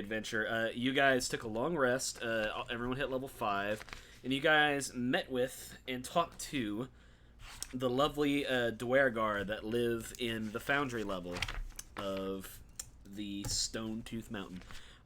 adventure. You guys took a long rest. Everyone hit level 5. And you guys met with and talked to the lovely Dwergar that live in the foundry level of the Stone Tooth Mountain.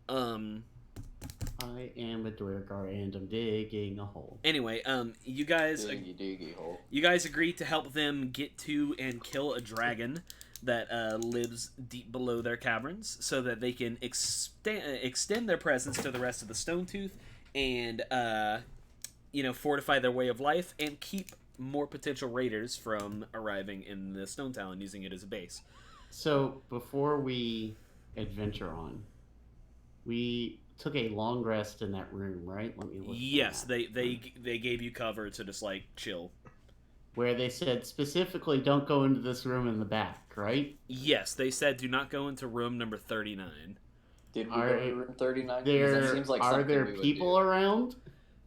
I am a Dwergar and I'm digging a hole. Anyway, you guys Diggy hole. You guys agreed to help them get to and kill a dragon that lives deep below their caverns, so that they can extend their presence to the rest of the Stone Tooth and fortify their way of life and keep more potential raiders from arriving in the Stone Town using it as a base. So before we adventure on, we took a long rest in that room, right? Let me look. Yes, they gave you cover to just like chill. Where they said specifically don't go into this room in the back, right? Yes, they said do not go into room number 39. Did we go to room 39? There seems like are there people around?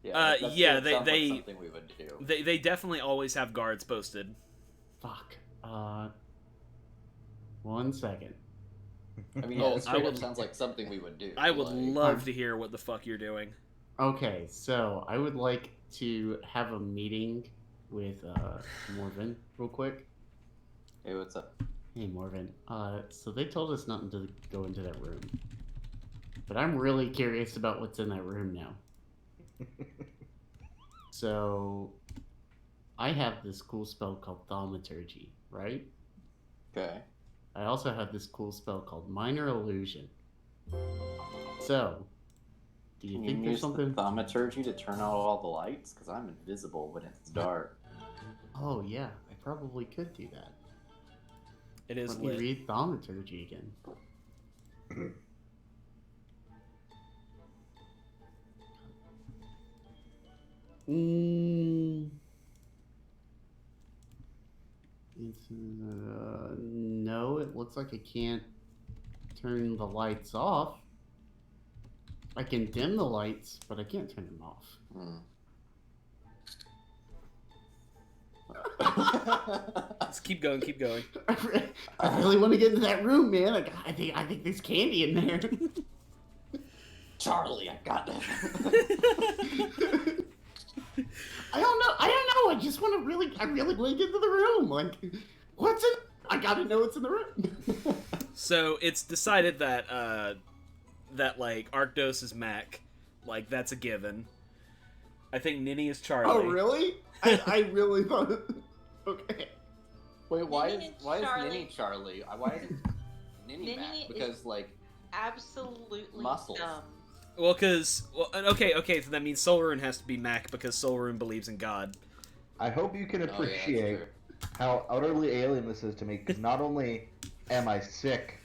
Yeah, they something we would do. They definitely always have guards posted. Fuck. 1 second. I mean, yeah, it sounds like something we would do. I would love to hear what the fuck you're doing. Okay, so I would like to have a meeting with Morven real quick. Hey, what's up? Hey, Morven. So they told us not to go into that room. But I'm really curious about what's in that room now. So, I have this cool spell called Thaumaturgy, right? Okay. I also have this cool spell called Minor Illusion. So, do you think there's something... Thaumaturgy to turn out all the lights? Because I'm invisible when it's dark. Oh, yeah. I probably could do that. It is Let me read Thaumaturgy again. No, it looks like I can't turn the lights off. I can dim the lights, but I can't turn them off. Just keep going, keep going. I really want to get into that room, man. I think there's candy in there. Charlie, I got that. I don't know. I just want to really want to get into the room. Like, what's in? I gotta know what's in the room. So it's decided that like Arctos is Mac, like that's a given. I think Neni is Charlie. Oh really? I really thought. Okay. Wait, why is Neni Charlie? Why isn't Neni Mac? Because like absolutely muscles. Dumb. Well, okay, so that means Solrune has to be Mac because Solrune believes in God. I hope you can appreciate how utterly alien this is to me, because not only am I sick,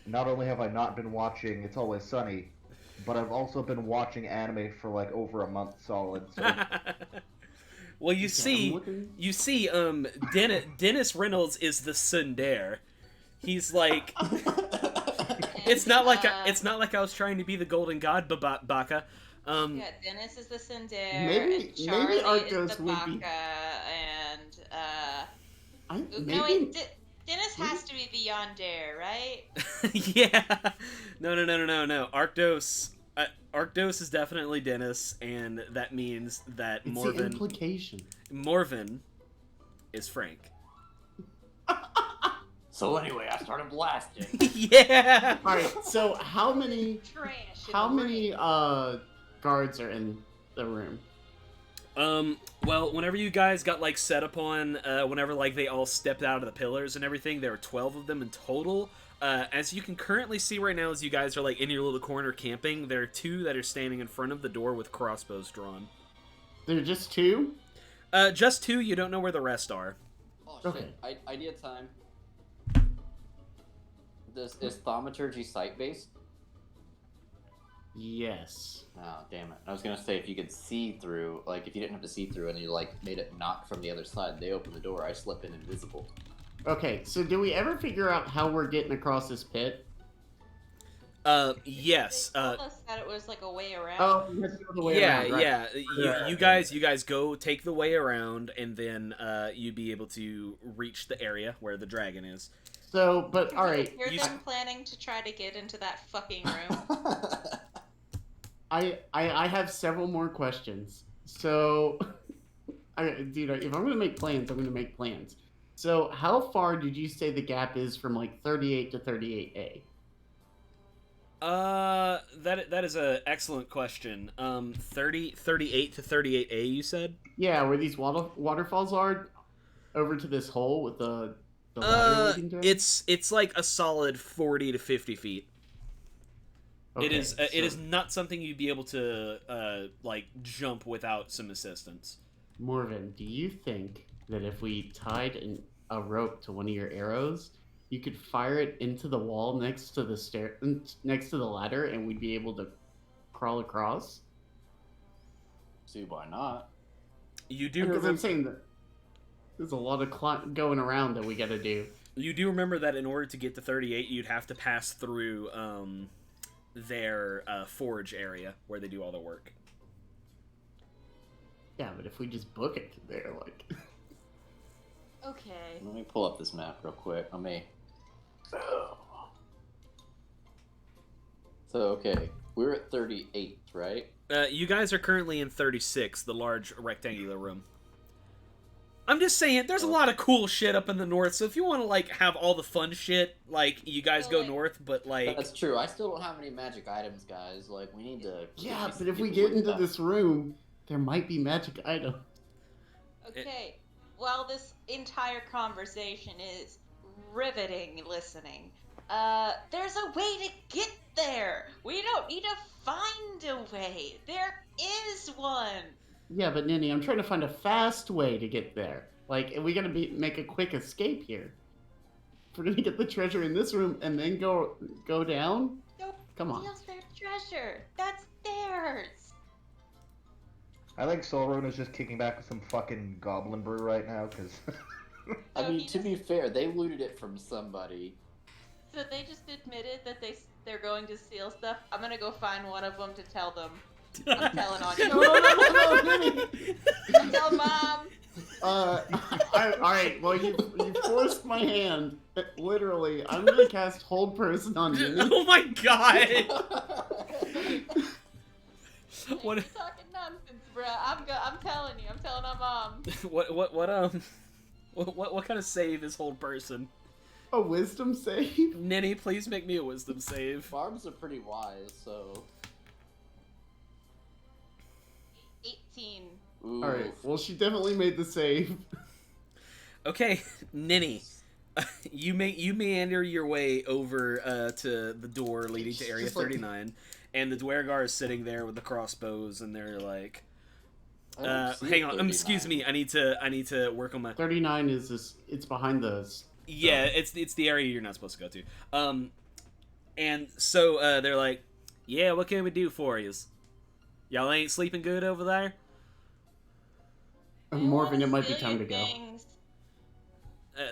not only have I not been watching It's Always Sunny, but I've also been watching anime for like over a month solid. So. Well, you see, Dennis Reynolds is the tsundere. He's like... It's not like I was trying to be the golden god, Baka. Yeah, Dennis is the tsundere. Maybe Arctos is the would Baka, be. And Dennis has to be the yandere, right? Yeah. No. Arctos is definitely Dennis, and that means that It's the implication. Morven is Frank. So anyway, I started blasting. Yeah. All right. So how many guards are in the room? Well, whenever you guys got like set upon, whenever like they all stepped out of the pillars and everything, there were 12 of them in total. As you can currently see right now, as you guys are like in your little corner camping, there are 2 that are standing in front of the door with crossbows drawn. There are just 2? Just 2. You don't know where the rest are. Oh shit! Okay. Idea time. Is Thaumaturgy site-based? Yes. Oh, damn it. I was gonna say, if you could see through, like, if you didn't have to see through and you, like, made it knock from the other side, they open the door, I slip in invisible. Okay, so do we ever figure out how we're getting across this pit? Yes. They told us that it was like a way around. Oh, let's go the way around, right? Yeah. You guys go take the way around, and then you'd be able to reach the area where the dragon is. So, but all right. You're them planning to try to get into that fucking room. I have several more questions. So, dude, if I'm gonna make plans, I'm gonna make plans. So, how far did you say the gap is from like 38 to 38A? That is a excellent question. 38 to 38A, you said? Yeah, where these waterfalls are, over to this hole with the ladder leading to it. It's like a solid 40 to 50 feet. Okay, It is not something you'd be able to like jump without some assistance. Morven, do you think that if we tied a rope to one of your arrows, you could fire it into the wall next to the ladder, and we'd be able to crawl across? See, why not? You do Because I'm saying that there's a lot of going around that we got to do. You do remember that in order to get to 38, you'd have to pass through their forge area where they do all their work. Yeah, but if we just book it there, like... Okay. Let me pull up this map real quick. Let me. So, okay. We're at 38th, right? You guys are currently in 36, the large rectangular room. I'm just saying, there's a lot of cool shit up in the north, so if you want to, like, have all the fun shit, like, you guys So, go like- north, but, like... That's true. I still don't have any magic items, guys. Like, we need to. Yeah, but if we get into this room, there might be magic items. Okay. While this entire conversation is riveting listening, there's a way to get there. We don't need to find a way. There is one. Yeah, but Neni, I'm trying to find a fast way to get there. Like, we gotta make a quick escape here. If we're gonna get the treasure in this room and then go down, Don't come on. steal their treasure. That's theirs. I think Solron is just kicking back with some fucking goblin brew right now, because... I So mean, he to be fair, they looted it from somebody. So they just admitted that they're going to steal stuff. I'm gonna go find one of them to tell them. I'm telling on you. No, Neni! Tell mom. Alright, well, you forced my hand. Literally, I'm gonna cast Hold Person on Neni. Oh my god! What- You're talking nonsense, bruh. I'm telling you. I'm telling on mom. What kind of save is hold person? A wisdom save? Neni, please make me a wisdom save. Barbs are pretty wise, so. 18. Ooh. Alright, well, she definitely made the save. Okay, Neni, you meander your way over to the door leading to Area Just like- 39, and the Dwergar is sitting there with the crossbows, and they're like, I don't see hang on, 39. excuse me, I need to work on my. 39 is this, it's behind those. Yeah, it's the area you're not supposed to go to. And so they're like, yeah, what can we do for yous? Y'all ain't sleeping good over there? Morven, it might be Steal time your to go. things.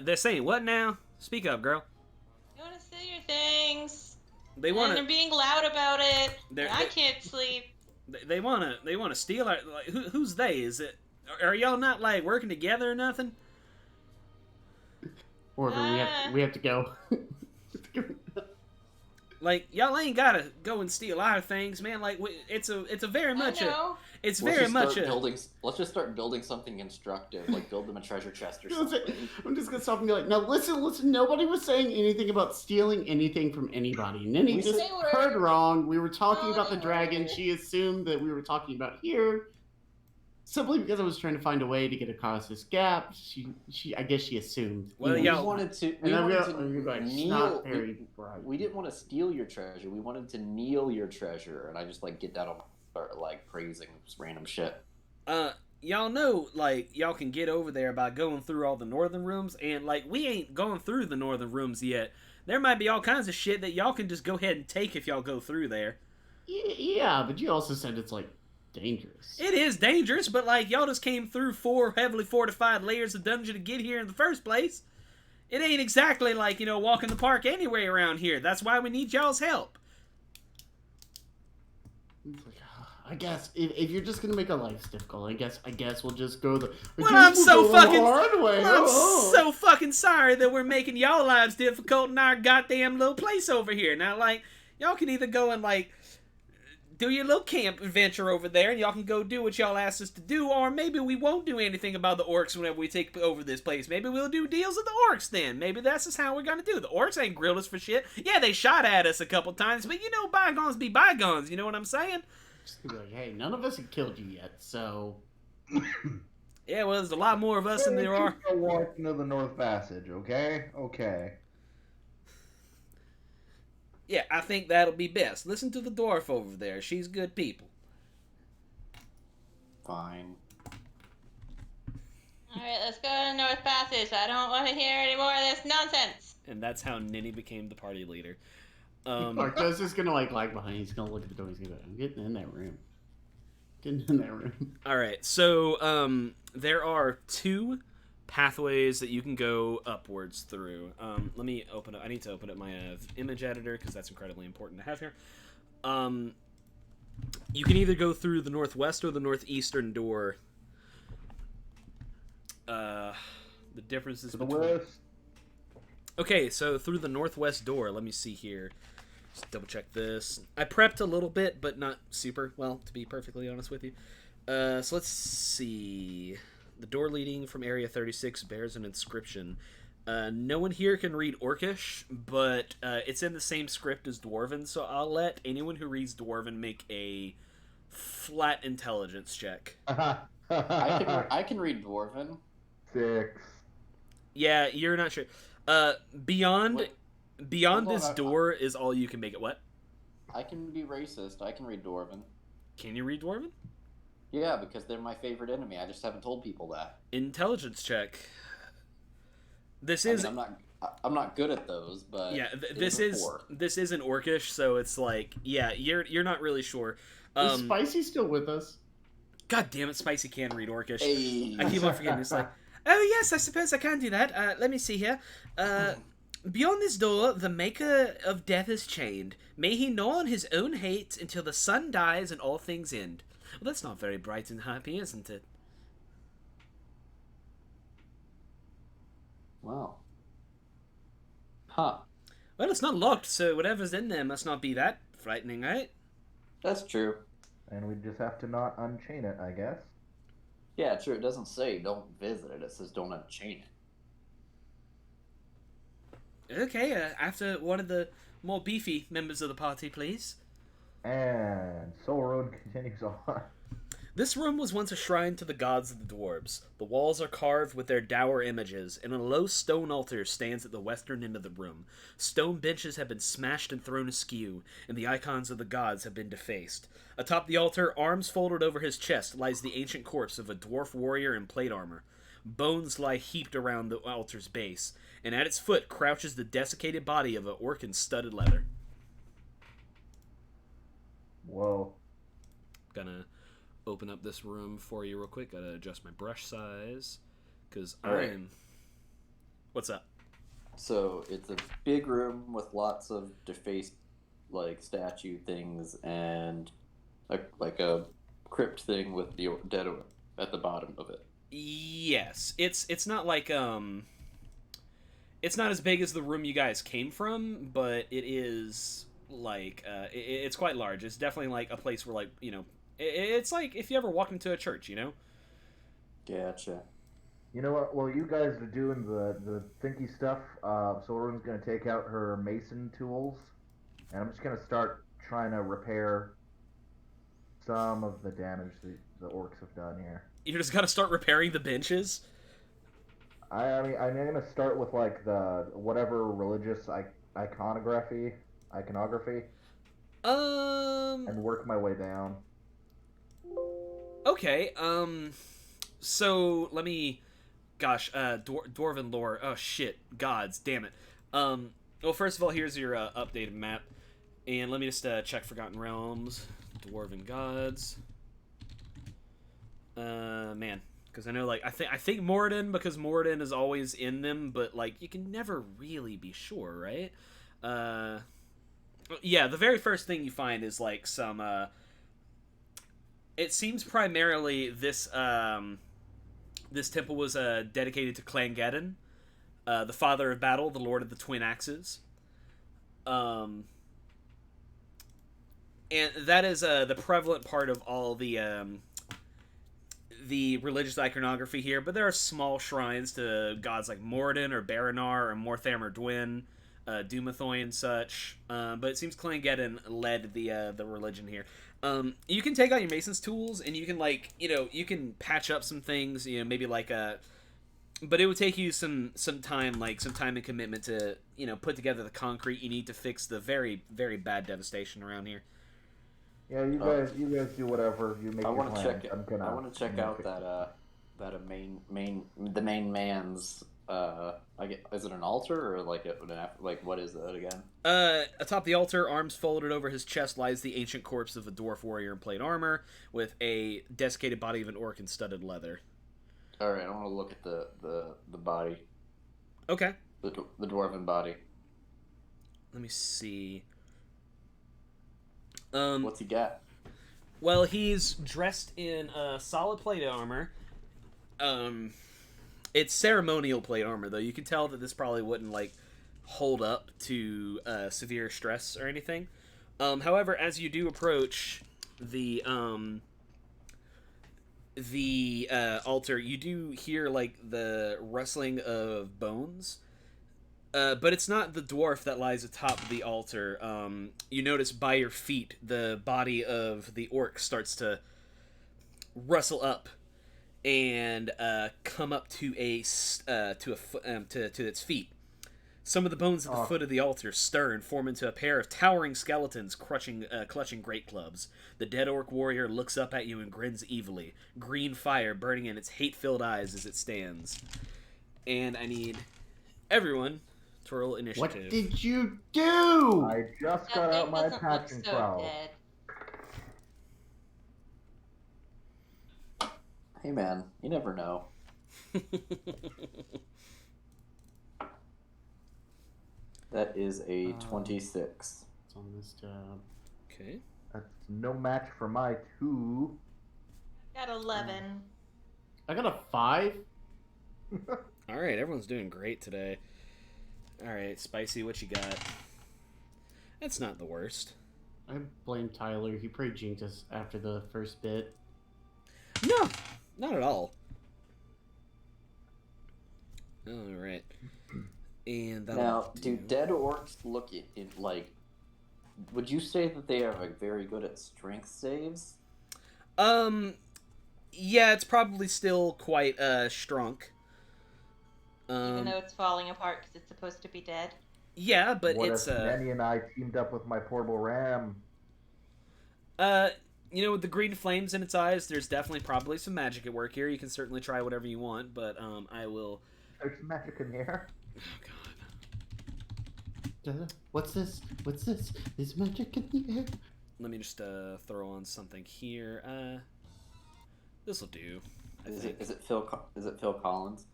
They're saying what now? Speak up, girl. You want to steal your things. They And want they're to. being loud about it. They're- And I can't sleep. They want to steal our. Like, who's they? Is it? Are y'all not like working together or nothing? Morven, we have to go. Like y'all ain't gotta go and steal our things, man. Like it's a very much I a know. it's Let's very just much start a. building. Let's just start building something constructive, like build them a treasure chest or That's it. something. I'm just gonna stop and be like, now listen, nobody was saying anything about stealing anything from anybody. Neni We just They were. heard wrong. We were talking No, about the they dragon. were. She assumed that we were talking about here. Simply because I was trying to find a way to get across this gap, I guess she assumed. Well, You We know, yeah. wanted to. And We then wanted we're to like, it's kneel. not very bright. We didn't want to steal your treasure. We wanted to kneel your treasure, and I just like get down and start like praising just random shit. Y'all know, like, y'all can get over there by going through all the northern rooms, and, like, we ain't gone through the northern rooms yet. There might be all kinds of shit that y'all can just go ahead and take if y'all go through there. Yeah, but you also said it's like dangerous. It is dangerous, but, like, y'all just came through 4 heavily fortified layers of dungeon to get here in the first place. It ain't exactly like, walking the park anywhere around here. That's why we need y'all's help. It's like, I guess if you're just gonna make our lives difficult, I guess we'll just go the. Well, I'm so fucking. hard way. I'm Oh. so fucking sorry that we're making y'all lives difficult in our goddamn little place over here. Now, like, y'all can either go and like do your little camp adventure over there, and y'all can go do what y'all asked us to do, or maybe we won't do anything about the orcs whenever we take over this place. Maybe we'll do deals with the orcs then. Maybe that's just how we're gonna do. The orcs ain't grilled us for shit. Yeah, they shot at us a couple times, but you know, bygones be bygones. You know what I'm saying? Just be like, hey, none of us have killed you yet, so... Yeah, well, there's a lot more of us than there are. Walking to the North Passage, okay? Okay. Yeah, I think that'll be best. Listen to the dwarf over there. She's good people. Fine. Alright, let's go to the North Passage. I don't want to hear any more of this nonsense. And that's how Neni became the party leader. Arctos is gonna lag behind. He's gonna look at the door. He's gonna go, I'm getting in that room. Getting in that room. Alright, so there are 2 pathways that you can go upwards through. Let me open up. I need to open up my image editor because that's incredibly important to have here. You can either go through the northwest or the northeastern door. The differences To the between... west. Okay, so through the northwest door, let me see here. Just double check this. I prepped a little bit, but not super well, to be perfectly honest with you. So let's see. The door leading from Area 36 bears an inscription. No one here can read Orcish, but it's in the same script as Dwarven, so I'll let anyone who reads Dwarven make a flat intelligence check. I can read Dwarven. 6. Yeah, you're not sure. Beyond What? beyond Hold on, this door is all you can make it. What? I can be racist. I can read Dwarven. Can you read Dwarven? Yeah, because they're my favorite enemy. I just haven't told people that. Intelligence check. This I is mean, I'm not good at those, but yeah. it This was a is 4. this isn't Orcish, so it's like yeah. You're not really sure. Is Spicy still with us? God damn it, Spicy can read Orcish. Hey. I keep on forgetting. It's like, oh yes, I suppose I can do that. Let me see here. Beyond this door, the Maker of Death is chained. May he gnaw on his own hate until the sun dies and all things end. Well, that's not very bright and happy, isn't it? Wow. Huh. Well, it's not locked, so whatever's in there must not be that frightening, right? That's true. And we just have to not unchain it, I guess. Yeah, true. It doesn't say don't visit it. It says don't unchain it. Okay, after one of the more beefy members of the party, please. And Soul Road continues on. This room was once a shrine to the gods of the dwarves. The walls are carved with their dour images, and a low stone altar stands at the western end of the room. Stone benches have been smashed and thrown askew, and the icons of the gods have been defaced. Atop the altar, arms folded over his chest, lies the ancient corpse of a dwarf warrior in plate armor. Bones lie heaped around the altar's base, and at its foot crouches the desiccated body of an orc in studded leather. Whoa. Gonna open up this room for you real quick. Gotta adjust my brush size, because Alright. I'm... What's up? So it's a big room with lots of defaced, like statue things and like a crypt thing with the dead at the bottom of it. Yes, it's not like it's not as big as the room you guys came from, but it is like it's quite large. It's definitely like a place where, like, you know, it's like if you ever walk into a church, you know. Gotcha. You know what? While you guys are doing the thinky stuff, Soren's gonna take out her mason tools, and I'm just gonna start trying to repair some of the damage the orcs have done here. You just gotta start repairing the benches. I mean, I'm gonna start with like the whatever religious iconography, and work my way down. Okay. So let me. Gosh. Dwarven lore. Oh shit. Gods. Damn it. Well, first of all, here's your updated map, and let me just check Forgotten Realms, Dwarven gods. Man, because I know, like, I think Moradin, because Moradin is always in them, but like you can never really be sure, right? Yeah, the very first thing you find is like some. It seems primarily this this temple was dedicated to Clangeddon, the father of battle, the lord of the twin axes. And that is the prevalent part of all the religious iconography here, but there are small shrines to gods like Moradin or Baranar or Mortham or Dwin, Dumathoy and such. But it seems Clangeddon led the religion here. You can take out your mason's tools and you can you can patch up some things, maybe but it would take you some time and commitment to put together the concrete you need to fix the very, very bad devastation around here. Yeah, you guys do whatever. You make I your want to plans. check. I'm gonna. I want to check out the main man's. Is it an altar or what is that again? Atop the altar, arms folded over his chest, lies the ancient corpse of a dwarf warrior in plate armor with a desiccated body of an orc in studded leather. All right, I want to look at the body. Okay. The dwarven body. Let me see. What's he got? Well, he's dressed in solid plate armor. It's ceremonial plate armor, though. You can tell that this probably wouldn't hold up to severe stress or anything. However, as you do approach the altar, you do hear the rustling of bones. But it's not the dwarf that lies atop the altar. You notice by your feet, the body of the orc starts to rustle up and come up to its feet. Some of the bones at the foot of the altar stir and form into a pair of towering skeletons clutching great clubs. The dead orc warrior looks up at you and grins evilly, green fire burning in its hate-filled eyes as it stands. And I need everyone to roll initiative. What did you do? I just got out my patching trowel. Hey man, you never know. That is a 26. It's on this job. Okay. That's no match for my 2. Got 11. I got a 5. All right, everyone's doing great today. All right, Spicy, what you got? That's not the worst. I blame Tyler. He pretty jinked us after the first bit. No, not at all. All right. And now, do dead orcs look would you say that they are very good at strength saves? Yeah, it's probably still quite strunk. Even though it's falling apart because it's supposed to be dead. Yeah, but what it's if Neni and I teamed up with my portable ram? With the green flames in its eyes, there's definitely probably some magic at work here. You can certainly try whatever you want, but I will. There's magic in here. Oh God. What's this? What's this? There's magic in the air. Let me just throw on something here. This will do. Is it Phil Collins?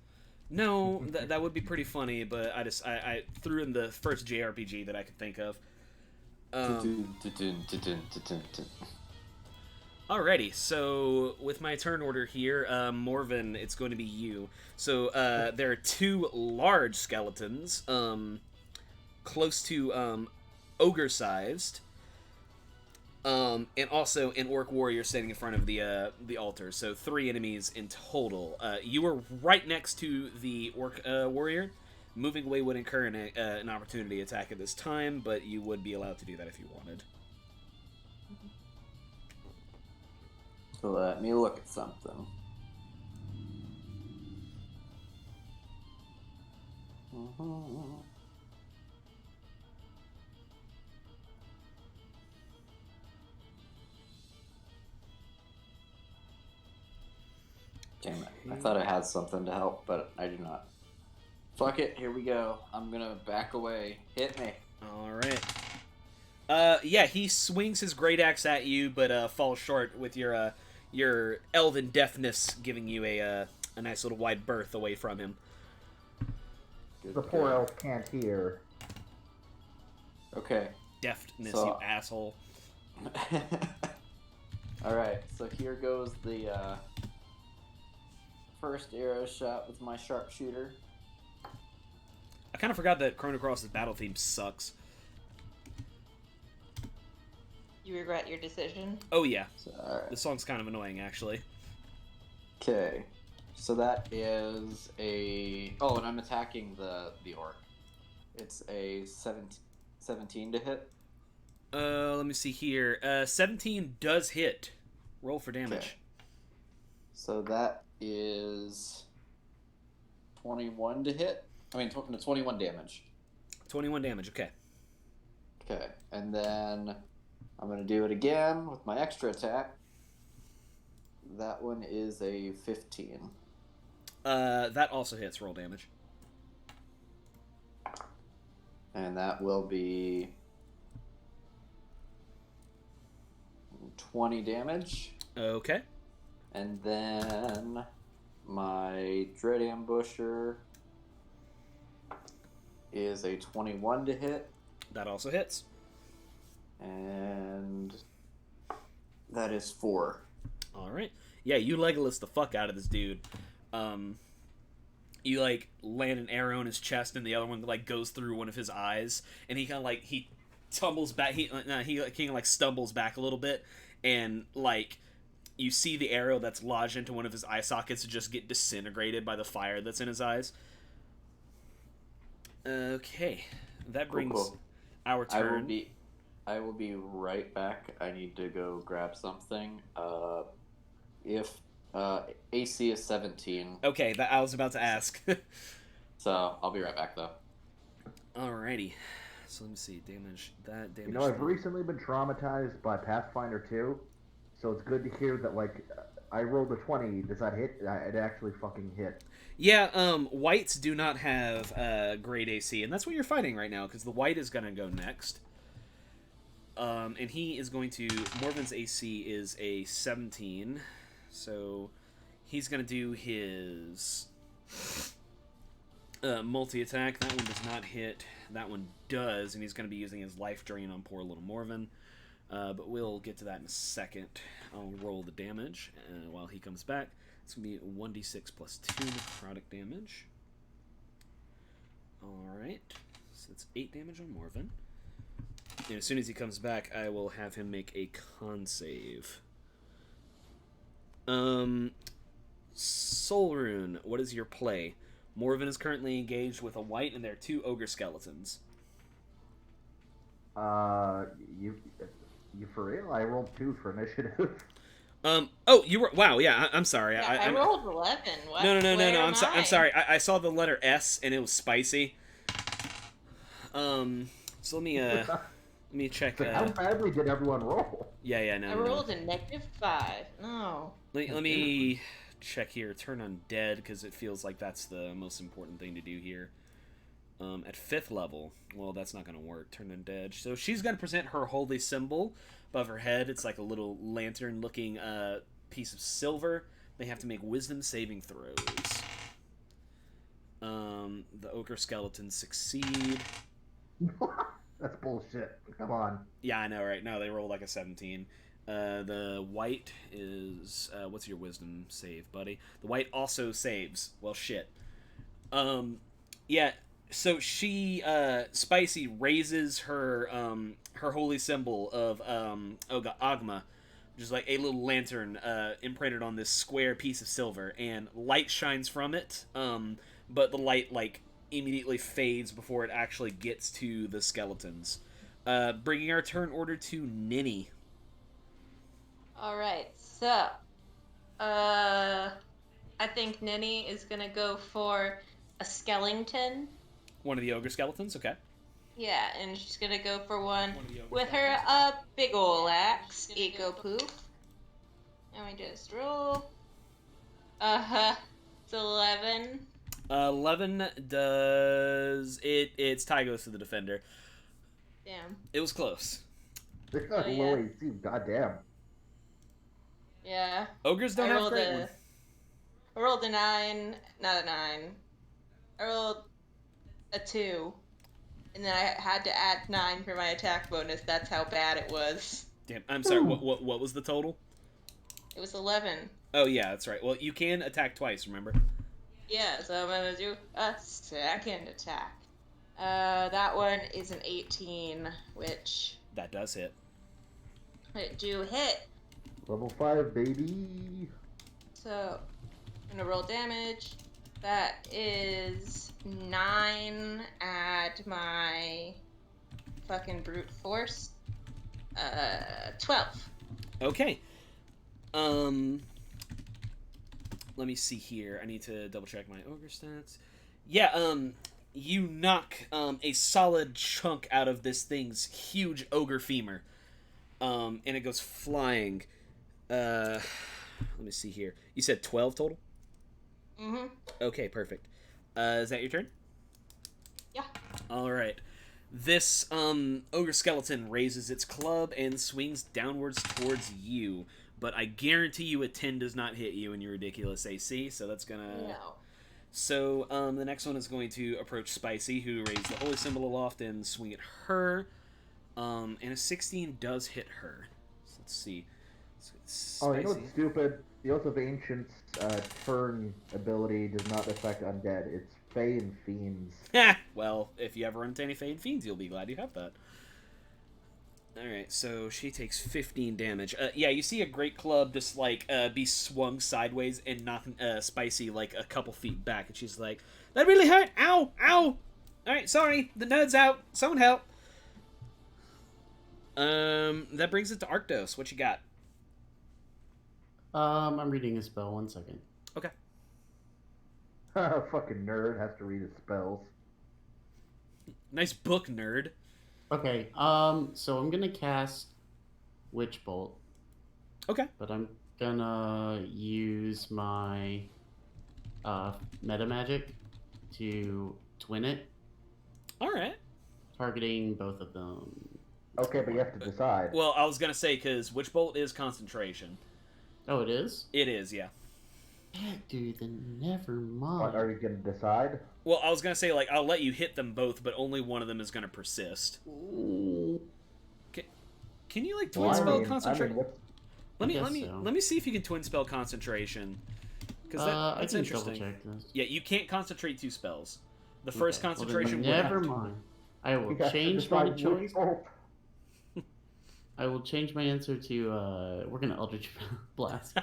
No, that would be pretty funny, but I threw in the first JRPG that I could think of. Alrighty, so with my turn order here, Morven, it's going to be you. So there are 2 large skeletons, close to ogre-sized, and also an orc warrior standing in front of the altar. So 3 enemies in total. You are right next to the orc warrior. Moving away would incur an opportunity attack at this time, but you would be allowed to do that if you wanted. So let me look at something. Damn it. I thought I had something to help, but I do not. Fuck it, here we go. I'm gonna back away. Hit me. Alright. Yeah, he swings his great axe at you, but falls short with your elven deafness giving you a nice little wide berth away from him. Good The poor elf can't hear. Okay. Deftness, So- you asshole. Alright, so here goes the first arrow shot with my sharpshooter. I kind of forgot that Chrono Cross's battle theme sucks. You regret your decision? Oh yeah, So, alright. this song's kind of annoying actually. Okay. So that is a... Oh, and I'm attacking the orc. It's a 17 to hit. Let me see here. 17 does hit. Roll for damage. Okay. So that is 21 to hit. I mean, 21 damage. 21 damage, okay. Okay. And then I'm going to do it again with my extra attack. That one is a 15. That also hits. Roll damage. And that will be 20 damage. Okay. And then my Dread Ambusher is a 21 to hit. That also hits. And that is 4. Alright. Yeah, you Legolas the fuck out of this dude. You, like, land an arrow in his chest, and the other one, like, goes through one of his eyes, and he kind of, like, he tumbles back, he kind of, like, stumbles back a little bit, and, like, you see the arrow that's lodged into one of his eye sockets just get disintegrated by the fire that's in his eyes. Okay. That brings Cool. our turn. I will be right back. I need to go grab something. If AC is 17. Okay, I was about to ask. So I'll be right back though. Alrighty. So let me see. Damage. That damage. You know, I've recently been traumatized by Pathfinder 2, so it's good to hear that, like, I rolled a 20. Does that hit? It actually fucking hit. Yeah, whites do not have great AC, and that's what you're fighting right now, because the white is going to go next. And he is going to... Morven's AC is a 17, so he's going to do his multi-attack. That one does not hit. That one does, and he's going to be using his life drain on poor little Morven. But we'll get to that in a second. I'll roll the damage while he comes back. It's going to be 1d6 plus 2 necrotic damage. Alright. So that's 8 damage on Morven. And as soon as he comes back, I will have him make a con save. Solrune, what is your play? Morven is currently engaged with a white, and there are 2 ogre skeletons. You for real? I rolled 2 for initiative. Oh, you were... Wow, yeah, I'm sorry. Yeah, I rolled 11. What? No, Where I'm sorry. I saw the letter S, and it was spicy. So let me check. How badly did everyone roll? Yeah, no. I rolled a -5. No. Let me check here. Turn undead, because it feels like that's the most important thing to do here. At 5th level, well, that's not going to work. Turn undead. So she's going to present her holy symbol above her head. It's like a little lantern-looking piece of silver. They have to make wisdom saving throws. The ogre skeletons succeed. That's bullshit. Come on. Yeah, I know, right? No, they roll like a 17. The white is... what's your wisdom save, buddy? The white also saves. Well, shit. Yeah, so she, Spicy raises her, her holy symbol of, Agma, which is like a little lantern, imprinted on this square piece of silver, and light shines from it, but the light, like, immediately fades before it actually gets to the skeletons. Bringing our turn order to Neni. Alright, so... I think Neni is gonna go for a skeleton. One of the ogre skeletons, okay. Yeah, and she's gonna go for one One of the ogre with her big ol' axe, Eco Poop. Let me just roll. It's 11. 11 does... Its tie goes to the defender. Damn. It was close. They're not yeah. low AC, goddamn. Yeah. Ogres don't have great ones. I rolled a 9, not a 9. I rolled a 2. And then I had to add 9 for my attack bonus. That's how bad it was. Damn, I'm sorry, what was the total? It was 11. Oh, yeah, that's right. Well, you can attack twice, remember? Yeah, so I'm gonna do a second attack. That one is an 18, which... That does hit. It do hit. Level 5, baby. So, I'm gonna roll damage. That is 9 at my fucking brute force. 12. Okay. Let me see here. I need to double check my ogre stats. Yeah, you knock a solid chunk out of this thing's huge ogre femur. And it goes flying. Let me see here. You said 12 total? Mm-hmm. Okay, perfect. Is that your turn? Yeah. Alright. This ogre skeleton raises its club and swings downwards towards you. But I guarantee you a 10 does not hit you in your ridiculous AC, so that's gonna... No. So, the next one is going to approach Spicy, who raised the holy symbol aloft and swing at her. And a 16 does hit her. So let's see. Oh, you know what's stupid? The Oath of Ancients turn ability does not affect undead. It's Fey and Fiends. Well, if you ever run into any Fey and Fiends, you'll be glad you have that. Alright, so she takes 15 damage. Yeah, you see a great club just, like, be swung sideways and knock Spicy, like, a couple feet back. And she's like, that really hurt! Ow! Ow! Alright, sorry. The nerd's out. Someone help. That brings it to Arctos. What you got? I'm reading a spell. 1 second. Okay. Fucking nerd has to read his spells. Nice book, nerd. Okay, so I'm gonna cast Witch Bolt. Okay. But I'm gonna use my meta magic to twin it, Alright. targeting both of them. Okay, but you have to decide. Well, I was gonna say, because Witch Bolt is concentration. Oh, it is? It is, yeah. Heck, dude, then never What mind. are you gonna decide? Well, I was gonna say, like, I'll let you hit them both, but only one of them is gonna persist. Ooh. Can you, like, twin Well, spell I concentration? mean, what's- Let me see if you can twin spell concentration. Because that's I can interesting. double check this. Yeah, you can't concentrate 2 spells. The first Okay, well, then concentration would never have to- mind. I will you have to change my decide which choice. bolt. I will change my answer to we're gonna Eldritch Blast.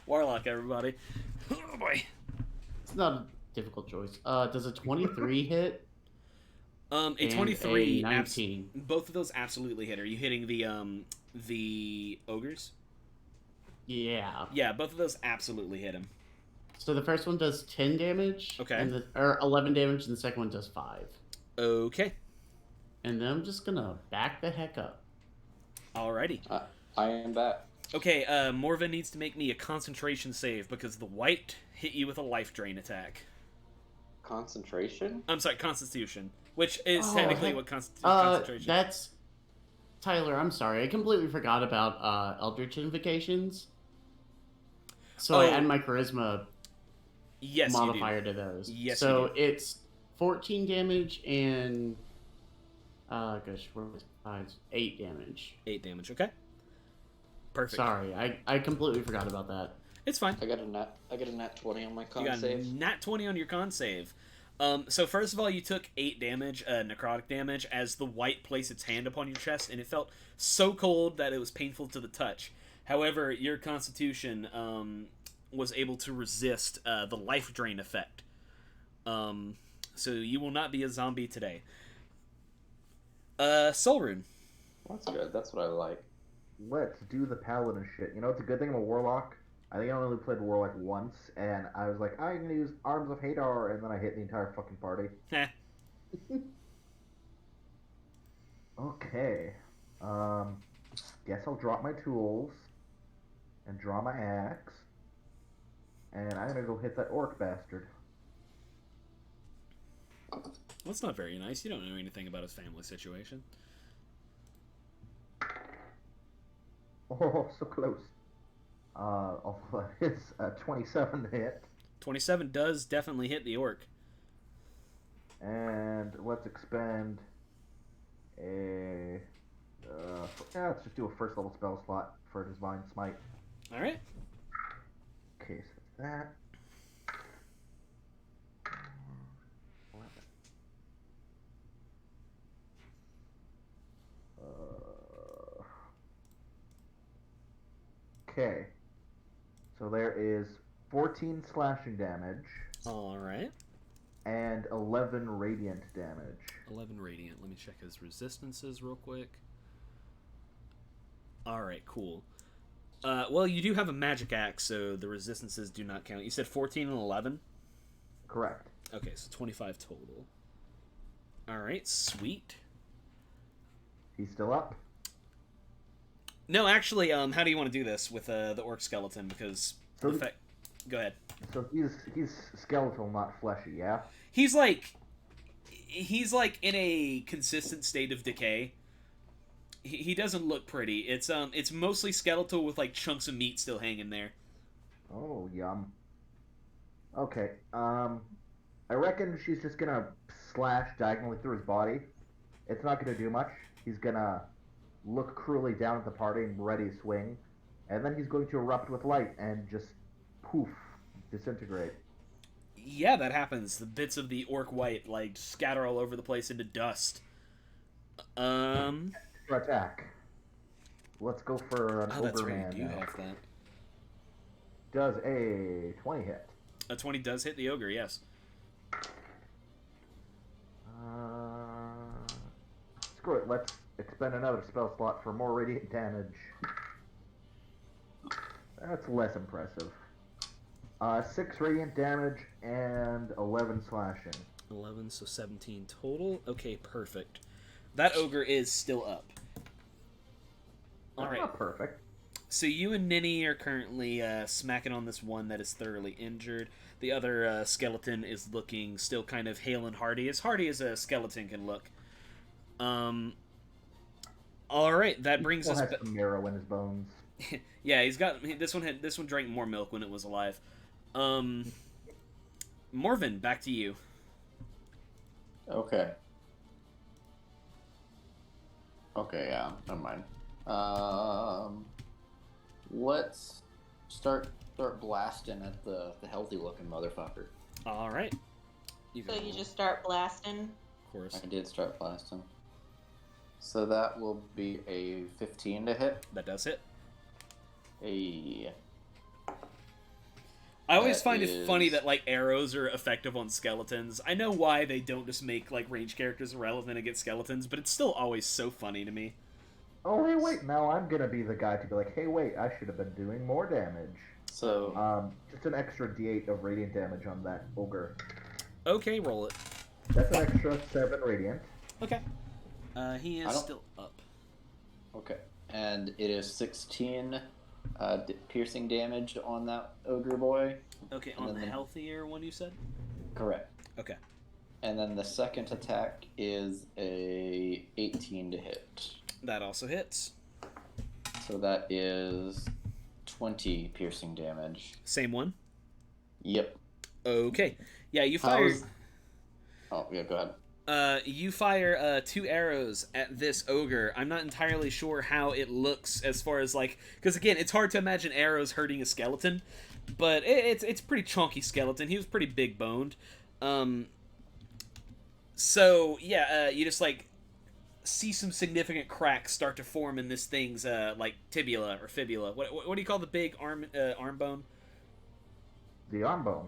Warlock, everybody. Oh boy. It's not a difficult choice. Does a 23 hit? A And 23. a 19. Both of those absolutely hit. Are you hitting the ogres? Yeah. Yeah, both of those absolutely hit him. So the first one does 10 damage. Okay. Or 11 damage, and the second one does 5. Okay. And then I'm just gonna back the heck up. Alrighty. I am back. Okay, Morva needs to make me a concentration save because the white hit you with a life drain attack. Concentration? I'm sorry, Constitution, which is Oh, technically heck. what concentration. That's Tyler. I'm sorry, I completely forgot about Eldritch Invocations. So I Oh. add my charisma Yes, modifier to those. Yes, So you do. it's 14 damage and gosh, where was 5? 8 damage. 8 damage. Okay. Perfect. Sorry, I completely forgot about that. It's fine. I got a nat 20 on my con You got save. nat 20 on your con save. So first of all, you took 8 damage, necrotic damage, as the white placed its hand upon your chest, and it felt so cold that it was painful to the touch. However, your constitution was able to resist the life drain effect. So you will not be a zombie today. Soul Rune. That's good. That's what I like. Let's do the paladin shit. You know, it's a good thing I'm a warlock. I think I only played warlock once, and I was like, I'm gonna use Arms of Hadar, and then I hit the entire fucking party. Heh. Okay. Guess I'll drop my tools and draw my axe, and I'm gonna go hit that orc bastard. That's not very nice. You don't know anything about his family situation. Oh, so close. Although it's a 27 to hit. 27 does definitely hit the orc. And let's expend a. Let's just do a first level spell slot for Divine Smite. Alright. Okay, so that's that. Okay. So there is 14 slashing damage All right. and 11 radiant damage. 11 radiant. Let me check his resistances real quick. All right, cool. Well, you do have a magic axe, so the resistances do not count. You said 14 and 11? Correct. Okay, so 25 total. All right, sweet. He's still up. No, actually, how do you want to do this with the orc skeleton? Because So the fact... Go ahead. So he's skeletal, not fleshy, yeah? He's like in a consistent state of decay. He doesn't look pretty. It's mostly skeletal with like chunks of meat still hanging there. Oh, yum. Okay, I reckon she's just gonna slash diagonally through his body. It's not gonna do much. He's gonna look cruelly down at the party and ready to swing. And then he's going to erupt with light and just poof, disintegrate. Yeah, that happens. The bits of the orc white like scatter all over the place into dust. For attack. Let's go for an Oh, that's ogre right. man You do now. have that. Does a 20 hit. A 20 does hit the ogre, yes. Screw it, let's expend another spell slot for more radiant damage. That's less impressive. 6 radiant damage and 11 slashing. 11, so 17 total. Okay, perfect. That ogre is still up. All right. Not perfect. So you and Neni are currently smacking on this one that is thoroughly injured. The other skeleton is looking still kind of hale and hearty as a skeleton can look. All right, that brings us. Has some marrow in his bones. Yeah, he's got this one drank more milk when it was alive. Morven, back to you. Okay. Okay, yeah, never mind. Let's start blasting at the healthy looking motherfucker. All right. So you just start blasting? Of course. I did start blasting. So that will be a 15 to hit. That does hit. I always find it funny that like arrows are effective on skeletons. I know why they don't just make like ranged characters irrelevant against skeletons, but it's still always so funny to me. Oh, hey, wait, now I'm gonna be the guy to be like, hey, wait, I should have been doing more damage. So, just an extra d8 of radiant damage on that ogre. Okay, roll it. That's an extra 7 radiant. Okay. He is still up. okay. And it is 16 piercing damage on that ogre boy. Okay, And on the then healthier one you said? Correct. Okay. And then the second attack is a 18 to hit. That also hits. So that is 20 piercing damage. Same one? Yep. Okay. Yeah, you fire... Oh, yeah, go ahead. You fire 2 arrows at this ogre. I'm not entirely sure how it looks as far as like, because again, it's hard to imagine arrows hurting a skeleton, but it's pretty chunky skeleton. He was pretty big boned. So yeah, you just like see some significant cracks start to form in this thing's like tibia or fibula. What do you call the big arm bone? The arm bone.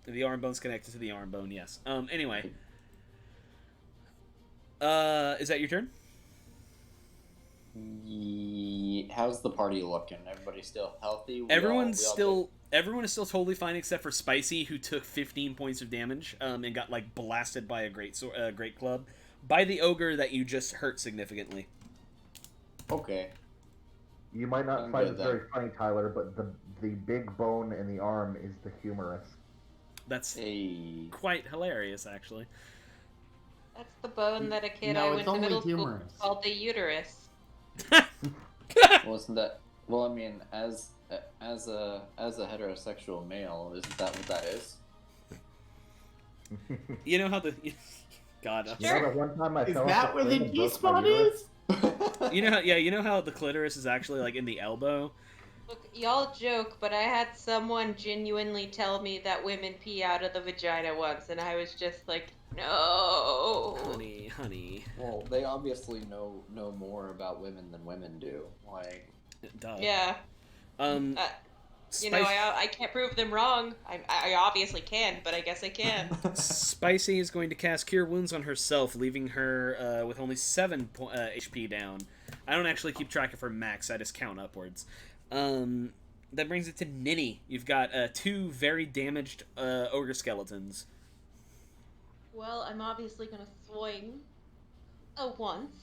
The arm bone's connected to the arm bone. Yes. Anyway. Is that your turn? How's the party looking? Everybody still healthy? Everyone is still totally fine except for Spicy, who took 15 points of damage and got like blasted by a great club by the ogre that you just hurt significantly. Okay. You might not I'm find good it very funny, Tyler, but the big bone in the arm is the humorous. That's quite hilarious, actually. That's the bone that a kid No, I it's went to only middle humorous. school called the uterus. Wasn't that? Well, I mean, as a heterosexual male, isn't that what that is? You know how the God. You know that one time I Is fell off that the where the plane and G broke my spot uterus? is? You know how the clitoris is actually like in the elbow. Look, y'all joke, but I had someone genuinely tell me that women pee out of the vagina once, and I was just like, no. Honey. Well, they obviously know more about women than women do. Like, Duh. Yeah. Um, You know, Spice- I can't prove them wrong. I obviously can, but I guess I can. Spicy is going to cast Cure Wounds on herself, leaving her with only 7 HP down. I don't actually keep track of her max, I just count upwards. That brings it to Neni. You've got 2 very damaged ogre skeletons. Well, I'm obviously gonna swing a once.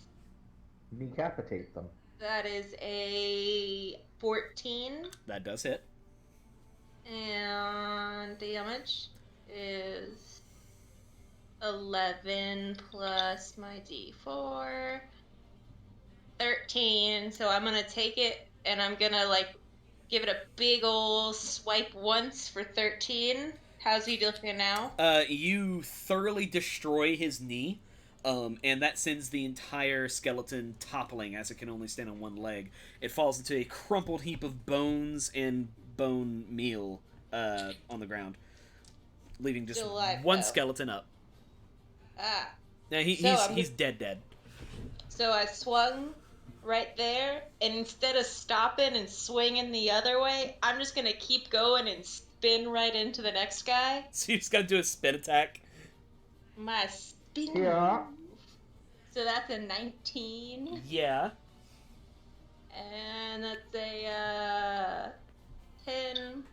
Decapitate them. That is a 14, That does hit. and damage is 11 plus my d4. 13, so I'm gonna take it and I'm gonna like give it a big ol' swipe once for 13. How's he looking now? You thoroughly destroy his knee, and that sends the entire skeleton toppling as it can only stand on one leg. It falls into a crumpled heap of bones and bone meal on the ground, leaving just Still alive, one though. skeleton up. Ah. Now So he's dead. So I swung right there, and instead of stopping and swinging the other way, I'm just gonna keep going and spin right into the next guy. So you just gotta do a spin attack. My spin Yeah. move. So that's a 19, Yeah. and that's a 10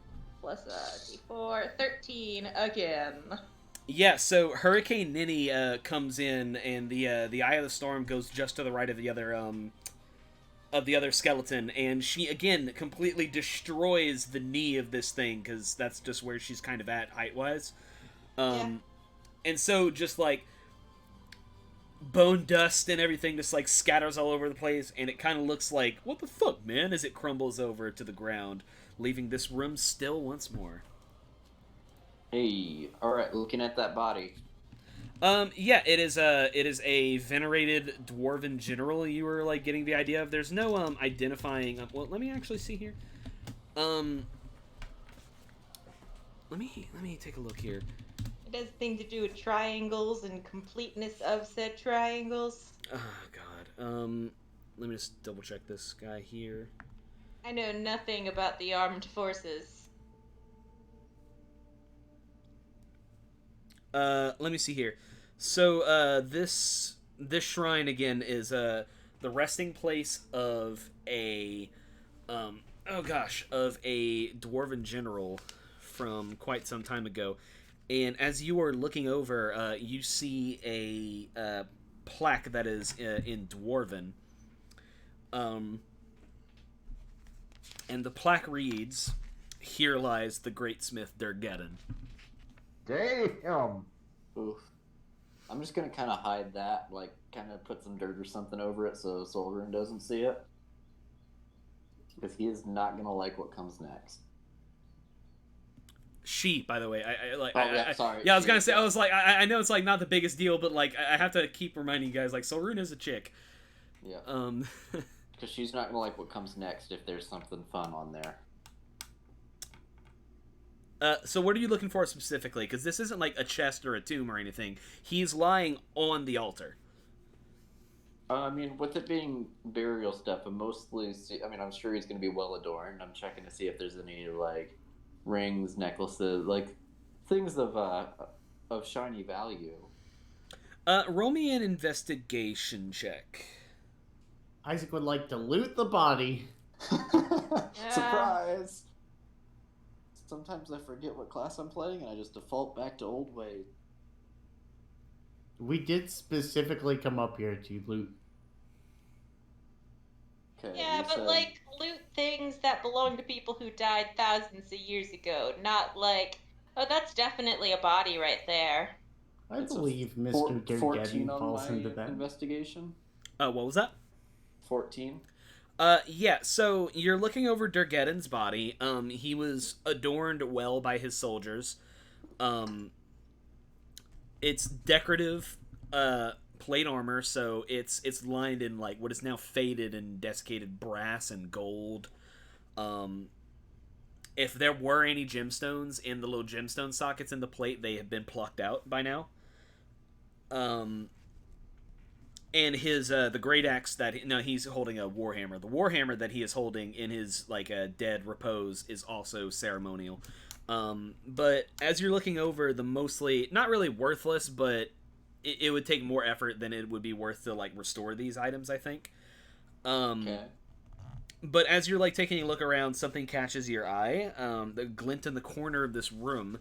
plus a d4, 13 again. Yeah, so Hurricane Nini comes in, and the Eye of the Storm goes just to the right of the other skeleton, and she again completely destroys the knee of this thing because that's just where she's kind of at height wise. And so just like bone dust and everything just like scatters all over the place, and it kind of looks like, what the fuck, man, as it crumbles over to the ground, leaving this room still once more. Hey, alright, looking at that body. Yeah, it is a venerated dwarven general. You were like getting the idea of. There's no identifying. Well, let me actually see here. Let me take a look here. It has thing to do with triangles and completeness of said triangles. Oh God. Let me just double check this guy here. I know nothing about the armed forces. Let me see here. So, this shrine again is the resting place of a of a dwarven general from quite some time ago. And as you are looking over, you see a plaque that is in dwarven. And the plaque reads, "Here lies the great smith Durgeddon." Damn. Oof. I'm just gonna kind of hide that, like, kind of put some dirt or something over it so Solrun doesn't see it. Because he is not gonna like what comes next. She, by the way, I like. Oh, yeah, sorry. Yeah, I was She, gonna say. yeah. I was like, I know it's like not the biggest deal, but like, I have to keep reminding you guys, like, Solrun is a chick. Yeah. Um, Because she's not gonna like what comes next if there's something fun on there. so what are you looking for specifically? Because this isn't like a chest or a tomb or anything. He's lying on the altar. I mean, with it being burial stuff, I'm mostly. I'm sure he's gonna be well adorned. I'm checking to see if there's any like rings, necklaces, like things of shiny value. Roll me an investigation check. Isaac would like to loot the body. Surprise! Sometimes I forget what class I'm playing and I just default back to old ways. We did specifically come up here to loot. Okay. Yeah, you but said- like loot things that belong to people who died thousands of years ago, not like, oh, that's definitely a body right there. I It's a believe Mr. 14 Durgeddon on falls my into that. investigation. What was that? 14. Yeah, so you're looking over Durgeddon's body. He was adorned well by his soldiers. It's decorative plate armor, so it's lined in like what is now faded and desiccated brass and gold. If there were any gemstones in the little gemstone sockets in the plate, they have been plucked out by now. And his the great axe that no, he's holding a warhammer. The warhammer that he is holding in his dead repose is also ceremonial. But as you're looking over the mostly not really worthless, but it would take more effort than it would be worth to like restore these items, I think. Okay. But as you're like taking a look around, something catches your eye. The glint in the corner of this room,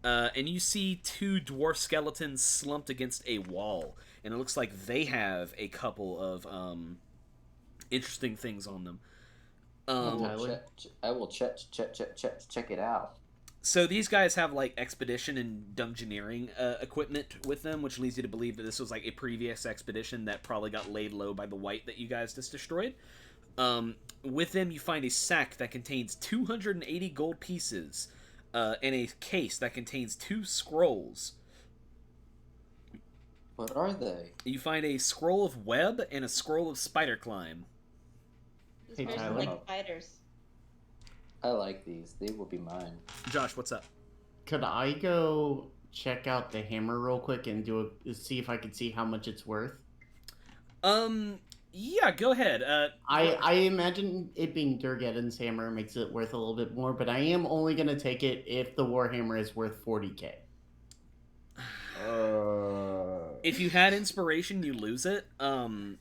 and you see two dwarf skeletons slumped against a wall, and it looks like they have a couple of interesting things on them. I will check it out. So these guys have like expedition and dungeoneering equipment with them, which leads you to believe that this was like a previous expedition that probably got laid low by the wight that you guys just destroyed. With them, you find a sack that contains 280 gold pieces, and a case that contains 2 scrolls. What are they? You find a scroll of web and a scroll of spider climb. This Hey, person Tyler. like spiders. I like these. They will be mine. Josh, what's up? Could I go check out the hammer real quick and see if I can see how much it's worth? Yeah, go ahead. I imagine it being Durgeddon's hammer makes it worth a little bit more, but I am only gonna take it if the warhammer is worth 40k. If you had inspiration, you lose it. That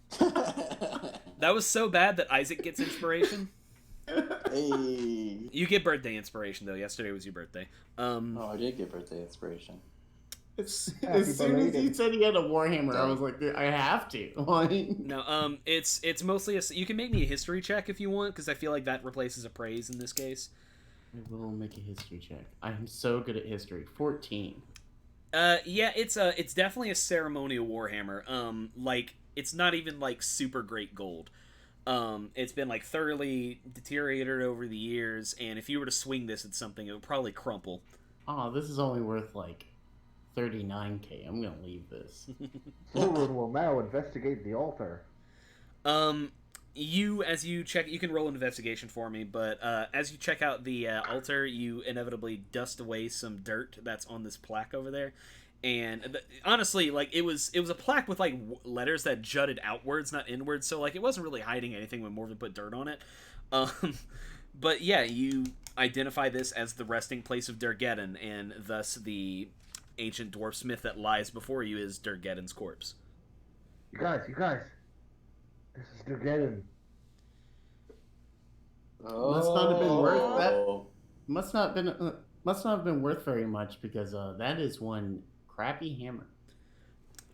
was so bad that Isaac gets inspiration. Hey. You get birthday inspiration though. Yesterday was your birthday. Oh, I did get birthday inspiration. As soon as he said he had a warhammer, I was like, I have to. Like, No, it's mostly you can make me a history check if you want, because I feel like that replaces a praise in this case. I will make a history check. I am so good at history. 14. Yeah, it's definitely a ceremonial warhammer. Like it's not even like super great gold. It's been like thoroughly deteriorated over the years, and if you were to swing this at something, it would probably crumple. Oh, this is only worth like 39k. I'm gonna leave this. Lurun will now investigate the altar. As you check, you can roll an investigation for me, but as you check out the altar, you inevitably dust away some dirt that's on this plaque over there. And honestly, like it was a plaque with like letters that jutted outwards, not inwards, so like it wasn't really hiding anything when Morven put dirt on it. But yeah, you identify this as the resting place of Durgeddon, and thus the ancient dwarf smith that lies before you is Durgeddon's corpse. You guys, this is Durgeddon. Oh. Must not have been worth that. Must not have been worth very much, because that is one crappy hammer.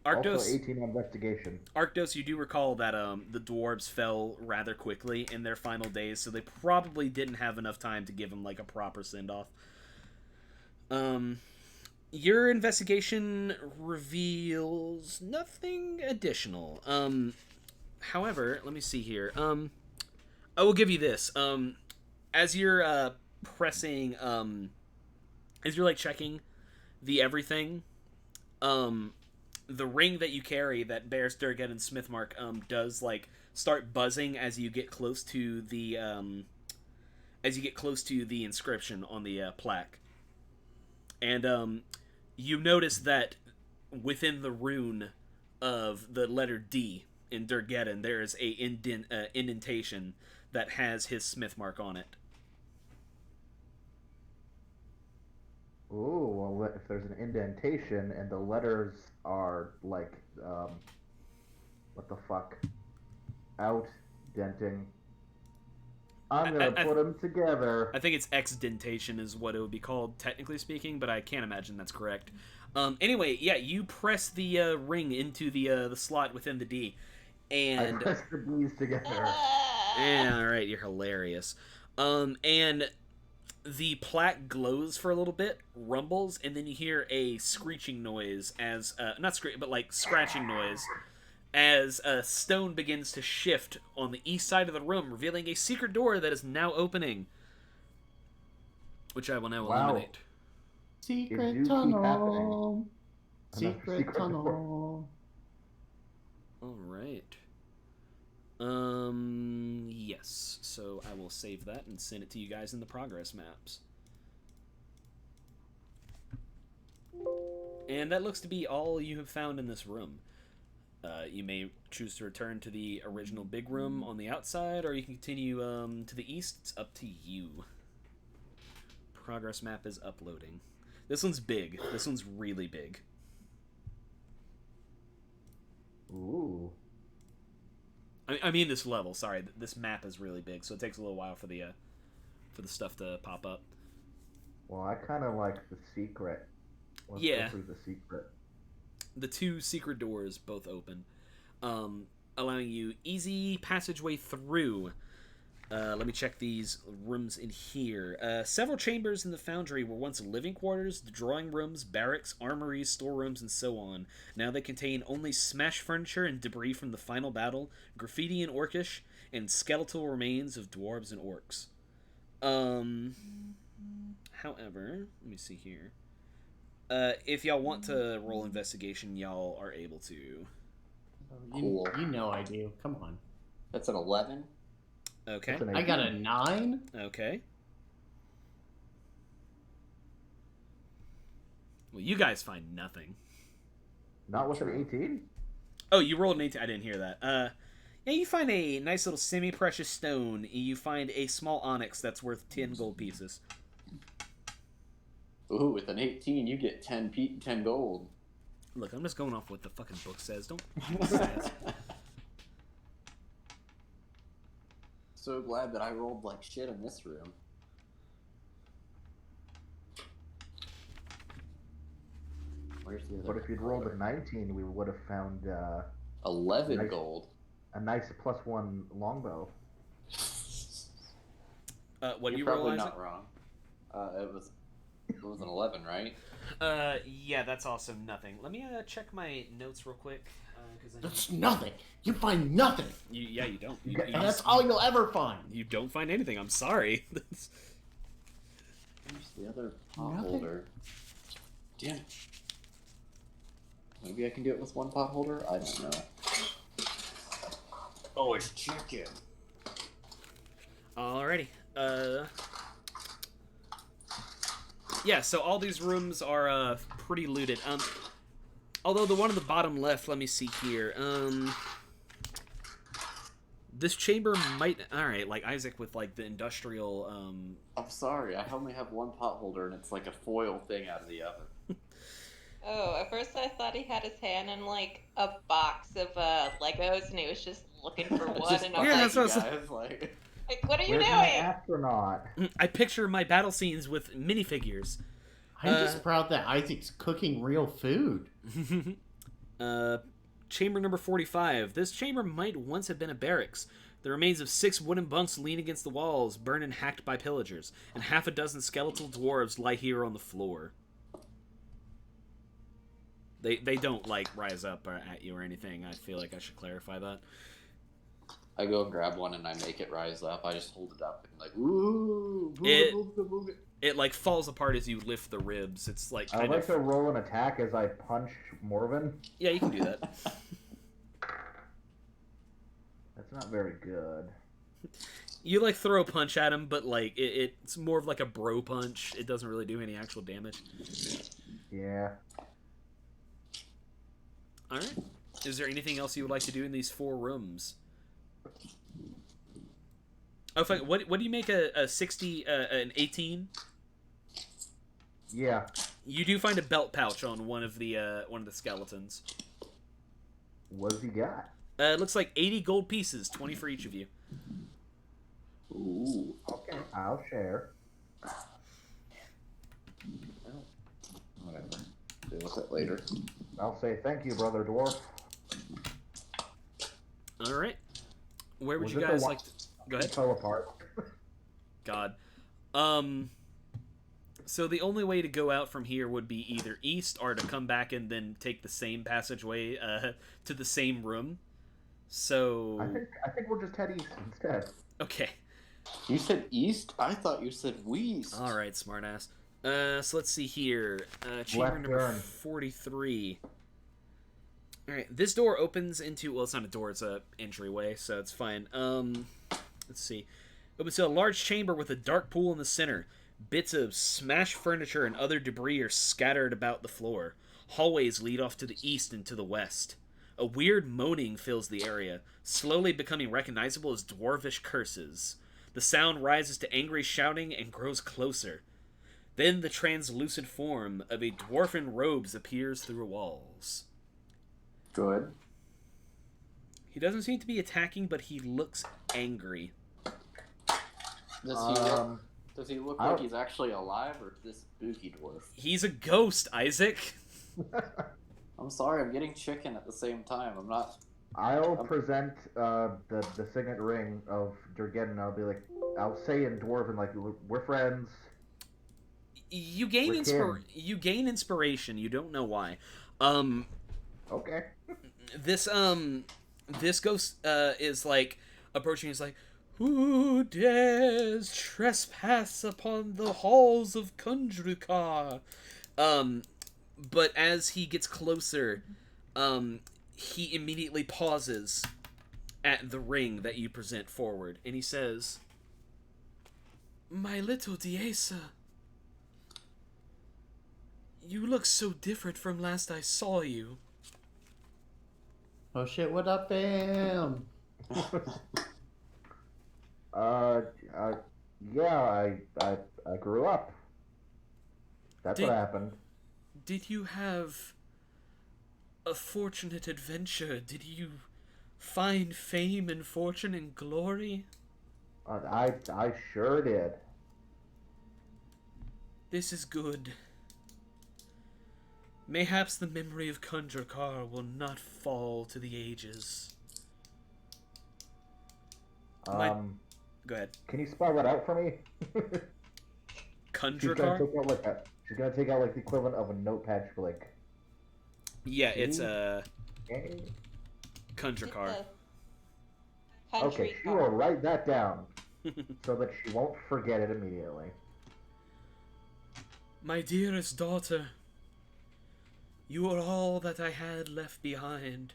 Arctos, Also 18 on investigation. Arctos, you do recall that the dwarves fell rather quickly in their final days, so they probably didn't have enough time to give him like a proper send-off. Your investigation reveals nothing additional. However, let me see here. I will give you this. As you're pressing, as you're like checking the everything, the ring that you carry that bears Durgeddon's smith mark does like start buzzing as you get close to the inscription on the plaque, and you notice that within the rune of the letter D in Durgeddon, there is a indentation that has his smith mark on it. Ooh, well, if there's an indentation and the letters are like, what the fuck? Outdenting. I'm gonna put them together. I think it's exdentation is what it would be called, technically speaking, but I can't imagine that's correct. Anyway, yeah, you press the ring into the slot within the D, and I press the D's together. yeah, all right, you're hilarious. And the plaque glows for a little bit, rumbles, and then you hear a screeching noise as not screech, but like scratching noise as a stone begins to shift on the east side of the room, revealing a secret door that is now opening, which I will now illuminate. It do Secret keep tunnel. Another Secret secret door. tunnel. All right. Yes. So I will save that and send it to you guys in the progress maps. And that looks to be all you have found in this room. You may choose to return to the original big room on the outside, or you can continue to the east. It's up to you. Progress map is uploading. This one's big. This one's really big. Ooh. I mean this level. Sorry, this map is really big, so it takes a little while for the stuff to pop up. Well, I kind of like the secret. Let's Yeah. go through the secret. The 2 secret doors both open, allowing you easy passageway through. Let me check these rooms in here. Several chambers in the foundry were once living quarters, drawing rooms, barracks, armories, storerooms, and so on. Now they contain only smashed furniture and debris from the final battle, graffiti and orcish, and skeletal remains of dwarves and orcs. However, let me see here. If y'all want to roll investigation, y'all are able to. Cool. You know I do. Come on. That's an 11. Okay. That's an I got a 18. 9. Okay. Well, you guys find nothing. Not with an 18? Oh, you rolled an 18. I didn't hear that. Yeah, you find a nice little semi-precious stone. You find a small onyx that's worth 10 gold pieces. Ooh, with an 18, you get 10 gold. Look, I'm just going off what the fucking book says. Don't. So glad that I rolled like shit in this room. Where's the other? But if you'd rolled a 19, we would have found 11 Nice. gold. a nice +1 longbow. What do You're you roll, probably Isaac? not wrong. It was an 11, right? Yeah, that's also nothing. Let me check my notes real quick. That's nothing. You find nothing. Yeah, you don't. And that's all you'll ever find. You don't find anything. I'm sorry. Where's the other pot Nothing. holder? Damn it. Maybe I can do it with one pot holder? I don't know. Oh, it's chicken. Alrighty. Yeah, so all these rooms are pretty looted. Although the one on the bottom left, let me see here. This chamber might. All right, like Isaac with like the industrial. I'm sorry, I only have one pot holder and it's like a foil thing out of the oven. Oh, at first I thought he had his hand in like a box of Legos and he was just looking for wood Just and I'm Yeah, like, that's what I was- guys, like... what are you Where's my doing? astronaut? I picture my battle scenes with minifigures. I'm just proud that Isaac's cooking real food. Chamber number 45. This chamber might once have been a barracks. The remains of 6 wooden bunks lean against the walls, burned and hacked by pillagers, and half a dozen skeletal dwarves lie here on the floor. They don't, like, rise up at you or anything. I feel like I should clarify that. I go and grab one and I make it rise up. I just hold it up and like, ooh, move it. It, like, falls apart as you lift the ribs. It's, like, I'd kind like of... to roll an attack as I punch Morven. Yeah, you can do that. That's not very good. You, like, throw a punch at him, but, like, it's more of, like, a bro punch. It doesn't really do any actual damage. Yeah. Alright. Is there anything else you would like to do in these 4 rooms? Oh, fuck, what do you make a 60, an 18? Yeah. You do find a belt pouch on one of the skeletons. What does he got? It looks like 80 gold pieces, 20 for each of you. Ooh. Okay, I'll share. Well, whatever. Deal with it later. I'll say thank you, brother dwarf. Alright. Where would Was you it the guys one- like to... Go ahead. Fell apart. God. So the only way to go out from here would be either east or to come back and then take the same passageway to the same room. So... I think we'll just head east instead. Okay. You said east? I thought you said west. Alright, smartass. So let's see here. Chamber Left number turn. 43. Alright, this door opens into... Well, it's not a door, it's a entryway, so it's fine. Let's see. Opens to a large chamber with a dark pool in the center. Bits of smashed furniture and other debris are scattered about the floor. Hallways lead off to the east and to the west. A weird moaning fills the area, slowly becoming recognizable as dwarvish curses. The sound rises to angry shouting and grows closer. Then the translucent form of a dwarf in robes appears through walls. Good. He doesn't seem to be attacking, but he looks angry. Does he look like he's actually alive, or is this spooky dwarf? He's a ghost, Isaac. I'm sorry, I'm getting chicken at the same time. I'm not. I'll present the signet ring of Durgen, and I'll be like, I'll say in Dwarven, like, we're friends. You gain inspiration. You don't know why. Okay. This ghost is like approaching. He's like, "Who dares trespass upon the halls of Kundrukar?" But as he gets closer, he immediately pauses at the ring that you present forward, and he says, "My little Diesa, you look so different from last I saw you." Oh shit, what up, fam? Yeah, I grew up. That's what happened. Did you have a fortunate adventure? Did you find fame and fortune and glory? I sure did. This is good. Mayhaps the memory of Kundrakar will not fall to the ages. Go ahead. Can you spell that out for me? Kundrakar? She's gonna take out like the equivalent of a notepad. She'll be like, Yeah, it's okay. Kundrakar. Okay, she will write that down so that she won't forget it immediately. My dearest daughter, you are all that I had left behind.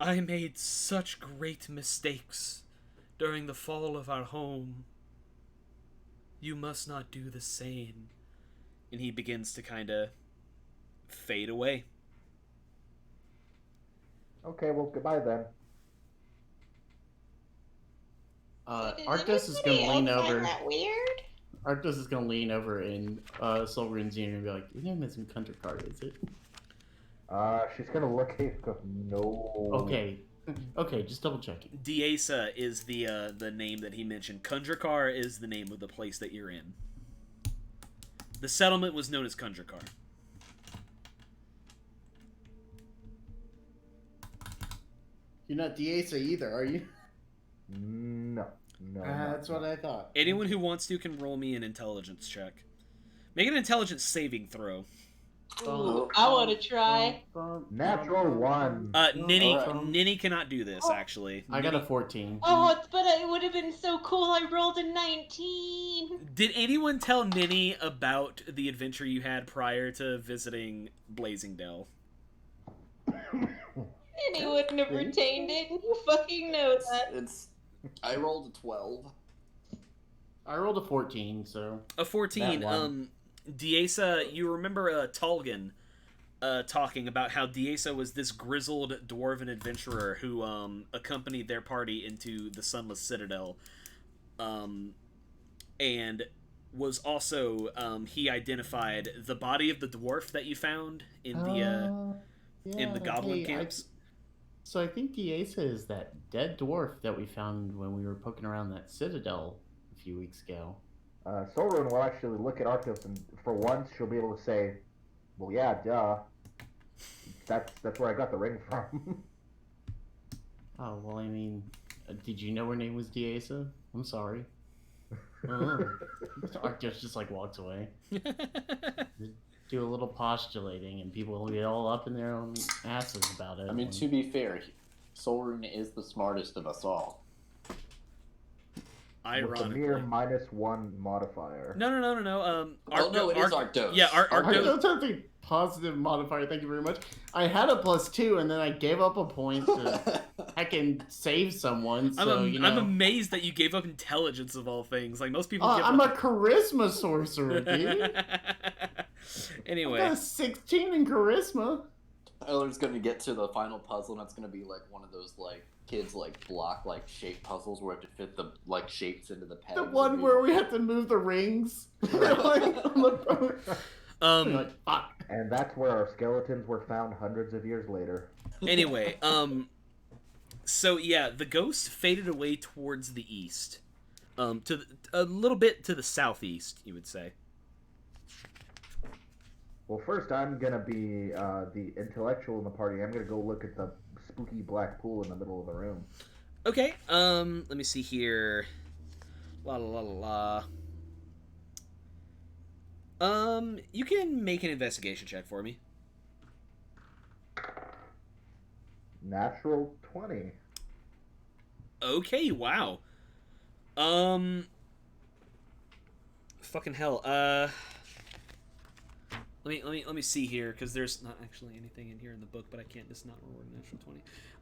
I made such great mistakes during the fall of our home. You must not do the same. And he begins to kind of fade away. Okay, well, goodbye then. Arctos is gonna lean over. That weird? Arctos is gonna lean over and Solrin's ear and be like, "Your name isn't Kundrakar, is it?" She's gonna look at you and go, no. Okay, just double checking. Diesa is the name that he mentioned. Kundrakar is the name of the place that you're in. The settlement was known as Kundrakar. You're not Diesa either, are you? No. That's what I thought. Anyone who wants to can roll me an intelligence check. Make an intelligence saving throw. Ooh, I want to try. Natural 1. Neni cannot do this, actually. I got a 14. Oh, but it would have been so cool. I rolled a 19. Did anyone tell Neni about the adventure you had prior to visiting Blazing Dell? And he wouldn't have retained it, and you fucking know that. I rolled a 12. I rolled a 14, so... A 14, Diesa, you remember Tolgan talking about how Diesa was this grizzled dwarven adventurer who accompanied their party into the Sunless Citadel, and was also he identified the body of the dwarf that you found in the goblin camps. So I think Diesa is that dead dwarf that we found when we were poking around that citadel a few weeks ago. Solrun will actually look at Arctos, and for once she'll be able to say, well, yeah, duh. That's where I got the ring from. Oh, well, I mean, did you know her name was Diesa? I'm sorry. Arctos just, like, walks away. Do a little postulating, and people will get all up in their own asses about it. I mean, to be fair, Solrun is the smartest of us all. Ironically. With a mere -1 modifier. No. It is Arctos. Yeah, Arctos has a positive modifier, thank you very much. I had a +2, and then I gave up a point to heckin' save someone, so, I'm amazed that you gave up intelligence of all things. Like, most people give I'm up... a charisma sorcerer, dude. Anyway. I got a 16 in charisma. Tyler's gonna get to the final puzzle, and it's gonna be like one of those like kids like block like shape puzzles where you have to fit the like shapes into the pegs. The one where we have to move the rings. Like, on the boat. Like, fuck. And that's where our skeletons were found hundreds of years later. Anyway, so yeah, the ghost faded away towards the east, a little bit to the southeast, you would say. Well, first I'm gonna be the intellectual in the party. I'm gonna go look at the spooky black pool in the middle of the room. Okay, let me see here. La la la la la. You can make an investigation check for me. Natural 20. Okay, wow. Fucking hell. Let me see here, because there's not actually anything in here in the book, but I can't just not reward a natural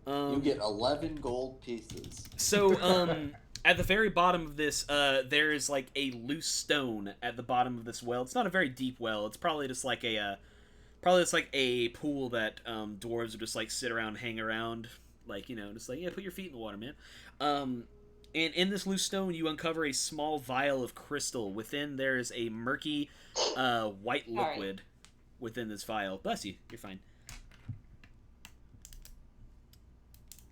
20. You get 11 gold pieces. So, at the very bottom of this, there is like a loose stone at the bottom of this well. It's not a very deep well. It's probably just like a pool that dwarves would just like sit around, and hang around, like, you know, just like, yeah, put your feet in the water, man. And in this loose stone, you uncover a small vial of crystal. Within there is a murky, white liquid within this vial. Bless you. You're fine.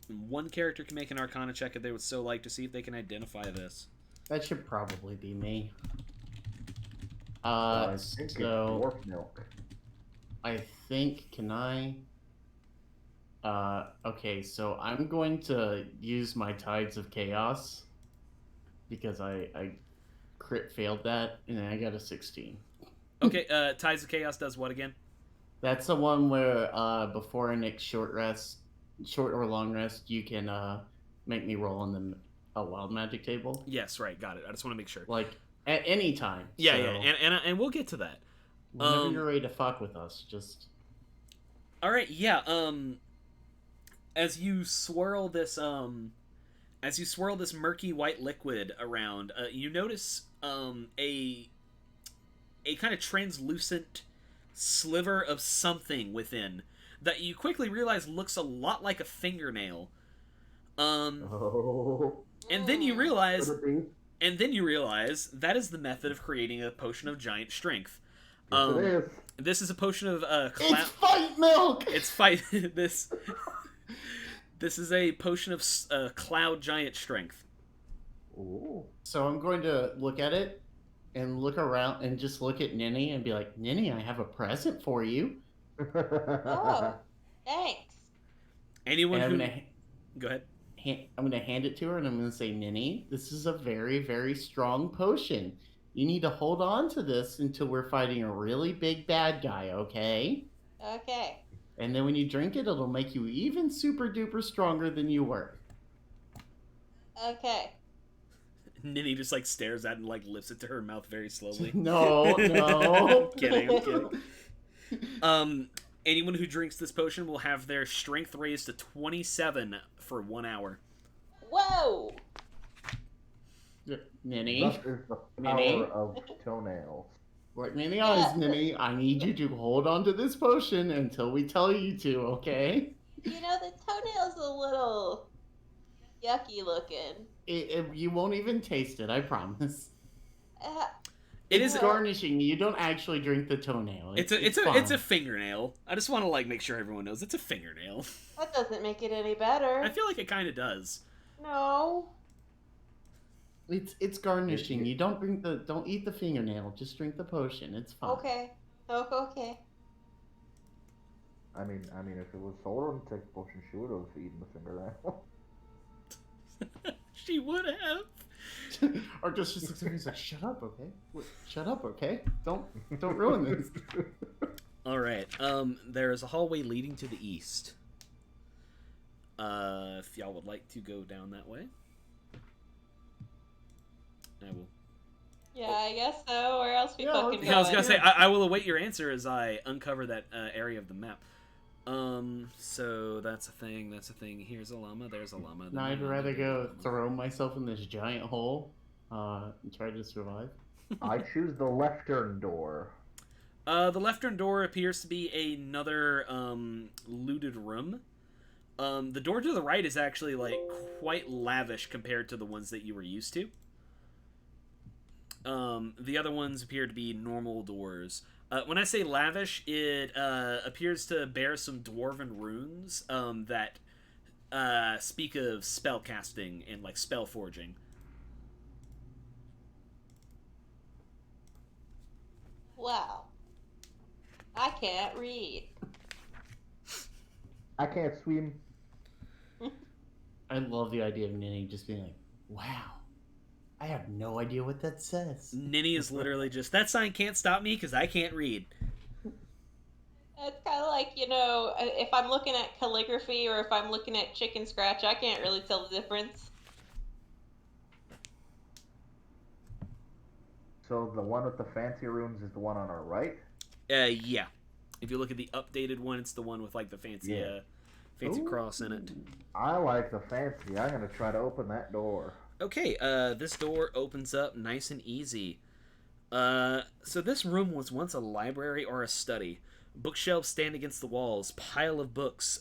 And one character can make an Arcana check if they would so like to see if they can identify this. That should probably be me. I think it's dwarf milk. I think, can I... okay, so I'm going to use my Tides of Chaos, because I crit failed that, and I got a 16. Okay, Tides of Chaos does what again? That's the one where, before a next short or long rest, you can, make me roll on a wild magic table. Yes, right, got it. I just want to make sure. Like, at any time. Yeah, so yeah, and we'll get to that. Whenever you're ready to fuck with us, just... Alright, yeah, as you swirl this murky white liquid around, you notice a kind of translucent sliver of something within that you quickly realize looks a lot like a fingernail. Oh. And then you realize that is the method of creating a potion of giant strength. Yes, it is. This is a potion of It's fight milk! It's fight this. This is a potion of cloud giant strength. Ooh. So I'm going to look at it and look around and just look at Neni and be like, Neni, I have a present for you. Oh, thanks. Anyone And who... Go ahead. I'm going to hand it to her and I'm going to say, Neni, this is a very, very strong potion. You need to hold on to this until we're fighting a really big bad guy, okay? Okay. And then when you drink it, it'll make you even super duper stronger than you were. Okay. Nini just like stares at it and like lifts it to her mouth very slowly. No. I'm kidding. Anyone who drinks this potion will have their strength raised to 27 for 1 hour. Whoa! Nini? That is the power of toenails. What Nini is, Nini, I need you to hold on to this potion until we tell you to, okay? You know, the toenail's a little yucky looking. You won't even taste it, I promise. It's garnishing. You don't actually drink the toenail. It's a fingernail. I just want to like make sure everyone knows it's a fingernail. That doesn't make it any better. I feel like it kind of does. No. It's garnishing. You don't eat the fingernail. Just drink the potion. It's fine. Okay. Okay. I mean, if it was Sauron to take the potion, she would have eaten the fingernail. She would have. Or just looks at me and like, "Shut up, okay? Shut up, okay? Don't ruin this." All right. There is a hallway leading to the east. If y'all would like to go down that way, I will. Yeah, I guess so. Where else we fucking going? Yeah, I was gonna say I will await your answer as I uncover that area of the map. So that's a thing. That's a thing. Here's a llama. There's a llama. No, I'd rather go throw myself in this giant hole, and try to survive. I choose the left turn door. The left-turn door appears to be another looted room. The door to the right is actually like quite lavish compared to the ones that you were used to. The other ones appear to be normal doors. When I say lavish, it appears to bear some dwarven runes that speak of spell casting and like spell forging. Wow. I can't read. I can't swim. I love the idea of Neni just being like, wow, I have no idea what that says. Nini is literally just, that sign can't stop me because I can't read. It's kind of like, if I'm looking at calligraphy or if I'm looking at chicken scratch, I can't really tell the difference. So the one with the fancy rooms is the one on our right? Yeah. If you look at the updated one, it's the one with like the fancy, fancy cross in it. I like the fancy. I'm gonna try to open that door. Okay, this door opens up nice and easy. So this room was once a library or a study. Bookshelves stand against the walls. Piles of books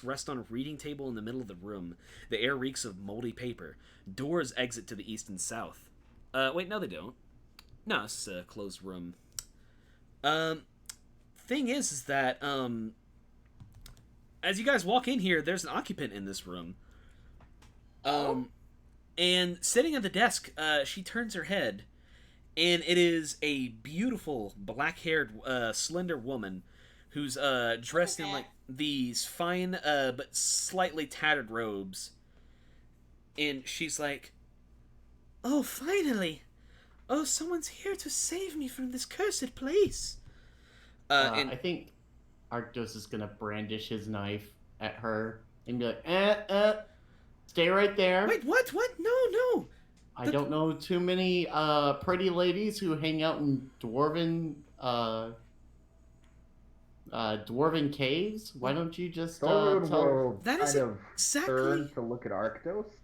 rest on a reading table in the middle of the room. The air reeks of moldy paper. Doors exit to the east and south. Wait, no they don't. No, it's a closed room. Thing is that, as you guys walk in here, there's an occupant in this room. And sitting at the desk, she turns her head, and it is a beautiful, black-haired, slender woman who's dressed in like these fine, but slightly tattered robes. And she's like, "Oh, finally! Oh, someone's here to save me from this cursed place." And I think Arctos is gonna brandish his knife at her and be like, stay right there. wait, what? No. I don't know too many pretty ladies who hang out in dwarven caves. Why don't you just Third tell... world That is kind of exactly- turn to look at Arctos.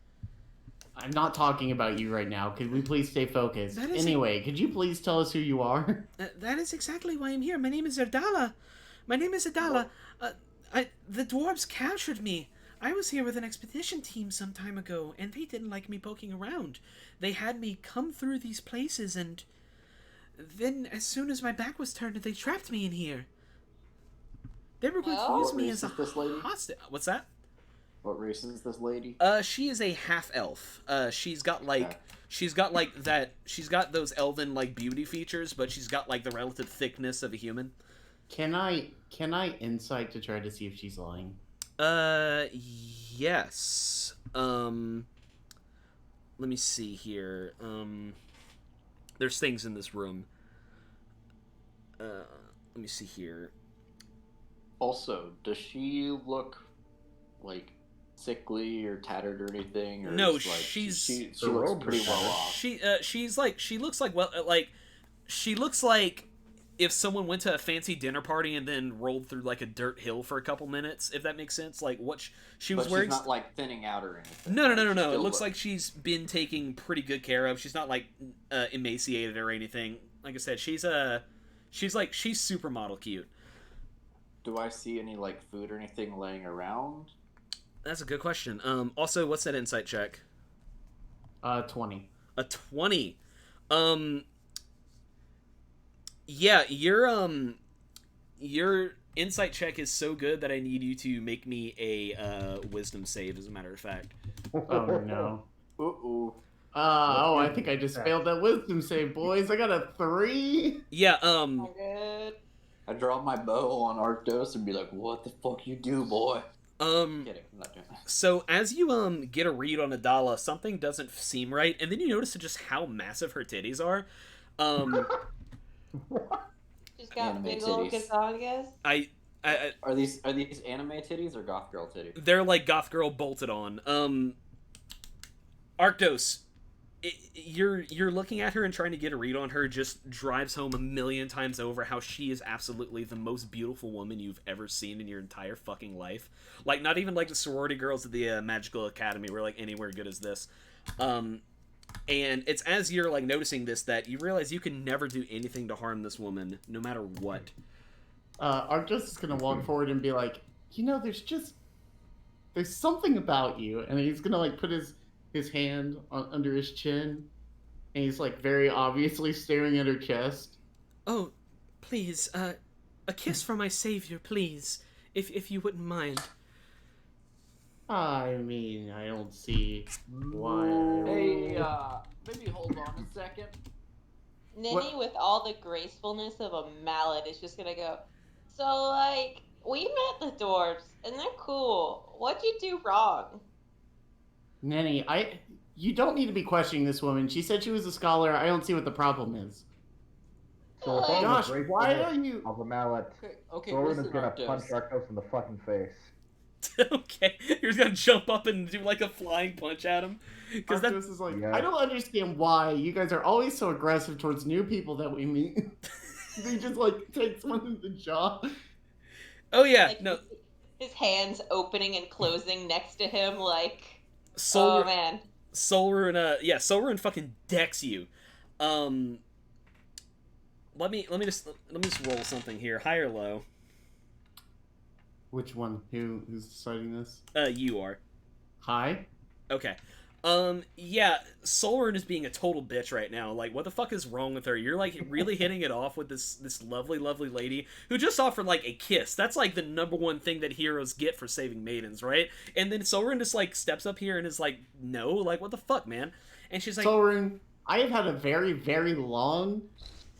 I'm not talking about you right now. Could we please stay focused? That is Anyway, could you please tell us who you are? That is exactly why I'm here. My name is Erdala. The dwarves captured me. I was here with an expedition team some time ago, and they didn't like me poking around. They had me come through these places, and then as soon as my back was turned, they trapped me in here. They were going to use me as a hostage. What's that? What race is this lady? She is a half elf. She's got those elven like beauty features, but she's got like the relative thickness of a human. Can I insight to try to see if she's lying? Yes. Let me see here. There's things in this room. Let me see here. Also, does she look like sickly or tattered or anything? Or No, is, like, she looks pretty well off. she looks like if someone went to a fancy dinner party and then rolled through like a dirt hill for a couple minutes, if that makes sense. Like what she was wearing. She's not like thinning out or anything. No. She It still looks like she's been taken pretty good care of. She's not like emaciated or anything. Like I said, she's supermodel cute. Do I see any like food or anything laying around? That's a good question. Also, what's that insight check? 20. A 20. Yeah, your insight check is so good that I need you to make me a wisdom save, as a matter of fact. Oh no. Uh-oh. I think I just failed that wisdom save, boys. I got a 3. Yeah, Good. I draw my bow on Arctos and be like, "What the fuck you do, boy?" Kidding, I'm not doing that. So as you get a read on Adala, something doesn't seem right, and then you notice just how massive her titties are. She's got Anime big old titties. gazongas. Are these anime titties or goth girl titties? They're like goth girl bolted on. Arctos, you're looking at her and trying to get a read on her just drives home a million times over how she is absolutely the most beautiful woman you've ever seen in your entire fucking life. Like, not even like the sorority girls at the Magical Academy were like anywhere good as this. And it's as you're like noticing this that you realize you can never do anything to harm this woman, no matter what. Arctos is gonna walk forward and be like, there's something about you, and he's gonna like put his hand under his chin, and he's like very obviously staring at her chest. Oh, please, a kiss from my savior, please, if you wouldn't mind. I mean, I don't see why. Hey, maybe hold on a second. Neni, with all the gracefulness of a mallet, is just gonna go, so, like, we met the dwarves, and they're cool. What'd you do wrong? Neni, you don't need to be questioning this woman. She said she was a scholar. I don't see what the problem is. So with all the Gosh, gracefulness why are you? of a mallet, Okay, Soren listen, is gonna Arctos. punch Arctos in the fucking face. Okay, you're just gonna jump up and do like a flying punch at him, because that Arctos is like, Yeah. I don't understand why you guys are always so aggressive towards new people that we meet. They just like take someone in the jaw. oh yeah, Like, no, his hands opening and closing next to him, like, Soul oh man. Soulrune fucking decks you. Let me just roll something here, high or low. Which one? Who's deciding this? You are. Hi. Okay. Yeah, Soulrune is being a total bitch right now. Like, what the fuck is wrong with her? You're, like, really hitting it off with this lovely, lovely lady who just offered, like, a kiss. That's, like, the number one thing that heroes get for saving maidens, right? And then Soulrune just, like, steps up here and is like, no, like, what the fuck, man? And she's like... Soren, I have had a very, very long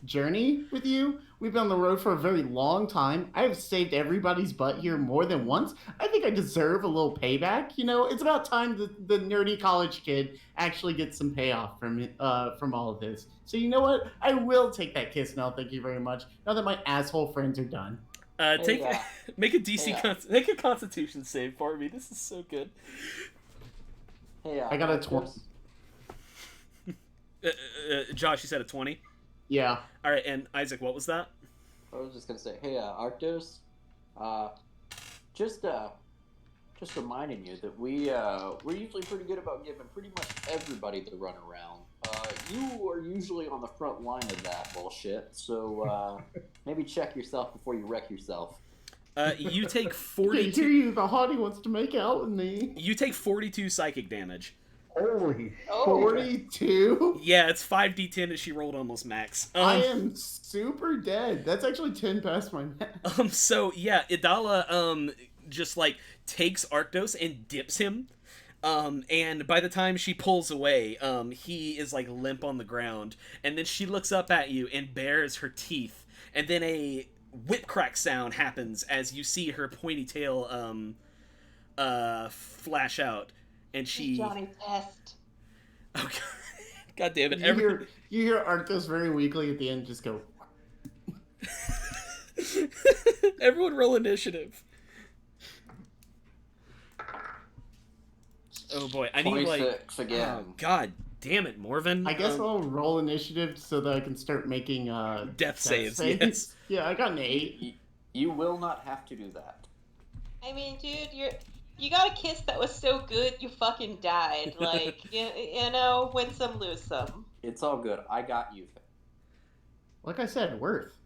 journey with you. We've been on the road for a very long time. I have saved everybody's butt here more than once. I think I deserve a little payback. You know, it's about time that the nerdy college kid actually gets some payoff from all of this. So you know what? I will take that kiss now. Thank you very much. Now that my asshole friends are done. Make a DC make a Constitution save for me. This is so good. Hey, I got a 20. Josh, you said a 20. Yeah. All right, and Isaac, what was that? I was just gonna say, hey, Arctos, just reminding you that we're usually pretty good about giving pretty much everybody the run around. You are usually on the front line of that bullshit, so maybe check yourself before you wreck yourself. You take I hear 42. you. The hottie wants to make out with me. You take 42 psychic damage. Holy Oh. 42? Yeah, it's 5d10 and she rolled almost max. I am super dead. That's actually 10 past my max. So yeah, Idala just like takes Arctos and dips him. And by the time she pulls away, he is like limp on the ground, and then she looks up at you and bares her teeth, and then a whip crack sound happens as you see her pointy tail flash out, and she Johnny Pest. oh god, god damn it, You hear Arctos very weakly at the end just go. everyone roll initiative. Oh boy, I need like 26 again. oh, god damn it, Morven. I guess I'll roll initiative so that I can start making Death saves, yes. Yeah, I got an 8. You will not have to do that. I mean, dude, you got a kiss that was so good you fucking died. Like, you know, win some, lose some. It's all good. I got you. Like I said, worth.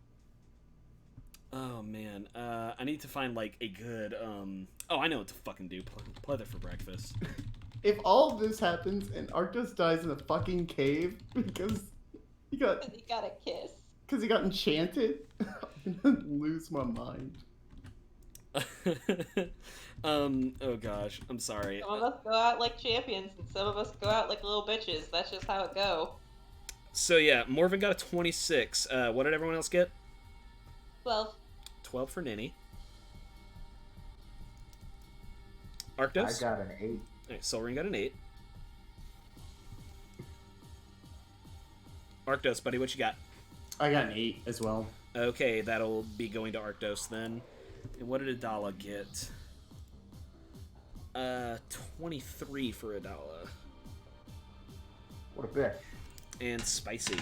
Oh man, I need to find like a good oh, I know what to fucking do. Play that for breakfast. If all of this happens and Arctos dies in a fucking cave because he got a kiss. because he got enchanted, I'm gonna lose my mind. Oh gosh, I'm sorry. Some of us go out like champions, and some of us go out like little bitches. That's just how it go. So yeah, Morven got a 26. What did everyone else get? 12. 12 for Neni. Arctos? I got an 8. Alright, Soulring got an 8. Arctos, buddy, what you got? I got an 8 as well. Okay, that'll be going to Arctos then. And what did Adala get? 23 for Adala. What a bitch. And Spicy.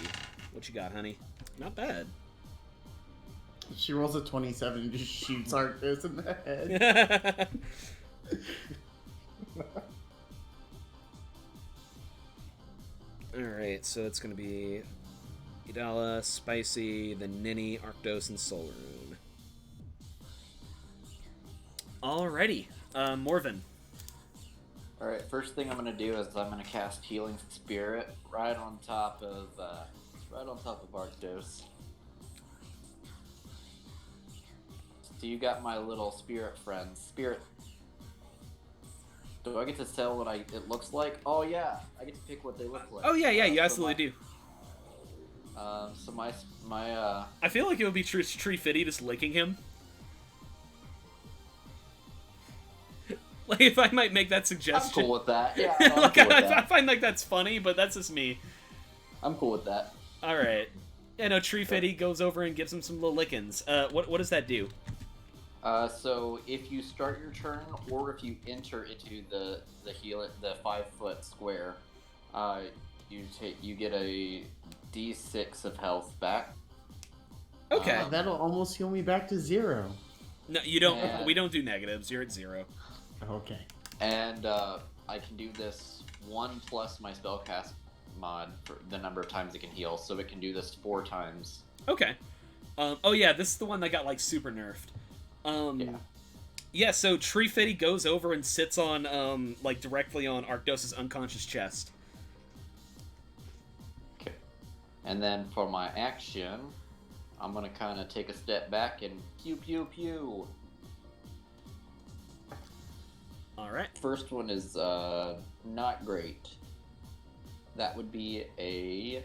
What you got, honey? Not bad. She rolls a 27 and just shoots Arctos in the head. Alright, so it's going to be Idala, Spicy, the Neni, Arctos, and Soul Rune. Alrighty, Morven. Alright, first thing I'm gonna do is I'm gonna cast Healing Spirit right on top of Arctos. So you got my little spirit friends. Spirit. Do I get to tell what it looks like? Oh yeah, I get to pick what they look like. Oh yeah, you absolutely do. So my I feel like it would be Tree Fitty just licking him. Like, if I might make that suggestion. I'm cool with that. Yeah, no, I'm like, cool with I that. find like that's funny, but that's just me. I'm cool with that. Alright. Yeah, no, Tree Fitty goes over and gives him some little lickings. What does that do? So if you start your turn, or if you enter into the 5-foot square, you get a D6 of health back. Okay. That'll almost heal me back to 0. No, you don't. And- We don't do negatives. You're at 0. Okay. And I can do this 1 plus my spellcast mod for the number of times it can heal, so it can do this 4 times. Okay. Oh yeah, this is the one that got like super nerfed. Yeah. Yeah, so Tree Fitty goes over and sits on like directly on Arctos' unconscious chest. Okay. And then for my action, I'm gonna kind of take a step back and pew pew pew. All right. First one is not great. That would be a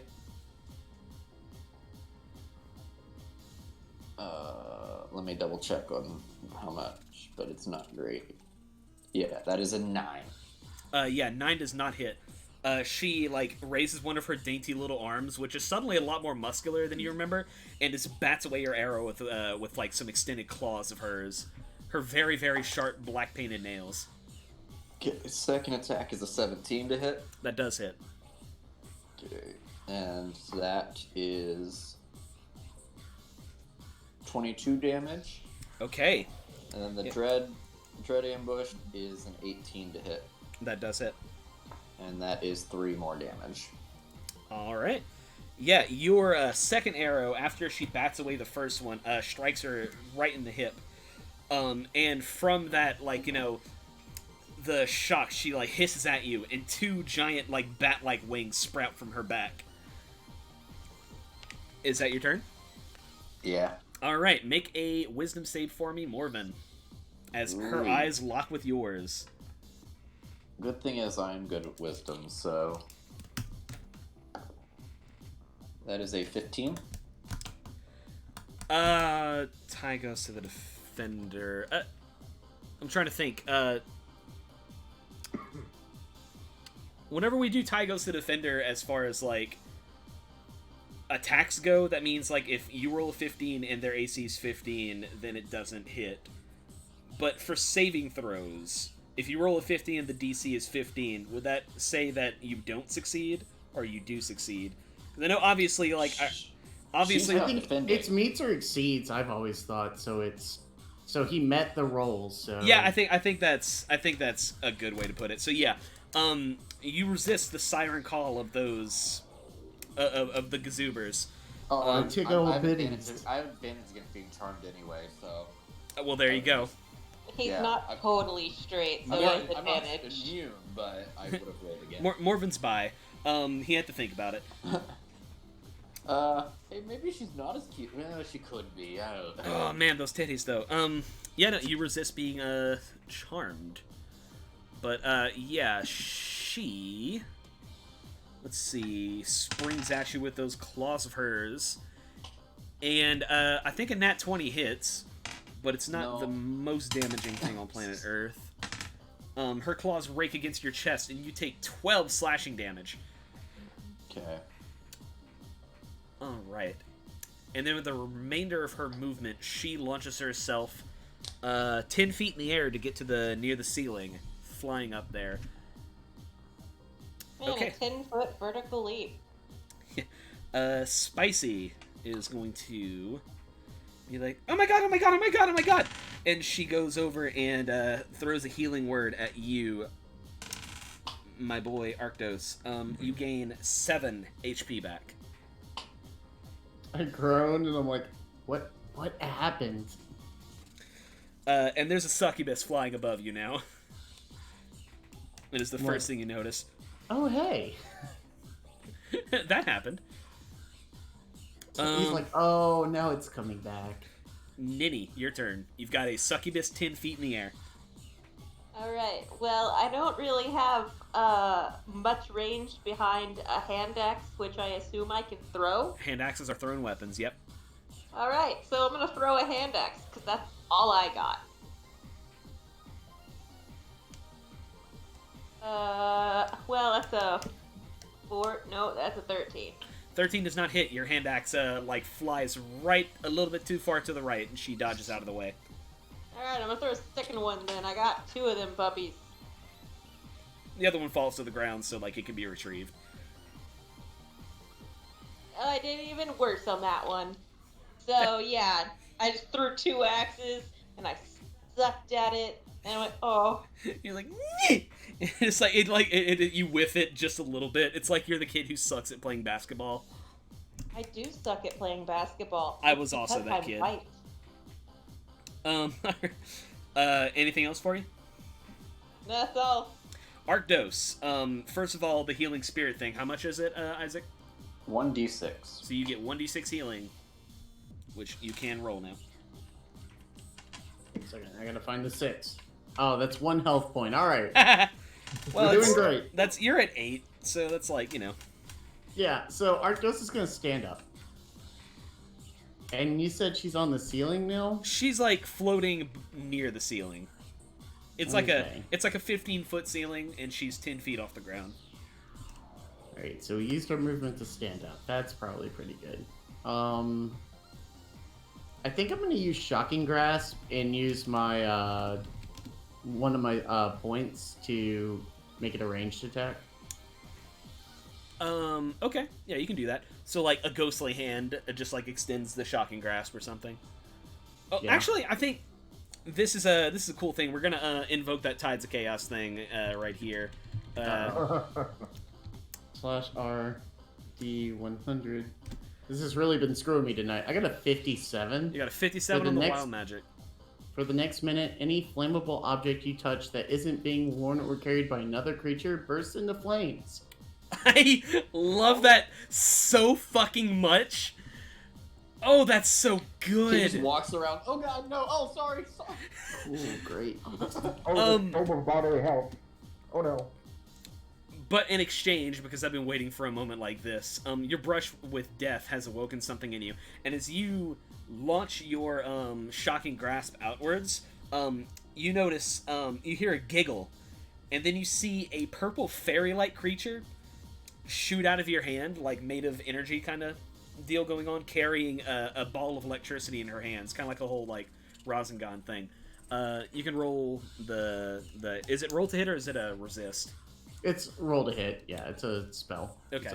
let me double check on how much, but it's not great. Yeah, that is a 9. Yeah, 9 does not hit. She like raises one of her dainty little arms, which is suddenly a lot more muscular than you remember, and just bats away your arrow with like some extended claws of hers. Her very, very sharp black painted nails. Okay, second attack is a 17 to hit. That does hit. Okay, and that is 22 damage. Okay, And then the Yeah. dread ambush is an 18 to hit, that does hit. and that is 3 more damage. All right. Yeah, your second arrow, after she bats away the first one, strikes her right in the hip. And from that, like, you know, the shock, she, like, hisses at you, and 2 giant, like, bat-like wings sprout from her back. Is that your turn? Yeah. All right, make a wisdom save for me, Morven, as her Ooh. eyes lock with yours. Good thing is I'm good at wisdom, so that is a 15. Tie goes to the defender. I'm trying to think. Whenever we do tie goes to defender, as far as like attacks go, that means like if you roll a 15 and their AC is 15, then it doesn't hit. But for saving throws, if you roll a 15 and the DC is 15, would that say that you don't succeed or you do succeed? 'Cause I know obviously like obviously She's I think defending. it's meets or exceeds. I've always thought so he met the rolls. So yeah, I think that's a good way to put it. So yeah, you resist the siren call of those of the Gazoobers. Oh, to go I have bidding. advantage against being charmed anyway, so Well, there you go. He's Yeah, not totally straight, so he has I'm not advantage. immune, but I would have rolled again. Morven's by. He had to think about it. Hey, maybe she's not as cute. Well, she could be. I don't know. Oh man, those titties though. Yeah, no, you resist being charmed. But yeah, she, let's see, springs at you with those claws of hers, and I think a nat 20 hits, but it's not No. the most damaging thing on planet Earth. Her claws rake against your chest, and you take 12 slashing damage. Okay. Alright. And then with the remainder of her movement, she launches herself 10 feet in the air to get to near the ceiling, flying up there. Man, Okay. a 10-foot vertical leap. Spicy is going to be like, oh my god, oh my god, oh my god, oh my god! And she goes over and throws a healing word at you, my boy Arctos, you gain 7 HP back. I groaned and I'm like, what happened? And there's a succubus flying above you now. It is the What? first thing you notice. Oh, hey. That happened. So he's like, oh, now it's coming back. Neni, your turn. You've got a succubus 10 feet in the air. Alright, well, I don't really have much range behind a hand axe, which I assume I can throw. Hand axes are thrown weapons, yep. Alright, so I'm gonna throw a hand axe, because that's all I got. Well, that's a 4. No, that's a 13. 13 does not hit. Your hand axe, flies right a little bit too far to the right, and she dodges out of the way. Alright, I'm gonna throw a second one then. I got 2 of them puppies. The other one falls to the ground, so, it can be retrieved. Oh, I did even worse on that one. So, yeah, I just threw 2 axes, and I sucked at it, and I went, oh. You're like, "Nyeh!" It's you whiff it just a little bit. It's like you're the kid who sucks at playing basketball. I do suck at playing basketball. I was also Because that I'm kid. white. Anything else for you? That's all. Arctos. First of all, the healing spirit thing. How much is it, Isaac? 1d6. So you get 1d6 healing, which you can roll now. Wait a second, I gotta find the 6. Oh, that's 1 health point. All right. Well, We're doing great. You're at 8, so that's Yeah, so Arctos is gonna stand up. And you said she's on the ceiling now? She's floating near the ceiling. It's Okay. like a 15-foot ceiling, and she's 10 feet off the ground. Alright, so we used our movement to stand up. That's probably pretty good. I think I'm gonna use Shocking Grasp and use my one of my points to make it a ranged attack. Okay. Yeah, you can do that. So, a ghostly hand just, extends the shocking grasp or something. Oh, Yeah. Actually, I think this is a cool thing. We're gonna invoke that Tides of Chaos thing right here. /R D100. This has really been screwing me tonight. I got a 57. You got a 57 on the wild magic. For the next minute, any flammable object you touch that isn't being worn or carried by another creature bursts into flames. I love that so fucking much. Oh, that's so He good. just walks around. Oh god, no! Oh, sorry. Ooh, great. Oh, of bodily health. Oh no. But in exchange, because I've been waiting for a moment like this, your brush with death has awoken something in you. And as you launch your shocking grasp outwards, you notice, you hear a giggle, and then you see a purple fairy-like creature shoot out of your hand, made of energy kind of deal going on, carrying a ball of electricity in her hands, kind of like a whole, Rasengan thing. You can roll is it roll to hit or is it a resist? It's roll to hit. Yeah, it's a spell. Okay. It's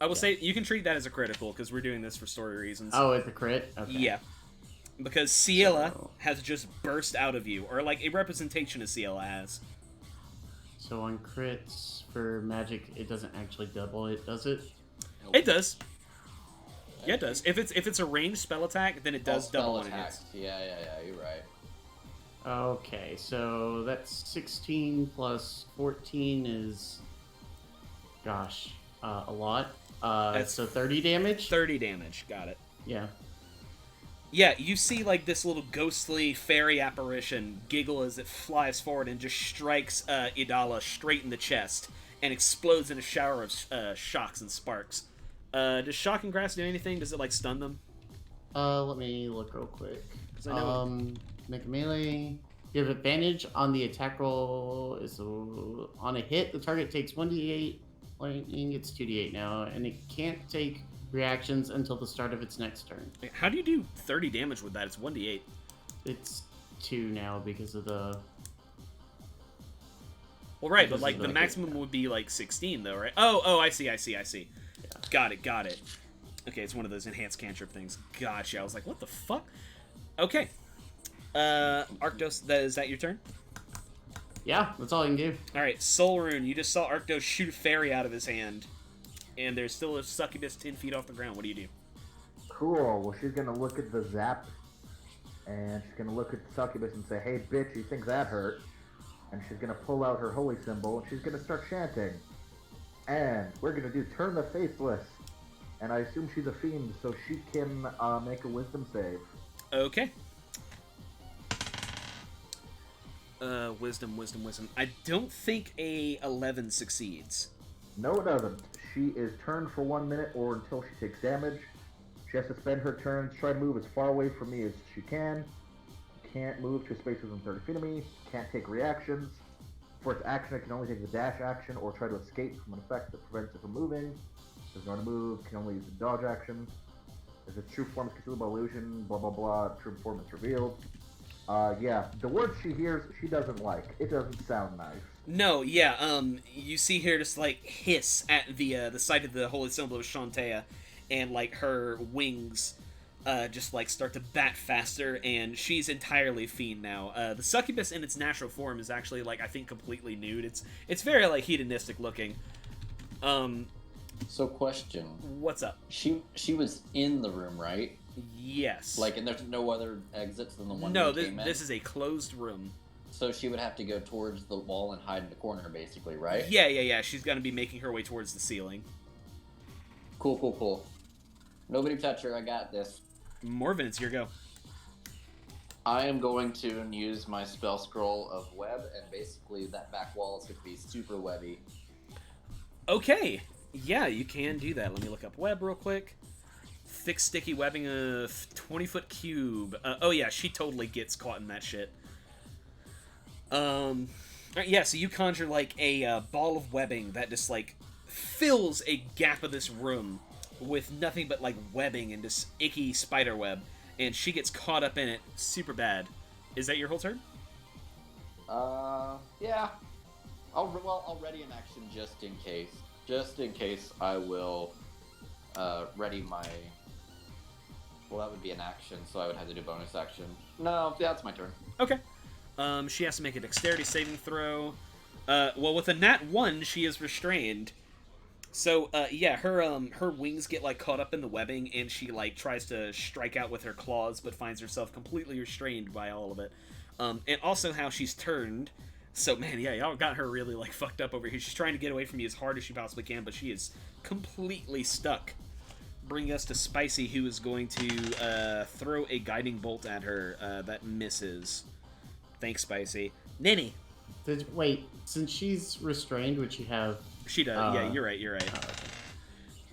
I will say you can treat that as a critical because we're doing this for story reasons. Oh, it's a crit? Okay. Yeah. Because Ciela So- has just burst out of you, or a representation of Ciela has. So on crits for magic, it doesn't actually double it, does it? It does. Yeah, it does. If it's a ranged spell attack, then it does double when it hits. attacks. Yeah, you're right. Okay, so that's 16 plus 14 is, gosh, a lot. So 30 damage? 30 damage. Got it. Yeah. Yeah, you see this little ghostly fairy apparition giggle as it flies forward and just strikes Idala straight in the chest and explodes in a shower of shocks and sparks. Does Shocking Grass do anything? Does it stun them? Let me look real quick. 'Cause I know Make a melee. You have advantage on the attack roll. On a hit, the target takes 1d8. Lightning gets 2d8 now, and it can't take reactions until the start of its next turn. How do you do 30 damage with that? It's 1d8. It's 2 now because of the... Well, right, but Because of the the- maximum would be 16 though, right? Oh, I see. Yeah. Got it. Okay, it's one of those enhanced cantrip things. Gotcha. I was like, what the fuck? Okay. Arctos, is that your turn? Yeah, that's all I can do. Alright, Soul Rune, you just saw Arctos shoot a fairy out of his hand. And there's still a succubus 10 feet off the ground. What do you do? Cool. Well, she's gonna look at the zap, and she's gonna look at the succubus and say, "Hey, bitch, you think that hurt?" And she's gonna pull out her holy symbol, and she's gonna start chanting. And we're gonna do Turn the Faithless. And I assume she's a fiend, so she can make a wisdom save. Okay. Wisdom. I don't think a 11 succeeds. No, it doesn't. She is turned for 1 minute or until she takes damage. She has to spend her turns, try to move as far away from me as she can. Can't move to a space within 30 feet of me. Can't take reactions. For its action, it can only take the dash action or try to escape from an effect that prevents it from moving. Doesn't want to move, can only use the dodge action. If its true form is concealed by illusion, blah blah blah, true form is revealed. Yeah, the words she hears, she doesn't like. It doesn't sound nice. No, yeah, you see her just, like, hiss at the sight of the holy symbol of Shantea, and, like, her wings, just, like, start to bat faster, and she's entirely fiend now. The succubus in its natural form is actually, like, I think completely nude. It's very, like, hedonistic looking. So, question. What's up? She was in the room, right? Yes. Like, and there's no other exits than the one No, we came in? this is a closed room. So she would have to go towards the wall and hide in the corner, basically, right? Yeah. She's gonna be making her way towards the ceiling. Cool. Nobody touch her, I got this. Morven, it's your go. I am going to use my spell scroll of web, and basically that back wall is going to be super webby. Okay. Yeah, you can do that. Let me look up web real quick. Thick, sticky webbing, a 20-foot cube. Oh yeah, she totally gets caught in that shit. Yeah, so you conjure, like, a ball of webbing that just, like, fills a gap of this room with nothing but, like, webbing and just icky spider web. And she gets caught up in it super bad. Is that your whole turn? Yeah. I'll ready an action just in case. Just in case, I will ready my... Well, that would be an action, so I would have to do bonus action. No, that's my turn. Okay. She has to make a dexterity saving throw. Well, with a nat 1, she is restrained. So, yeah, her wings get, like, caught up in the webbing, and she, like, tries to strike out with her claws, but finds herself completely restrained by all of it. And also how she's turned. So, man, yeah, y'all got her really, like, fucked up over here. She's trying to get away from you as hard as she possibly can, but she is completely stuck. Bring us to Spicy, who is going to throw a guiding bolt at her that misses. Thanks, Spicy. Neni. Wait, since she's restrained, would she have... She does. Yeah, you're right.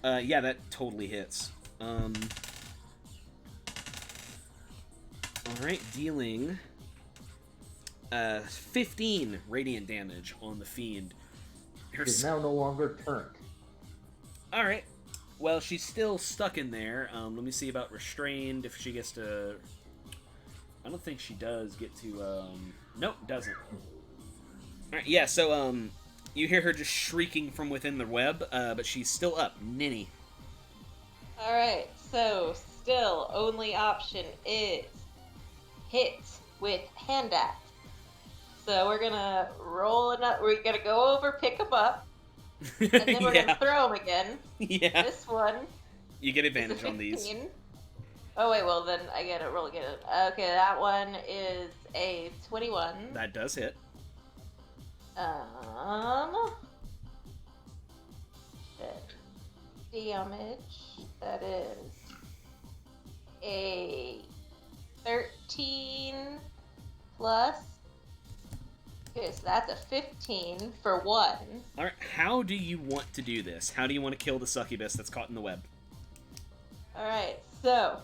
Oh, okay. Yeah, that totally hits. All right, dealing 15 radiant damage on the fiend. She's now no longer turned. All right. Well, she's still stuck in there. Let me see about restrained. If she gets to... I don't think she does get to... Nope, doesn't. Alright, yeah, so, you hear her just shrieking from within the web, but she's still up. Neni. Alright, so still only option is hit with hand axe. So we're gonna roll it up. We're gonna go over, pick him up, and then we're gonna throw him again. Yeah. This one. You get advantage on these. Oh wait, well then I gotta roll again. Okay, that one is a 21. That does hit. Damage. That is a 13 plus. Okay, so that's a 15 for 1. Alright, how do you want to do this? How do you want to kill the succubus that's caught in the web? Alright, so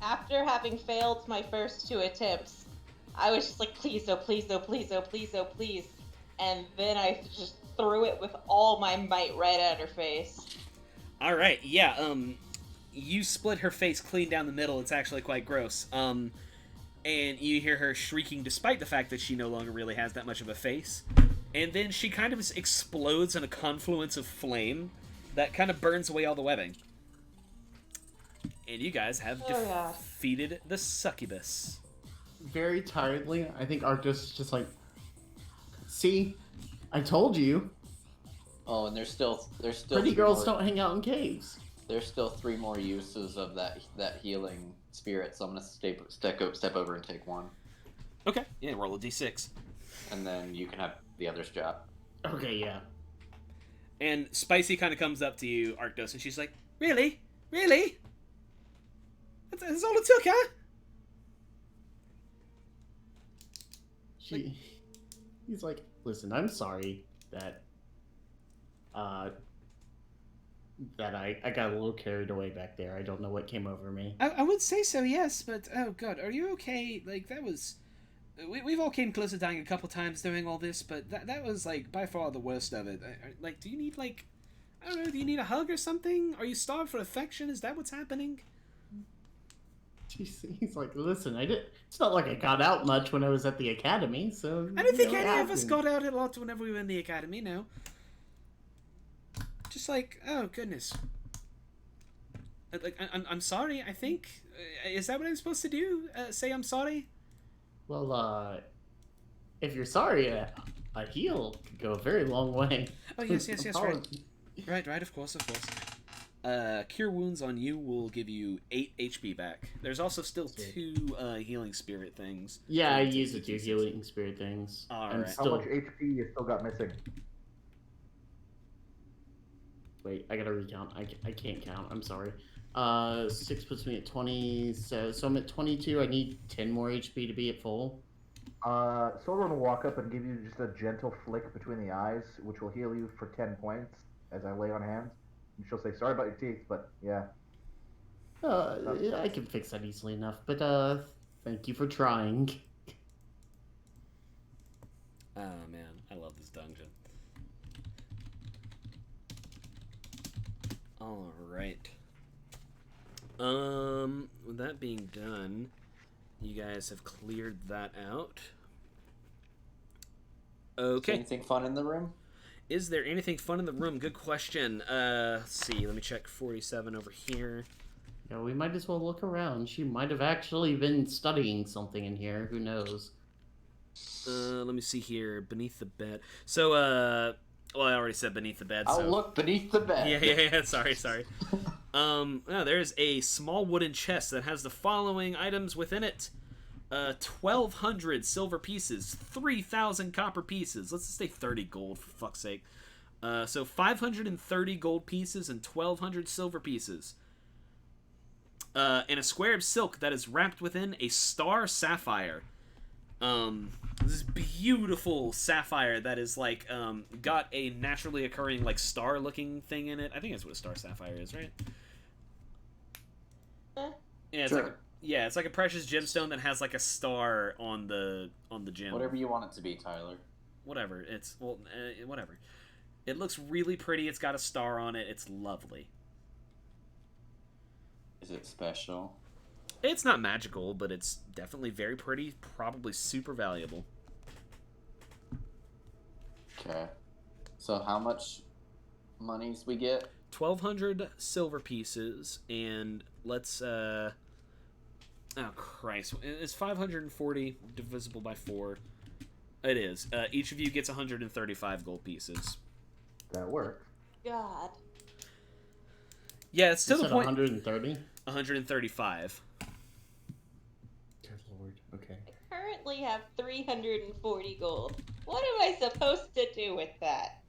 after having failed my first 2 attempts, I was just like, please, oh please, oh please, oh please, oh please. And then I just threw it with all my might right at her face. Alright, yeah, you split her face clean down the middle. It's actually quite gross. And you hear her shrieking despite the fact that she no longer really has that much of a face. And then she kind of explodes in a confluence of flame that kind of burns away all the webbing. And you guys have defeated the succubus. Very tiredly, I think Arctos is just like, See, I told you. Oh, and there's still Pretty three girls more, don't hang out in caves. There's still 3 more uses of that healing spirit. So I'm gonna step over and take one, Okay, yeah, roll a d6. and then you can have the other's job. Okay, yeah. And Spicy kind of comes up to you, Arctos, and she's like, "Really? Really? That's all it took, huh?" He's like, listen, I'm sorry that that I got a little carried away back there. I don't know what came over me. I would say so, yes, but oh god, are you okay? Like, that was... We've all came close to dying a couple times doing all this, but that was, like, by far the worst of it. Like, do you need, like... I don't know, do you need a hug or something? Are you starved for affection? Is that what's happening? He's like, listen, it's not like I got out much when I was at the academy, so... I don't think you know, any of us got out a lot whenever we were in the academy, no. Just like, oh, goodness. Like, I'm sorry, I think. Is that what I'm supposed to do? Say I'm sorry? Well, if you're sorry, a heal could go a very long way. Oh, yes, right. Right, of course. Cure Wounds on you will give you 8 HP back. There's also still 2 healing spirit things. Yeah, I use the 2 healing spirit things. Alright. How much HP you still got missing? Wait, I gotta recount. I can't count. I'm sorry. 6 puts me at 20, so I'm at 22. I need 10 more HP to be at full. Soren will walk up and give you just a gentle flick between the eyes, which will heal you for 10 points as I lay on hands. And she'll say, sorry about your teeth, but yeah. I can fix that easily enough, but thank you for trying. Oh, man, I love this dungeon. Alright. With that being done, you guys have cleared that out. Okay. Anything fun in the room? Is there anything fun in the room? Good question. Let's see. Let me check 47 over here. Yeah, we might as well look around. She might have actually been studying something in here. Who knows? Let me see here. Beneath the bed. So, well, I already said beneath the bed. I'll so... look beneath the bed. Yeah. Sorry. No, there's a small wooden chest that has the following items within it. 1,200 silver pieces, 3,000 copper pieces. Let's just say 30 gold, for fuck's sake. So 530 gold pieces and 1,200 silver pieces. And a square of silk that is wrapped within a star sapphire. This beautiful sapphire that is like got a naturally occurring like star looking thing in it. I think that's what a star sapphire is, right? Yeah, it's Sure. it's like a precious gemstone that has like a star on the gem. Whatever you want it to be, Tyler. Whatever. Whatever. It looks really pretty. It's got a star on it. It's lovely. Is it special? It's not magical, but it's definitely very pretty. Probably super valuable. Okay. So how much monies we get? 1,200 silver pieces, and let's oh Christ, is 540 divisible by 4? It is. Each of you gets 135 gold pieces. That works. God. Yeah, it's to the point. 130. 135. Good lord. Okay. Currently have 340 gold. What am I supposed to do with that?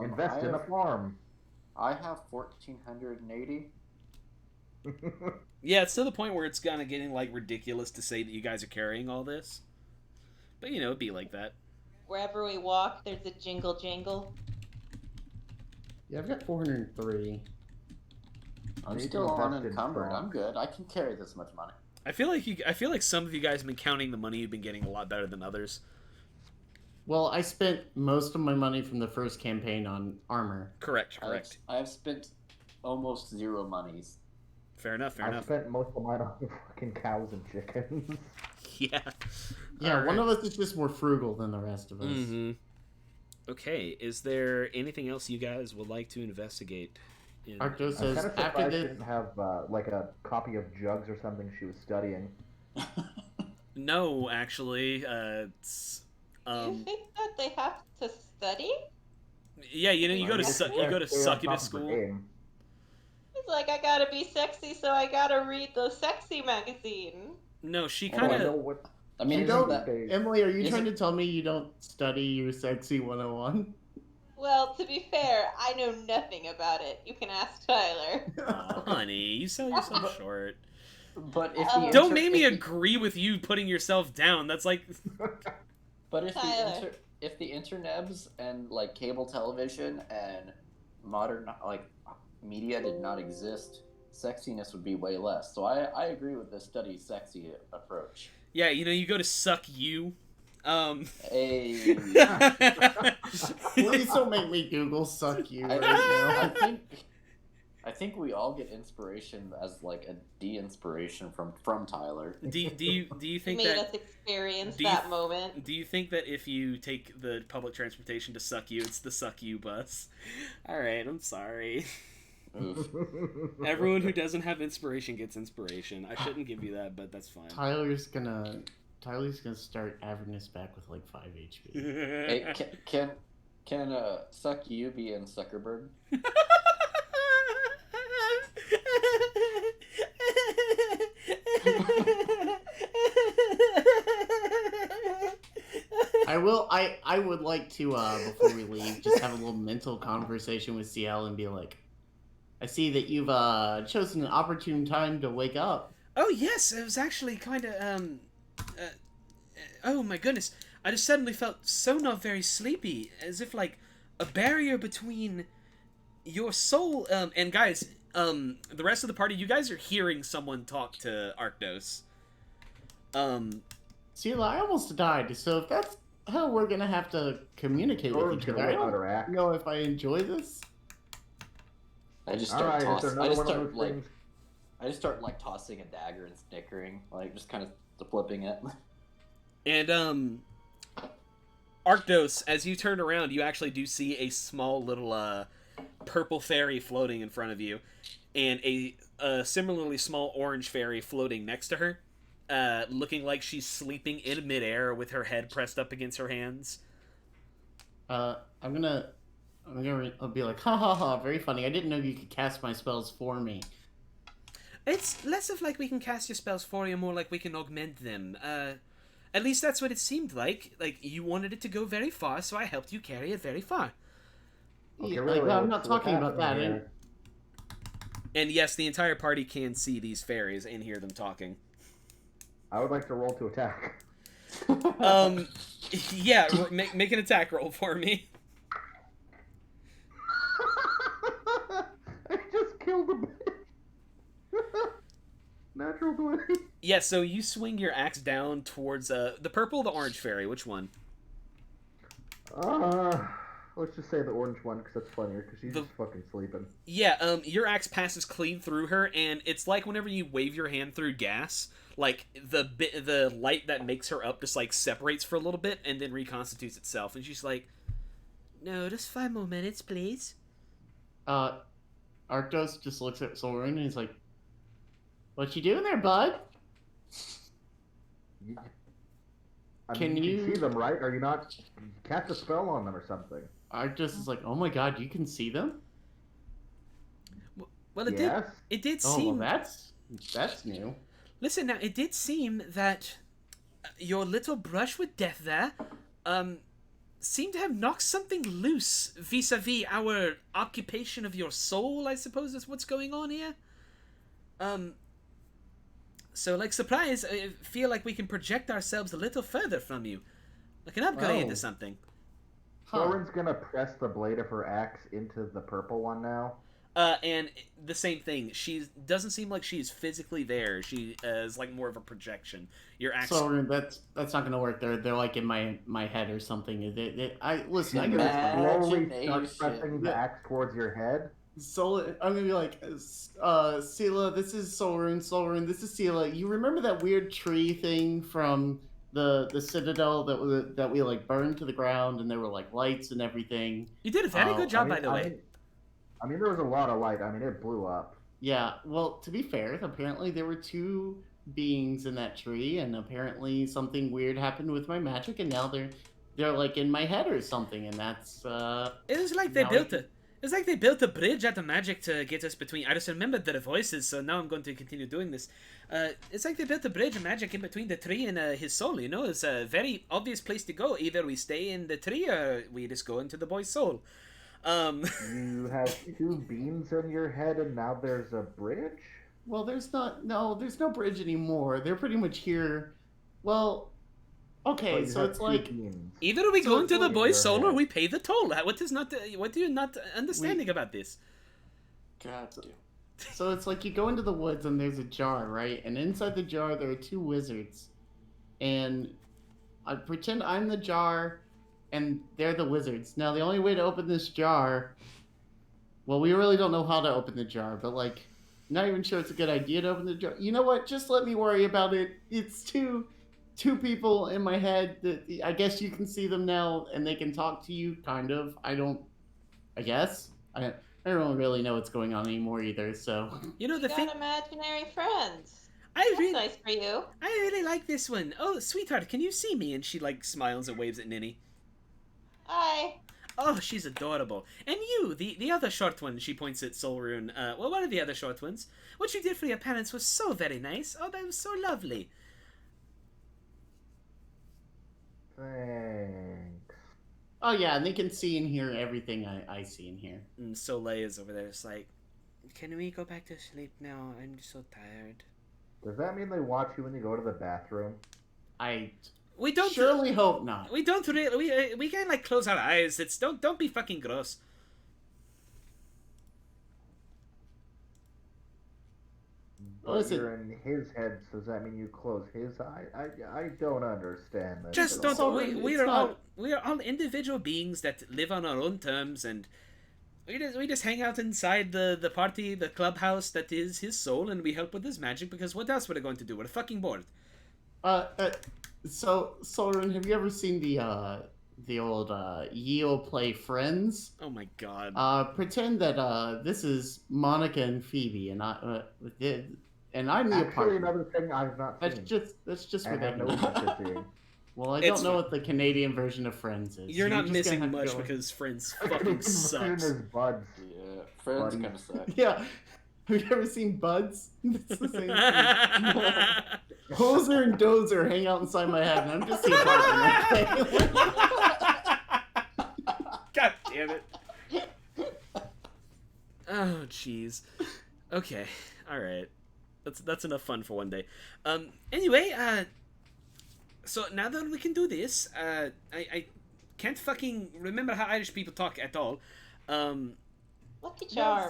Invest in a farm. I have 1,480. Yeah, it's to the point where it's kind of getting like ridiculous to say that you guys are carrying all this. But you know, it'd be like that. Wherever we walk, there's a jingle jangle. Yeah, I've got 403. I'm Need to still invest in unencumbered. farm. I'm good. I can carry this much money. I feel like some of you guys have been counting the money you've been getting a lot better than others. Well, I spent most of my money from the first campaign on armor. Correct. I have spent almost 0 monies. Fair enough. I spent most of mine on fucking cows and chickens. Yeah. Yeah, All one right. of us is just more frugal than the rest of us. Mm-hmm. Okay, is there anything else you guys would like to investigate? Arcto I'm says, kind of after surprised she this... didn't have like a copy of Jugs or something she was studying. No, actually, Do you think that they have to study? Yeah, you go to Stay you go to Stay on succubus top of the school. game. It's like I gotta be sexy, so I gotta read the sexy magazine. No, she Well, kind I know of. what. I mean, You isn't don't, that Emily, are you Is trying it- to tell me you don't study your sexy 101? Well, to be fair, I know nothing about it. You can ask Tyler. Honey, you sell yourself short. But if Oh. the Don't inter- make me if the- agree with you putting yourself down. That's like. But if Tyler. if the internets and like cable television and modern like media did not exist, sexiness would be way less. So I agree with this study sexy approach. Yeah, you go to suck you. Hey, Please don't make me Google suck you right I now. think we all get inspiration as like a de-inspiration from Tyler. do you think Made that us experience do you- that moment. do you think that if you take the public transportation to suck you, it's the suck you bus? All right, I'm sorry. Oof. Everyone who doesn't have inspiration gets inspiration. I shouldn't give you that, but that's fine. Tyler's gonna start averaging us back with like 5 HP. Hey, can suck you be in Zuckerberg? I would like to before we leave just have a little mental conversation with CL and be like, I see that you've chosen an opportune time to wake up. Oh yes, it was actually kind of oh my goodness, I just suddenly felt so not very sleepy, as if like a barrier between your soul and guys, the rest of the party, you guys are hearing someone talk to Arctos. Sheila, I almost died, so if that's how we're gonna have to communicate with each other, I don't know if I enjoy this. I just All start right, is tossing. there another one of those things? I just start like tossing a dagger and snickering, like just kind of flipping it. And Arctos, as you turn around, you actually do see a small little purple fairy floating in front of you, and a similarly small orange fairy floating next to her, looking like she's sleeping in midair with her head pressed up against her hands. I'm gonna be like, ha ha ha, very funny. I didn't know you could cast my spells for me. It's less of like we can cast your spells for you, more like we can augment them. At least that's what it seemed like. Like, you wanted it to go very far, so I helped you carry it very far. Okay, Yeah, really, like, I'm what's not talking about that. happening here? And yes, the entire party can see these fairies and hear them talking. I would like to roll to attack. Yeah, make an attack roll for me. I just killed a bitch. Natural 20. Yeah, so you swing your axe down towards the purple or the orange fairy. Which one? Let's just say the orange one because that's funnier because she's The- just fucking sleeping. Yeah, your axe passes clean through her, and it's like whenever you wave your hand through gas, like the light that makes her up just like separates for a little bit and then reconstitutes itself, and she's like, "No, just 5 more minutes, please." Arctos just looks at Soren and he's like, "What you doing there, bud?" I Can mean, you- see them, right? Are you not? Cast a spell on them or something. Arctos is like, "Oh my god, you can see them?" Well, it Yes. did Oh, seem. well, that's new. Listen, now it did seem that your little brush with death there, seemed to have knocked something loose vis-a-vis our occupation of your soul. I suppose is what's going on here. So, like, surprise, I feel like we can project ourselves a little further from you. Like an upgrade Oh. or something. Soren's gonna press the blade of her axe into the purple one now. And the same thing. She doesn't seem like she's physically there. She is like more of a projection. Your axe. Soren, that's not gonna work. They're like in my head or something. I listen. I Yeah. get it. Slowly Imagination. start pressing the axe towards your head. I'm gonna be like, Sela, this is Soren, this is Sela. You remember that weird tree thing from the citadel that we like burned to the ground, and there were like lights and everything? You did a very good job, I mean- by the way. I mean, there was a lot of light. I mean, it blew up. Yeah. Well, to be fair, apparently there were 2 beings in that tree, and apparently something weird happened with my magic, and now they're like in my head or something, and that's It was like they Now built I a. It's like they built a bridge out of magic to get us between. I just remembered their voices, so now I'm going to continue doing this. It's like they built a bridge of magic in between the tree and his soul. You know, it's a very obvious place to go. Either we stay in the tree or we just go into the boy's soul. You have two beams in your head, and now there's a bridge. well, there's no bridge anymore. They're pretty much here. Well, But okay, you so have it's two like beams. Either we So go it's into the like- boy's soul or Yeah. we pay the toll. What do you not understanding about this? God damn. so it's like you go into the woods and there's a jar, right? And inside the jar there are two wizards, and I pretend I'm the jar, and they're the wizards. Now the only way to open this jar, well, we really don't know how to open the jar, but like, not even sure it's a good idea to open the jar. You know what? Just let me worry about it. It's two people in my head that I guess you can see them now, and they can talk to you, kind of. I guess. I don't really know what's going on anymore either. So You know You the got thing. imaginary friends. I That's really, nice for you. I really like this one. Oh, sweetheart, can you see me? And she like smiles and waves at Nini. Hi. Oh, she's adorable. And you, the other short one, she points at Solrune. Well, one of the other short ones. What you did for your parents was so very nice. Oh, that was so lovely. Thanks. oh yeah, and they can see and hear everything I see and hear. And Soleil is over there. It's like, can we go back to sleep now? I'm so tired. Does that mean they watch you when you go to the bathroom? I We don't. surely hope not. We don't really. We can't like close our eyes. It's don't be fucking gross. But Listen. you're in his head, so does that mean you close his eye? I don't understand this. Just at don't. all. We It's are all not- we are all individual beings that live on our own terms, and we just hang out inside the party, the clubhouse that is his soul, and we help with his magic. Because what else were they going to do? We're fucking bored. So Soren, have you ever seen the old Yeo play Friends? Oh my god. Pretend that this is Monica and Phoebe, and I'm the Actually, apartment. another thing I've not That's seen. just I what they have no can do. interest in seeing. Well, I It's don't know fine. what the Canadian version of Friends is. You're so not just missing gonna have to much go- because Friends Canadian fucking version sucks. is Buds. Yeah, friends Buddy. kind of suck. Yeah. Have you ever seen Buds? It's the same thing. Hoser and Dozer hang out inside my head, and I'm just the apartment. Okay? God damn it. Oh jeez. Okay. All right. That's enough fun for one day. Anyway, so now that we can do this, I can't fucking remember how Irish people talk at all. Lucky No, Charms.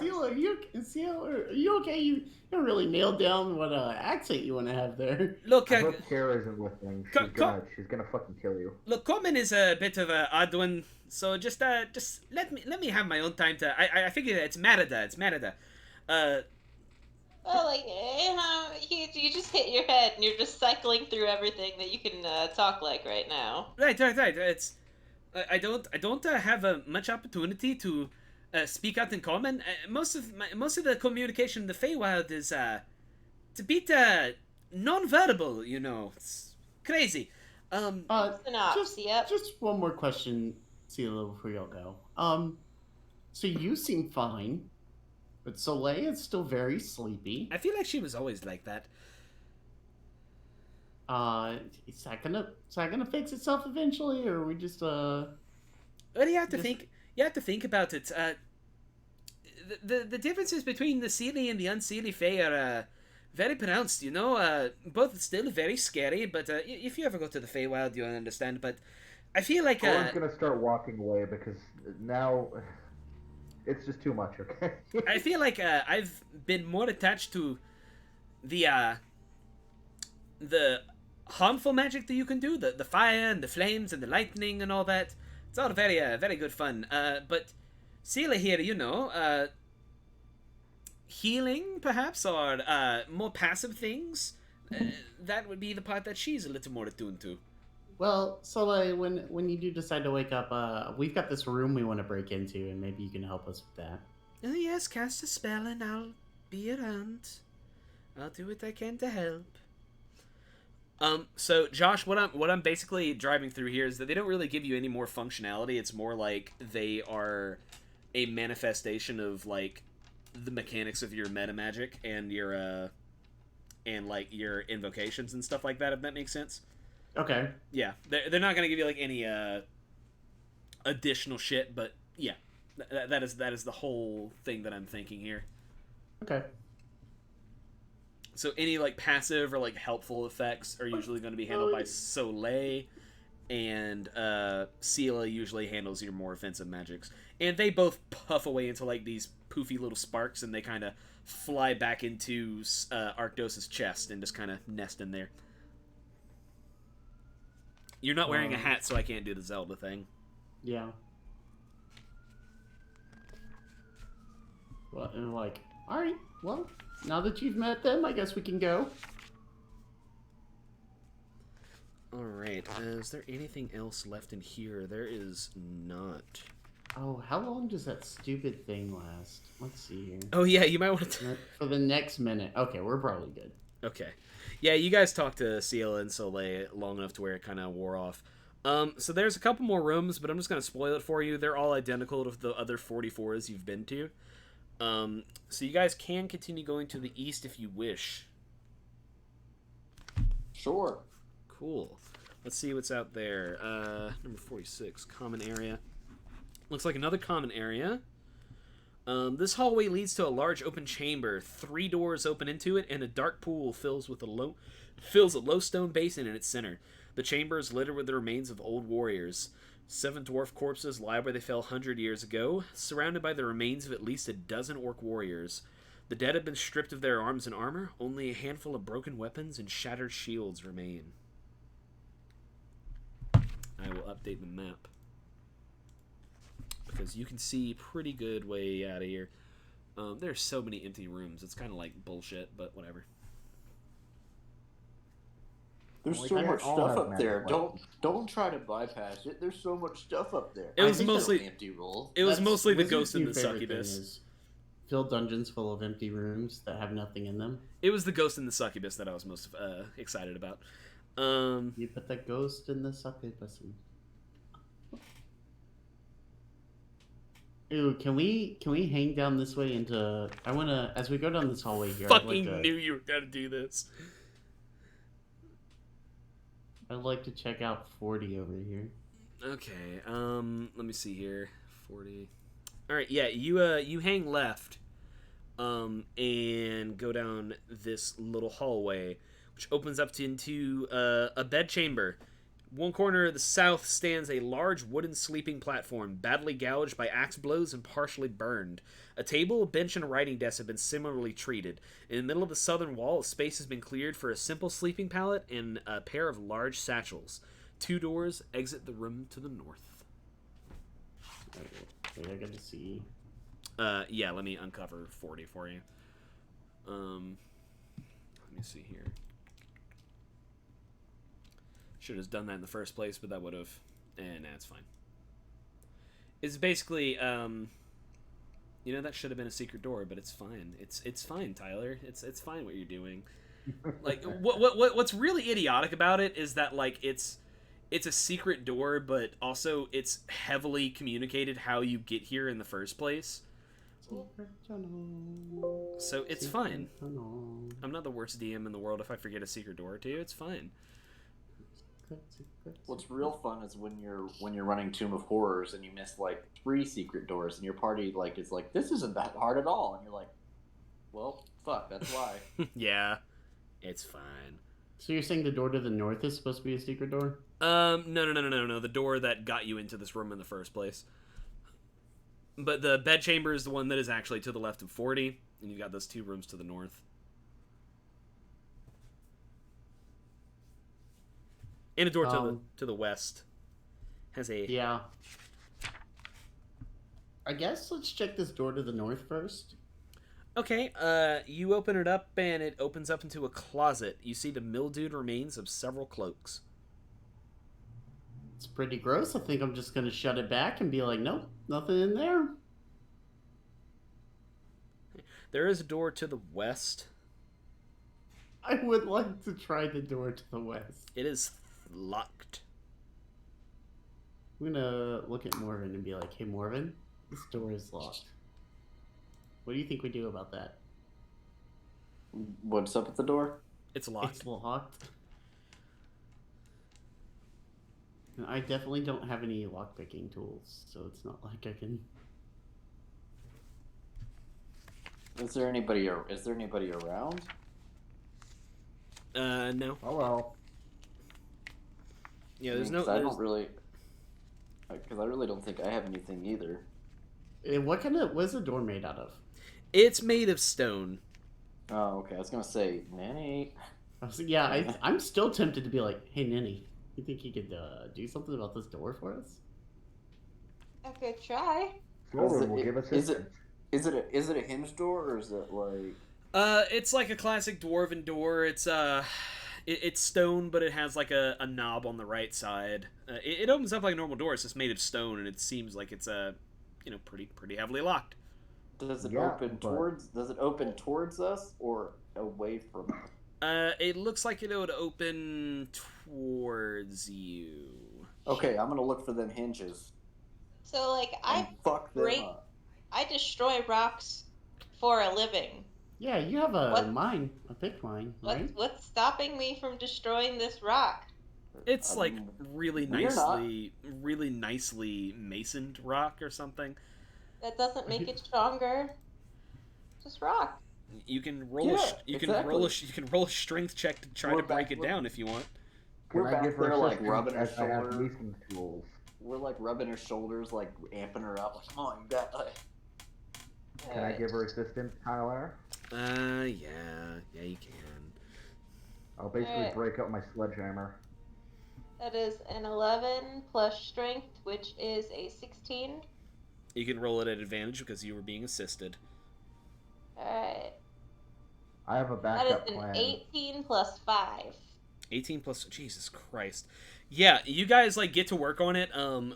Seal, are you okay? You don't really nailed down what accent you want to have there. Look, I hope Kara isn't listening. She's gonna fucking kill you. look, Coleman is a bit of a odd one, so just let me have my own time to. I figure it's Merida. It's Merida. Well, like, you just hit your head and you're just cycling through everything that you can talk like right now. Right. It's I don't have much opportunity to speak out in common. Most of the communication in the Feywild is it's a bit non-verbal. You know, it's crazy. Synopsis, yep. Just one more question, Seal, before y'all go. So you seem fine, but Soleil is still very sleepy. I feel like she was always like that. Is that gonna fix itself eventually, or are we just Well, you have to Just- think. You have to think about it. The differences between the Seelie and the Unseelie Fae are very pronounced. You know, both still very scary. But if you ever go to the Feywild, you'll understand. But I feel like Owen's gonna start walking away because now it's just too much. Okay. I feel like I've been more attached to the harmful magic that you can do, the fire and the flames and the lightning and all that. It's all very very good fun. But Seela here, you know, healing perhaps or more passive things. That would be the part that she's a little more attuned to. Well, Soleil, when you do decide to wake up, we've got this room we want to break into, and maybe you can help us with that. Oh yes, cast a spell and I'll be around. I'll do what I can to help. So Josh, what I'm basically driving through here is that they don't really give you any more functionality. It's more like they are a manifestation of like the mechanics of your meta magic and your like your invocations and stuff like that. If that makes sense. Okay. Yeah, they're not gonna give you like any additional shit, but yeah, that is the whole thing that I'm thinking here. Okay. So any like passive or like helpful effects are usually going to be handled by Soleil, and Sela usually handles your more offensive magics. And they both puff away into like these poofy little sparks, and they kind of fly back into Arctos' chest and just kind of nest in there. You're not wearing a hat, so I can't do the Zelda thing. Yeah. Well, and like, all right, well, now that you've met them, I guess we can go. Alright, is there anything else left in here? There is not. Oh, how long does that stupid thing last? Let's see here. Oh yeah, you might want to... For the next minute. Okay, we're probably good. Okay. Yeah, you guys talked to Ciela and Soleil long enough to where it kind of wore off. So there's a couple more rooms, but I'm just going to spoil it for you. They're all identical to the other 44s you've been to. So you guys can continue going to the east if you wish. Sure. Cool. Let's see what's out there. Number 46, common area. Looks like another common area. This hallway leads to a large open chamber. 3 doors open into it, and a dark pool fills a low stone basin in its center. The chamber is littered with the remains of old warriors. 7 dwarf corpses lie where they fell 100 years ago, surrounded by the remains of at least a dozen orc warriors. The dead have been stripped of their arms and armor. Only a handful of broken weapons and shattered shields remain. I will update the map, because you can see pretty good way out of here. There's so many empty rooms. It's kind of like bullshit, but whatever. There's Like, so I much all stuff have up magic there. weapons. Don't try to bypass it. There's so much stuff up there. It was I think mostly- they're empty rolls. It was That's mostly the Wizard's ghost in new the favorite thing succubus. is fill dungeons full of empty rooms that have nothing in them. It was the ghost in the succubus that I was most excited about. You put the ghost in the succubus. Ooh, can we hang down this way into? I wanna, as we go down this hallway here. Fucking knew you were gonna do this. I'd like to check out 40 over here. Okay. Let me see here. 40. All right. Yeah. You hang left. And go down this little hallway, which opens up into a bed chamber. One corner of the south stands a large wooden sleeping platform, badly gouged by axe blows and partially burned. A table, a bench, and a writing desk have been similarly treated. In the middle of the southern wall, a space has been cleared for a simple sleeping pallet and a pair of large satchels. 2 doors exit the room to the north. Wait, I gotta see. Yeah, let me uncover 40 for you. Let me see here. Should have done that in the first place, but that would have... nah, it's fine. It's basically, that should have been a secret door, but it's fine. It's fine, Tyler. It's fine what you're doing. Like, what's really idiotic about it is that, like, it's a secret door, but also it's heavily communicated how you get here in the first place. So it's fine. I'm not the worst DM in the world if I forget a secret door or two. It's fine. What's real fun is when you're running Tomb of Horrors and you miss like 3 secret doors and your party like is like, this isn't that hard at all, and you're like, well, fuck, that's why. Yeah, it's fine. So you're saying the door to the north is supposed to be a secret door? No. The door that got you into this room in the first place. But the bed chamber is the one that is actually to the left of 40, and you've got those 2 rooms to the north. And a door to the west has a... Yeah. I guess let's check this door to the north first. Okay, you open it up, and it opens up into a closet. You see the mildewed remains of several cloaks. It's pretty gross. I think I'm just going to shut it back and be like, nope, nothing in there. There is a door to the west. I would like to try the door to the west. It is locked. I'm gonna look at Morven and be like, "Hey, Morven, this door is locked. What do you think we do about that?" What's up at the door? It's locked. It's locked. And I definitely don't have any lockpicking tools, so it's not like I can. Is there anybody around? No. Oh well. Yeah, there's no. 'Cause I don't really. Because I really don't think I have anything either. What is the door made out of? It's made of stone. Oh, okay. I was gonna say, Neni. I'm still tempted to be like, "Hey, Neni, you think you could do something about this door for us?" I could try. Storeroom will give Is assistance. it a hinge door or is it like? It's like a classic dwarven door. It's stone, but it has like a knob on the right side. It opens up like a normal door. It's just made of stone, and it seems like it's pretty heavily locked. Does it Yeah, open but- towards us or away from us? It looks like it would open towards you. Okay, I'm gonna look for them hinges. So, like, And fuck them break- up. I destroy rocks for a living. Yeah, you have a What? mine, a thick mine, right? What's stopping me from destroying this rock? It's like we're not. really nicely masoned rock or something. That doesn't make it stronger. Just rock. You can roll Yeah, you can exactly. roll a strength check to try We're to break back- it down if you want. We're Can I back give her there, like, assistance rubbing her as I have shoulder. mason tools? We're like rubbing her shoulders, like amping her up. Like, come on, you got. Can I give her assistance, Tyler? Yeah, you can. I'll basically Alright. break up my sledgehammer. That is an 11 plus strength, which is a 16. You can roll it at advantage because you were being assisted. Alright. I have a That is backup an plan. 18 plus 5. 18 plus Jesus Christ. Yeah, you guys like get to work on it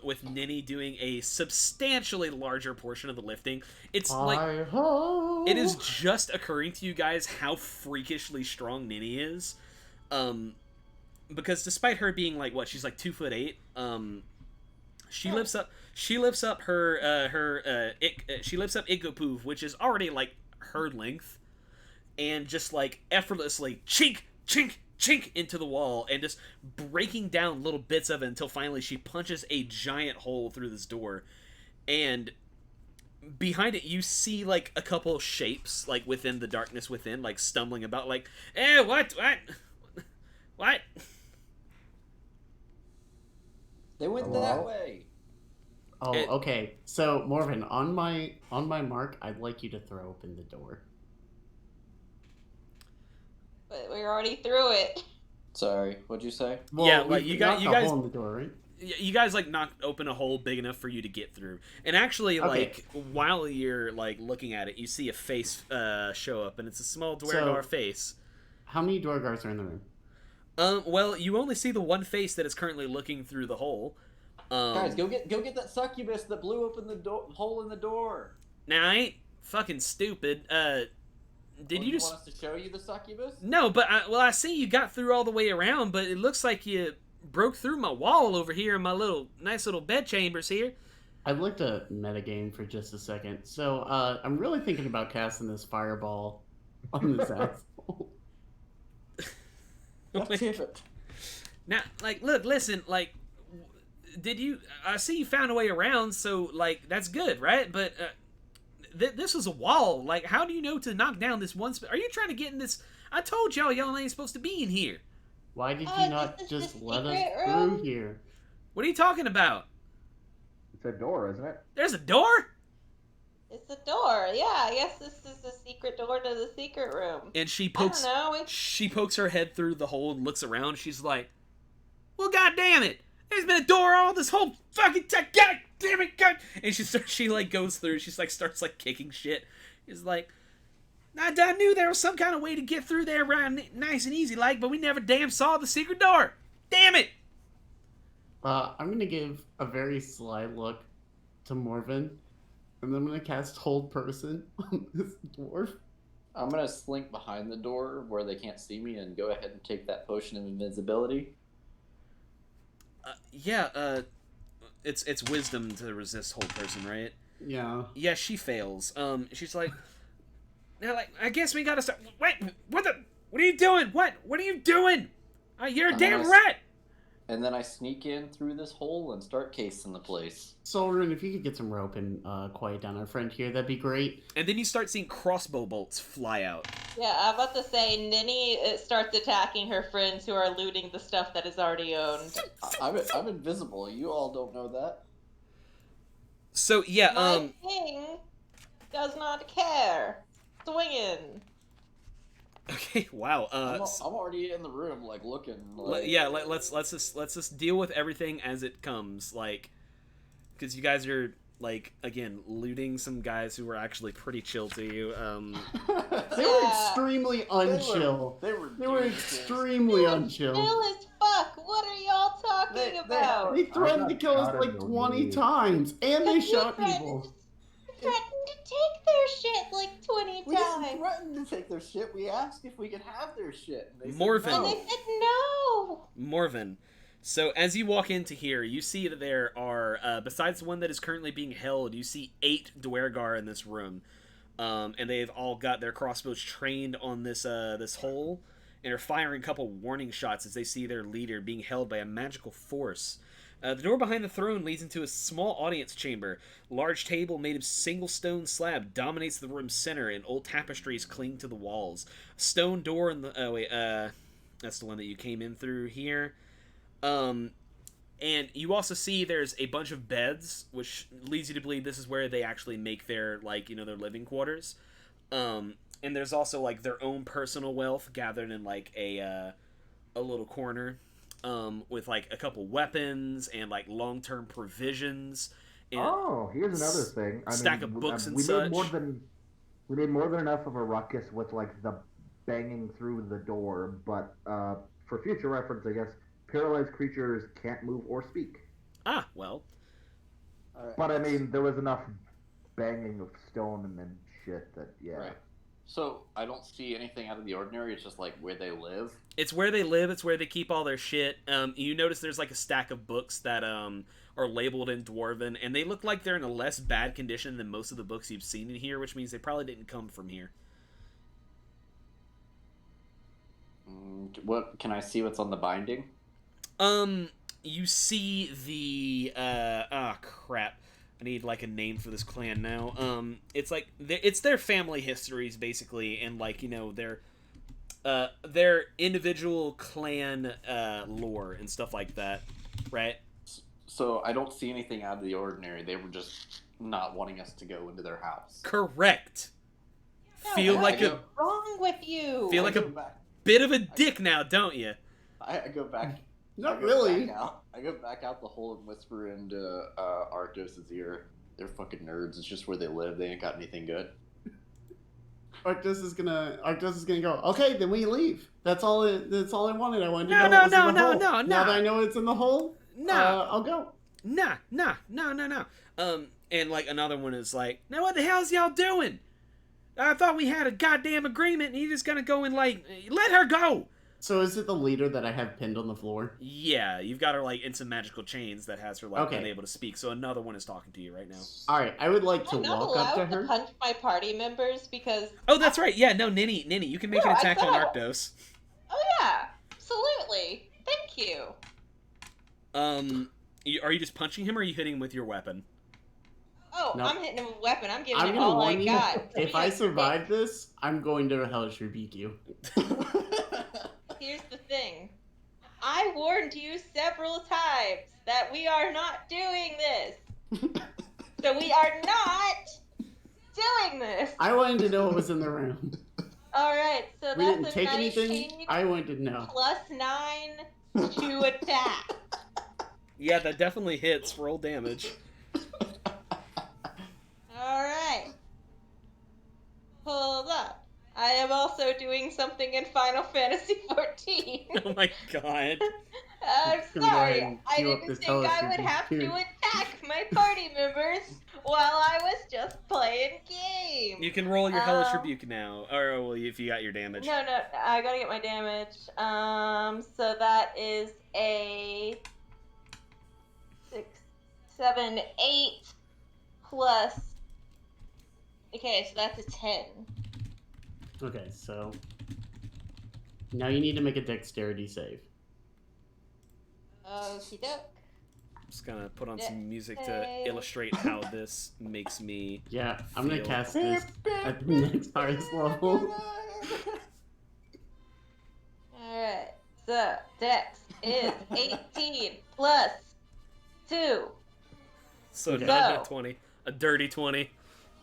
with Neni doing a substantially larger portion of the lifting. It's like Hi-ho! it is just occurring to you guys how freakishly strong Neni is. Because despite her being like she's like 2'8", she lifts up her Iggopoov, which is already like her length, and just like effortlessly chink chink chink into the wall and just breaking down little bits of it until finally she punches a giant hole through this door. And behind it you see like a couple shapes like within the darkness within, like stumbling about, like, what They went Hello? that way. Oh, It- okay. So, Morven, on my mark, I'd like you to throw open the door. But we're already through it. Sorry, what'd you say? Yeah, like, we you knocked guys- a hole in the door, right? you guys like knocked open a hole big enough for you to get through. And actually, Okay. like, while you're like looking at it, you see a face show up, and it's a small Dwargar face. How many Dwargars are in the room? Well, you only see the one face that is currently looking through the hole. Guys, go get that succubus that blew open the hole in the door. Now I ain't fucking stupid. Did you just? want us to show you the succubus? No, but I see you got through all the way around, but it looks like you broke through my wall over here in my nice little bed chambers here. I'd like to metagame for just a second. So, I'm really thinking about casting this fireball on this asshole. Let's tip it. Now, like, look, listen, like, did you? I see you found a way around, so like that's good, right? But this was a wall. Like, how do you know to knock down this one? Are you trying to get in this? I told y'all ain't supposed to be in here. Why did Oh, you not this is just the let us secret through room? here? What are you talking about? It's a door, isn't it? There's a door, It's a door. Yeah, I guess this is the secret door to the secret room. and she I don't pokes. know. It's She pokes her head through the hole and looks around. She's like, "Well, god damn it! There's been a door all this whole fucking time. God damn it! God!" And she like goes through. She's like starts like kicking shit. She's like, I knew there was some kind of way to get through there around nice and easy like, but we never damn saw the secret door. Damn it!" I'm gonna give a very sly look to Morven, and then I'm gonna cast Hold Person on this dwarf. I'm gonna slink behind the door where they can't see me and go ahead and take that potion of invisibility. It's wisdom to resist hold person, right? Yeah. Yeah, she fails. She's like, now, like, I guess we gotta start. Wait, what are you doing? What are you doing? You're a damn rat! And then I sneak in through this hole and start casing the place. Solrin, if you could get some rope and quiet down our friend here, that'd be great. And then you start seeing crossbow bolts fly out. Yeah, I'm about to say, Neni starts attacking her friends who are looting the stuff that is already owned. I'm invisible. You all don't know that. So yeah, My king does not care. Swinging. Okay, wow. I'm already in the room, like looking. Like, Let's just deal with everything as it comes, like, because you guys are like again looting some guys who were actually pretty chill to you. They were extremely unchill. They were extremely unchill. Chill as fuck. What are y'all talking about? They threatened to kill us like 20 times, and they shot people. Threatened to take their shit like 20 we didn't times. threaten to take their shit. We asked if we could have their shit. And they Morven. said And no. they said no. Morven. So as you walk into here, you see that there are, besides the one that is currently being held, you see 8 Dwergar in this room. And they've all got their crossbows trained on this this hole, and are firing a couple warning shots as they see their leader being held by a magical force. The door behind the throne leads into a small audience chamber. Large table made of single stone slab dominates the room's center, and old tapestries cling to the walls. Stone door in the... that's the one that you came in through here. And you also see there's a bunch of beds, which leads you to believe this is where they actually make their, like, their living quarters. And there's also, like, their own personal wealth gathered in, like, a little corner. With like a couple weapons and like long-term provisions. And here's another thing. Stack of books and we such. We made more than enough of a ruckus with like the banging through the door, but for future reference, I guess paralyzed creatures can't move or speak. Ah, well. But I mean, there was enough banging of stone and then shit that Right. So I don't see anything out of the ordinary. It's just like where they live. It's where they live. It's where they keep all their shit. You notice there's like a stack of books that are labeled in Dwarven, and they look like they're in a less bad condition than most of the books you've seen in here, which means they probably didn't come from here. What can I see? What's on the binding? You see the crap. I need like a name for this clan now. It's like it's their family histories basically, and like their individual clan lore and stuff like that, right? So I don't see anything out of the ordinary. They were just not wanting us to go into their house. Correct. No, Feel what like is a wrong with you? feel like a bit of a dick now, don't you? I go back. Not really. I go back out the hole and whisper into Arctos' ear. They're fucking nerds. It's just where they live. They ain't got anything good. Arctos is gonna go. Okay, then we leave. That's all I wanted. I wanted to No, know. no, what was in the no, hole. no, no, Now no. that I know it's in the hole, No. I'll go. Nah. And like another one is like, now what the hell's y'all doing? I thought we had a goddamn agreement, and you're just gonna go and like let her go. So is it the leader that I have pinned on the floor? Yeah, you've got her like in some magical chains that has her like Okay. unable to speak. So another one is talking to you right now. All right, I would like to I'm not walk up to allowed to her. punch my party members because. Oh, that's right. Yeah, no, Neni, you can make No, an I attack on thought- Arctos. Oh yeah, absolutely. Thank you. Are you just punching him, or are you hitting him with your weepon? Oh, No. I'm hitting him with a weapon. I'm giving I'm him gonna all I warn you. got. If I survive this, I'm going to hellish rebuke you. Here's the thing. I warned you several times that we are not doing this. So we are not doing this. I wanted to know what was in the room. Alright, so We that's didn't a take 19 anything. I wanted to know. plus 9 to attack. Yeah, that definitely hits. Roll damage. Alright. Hold up. I am also doing something in Final Fantasy XIV. Oh my god. I'm Just gonna go ahead sorry. and I queue up didn't this think I would television have to too. attack my party members I was just playing games. You can roll your hellish rebuke now, or well, if you got your damage. No, I gotta get my damage. So that is a 6, 7, 8 plus. Okay, so that's a 10. Okay, so now you need to make a dexterity save. Okie doke. I'm just gonna put on some music to illustrate how this makes me. Yeah, I'm gonna feel. cast this at the next highest level. Alright, so Dex is 18 plus 2. So Okay. not a 20, a dirty 20.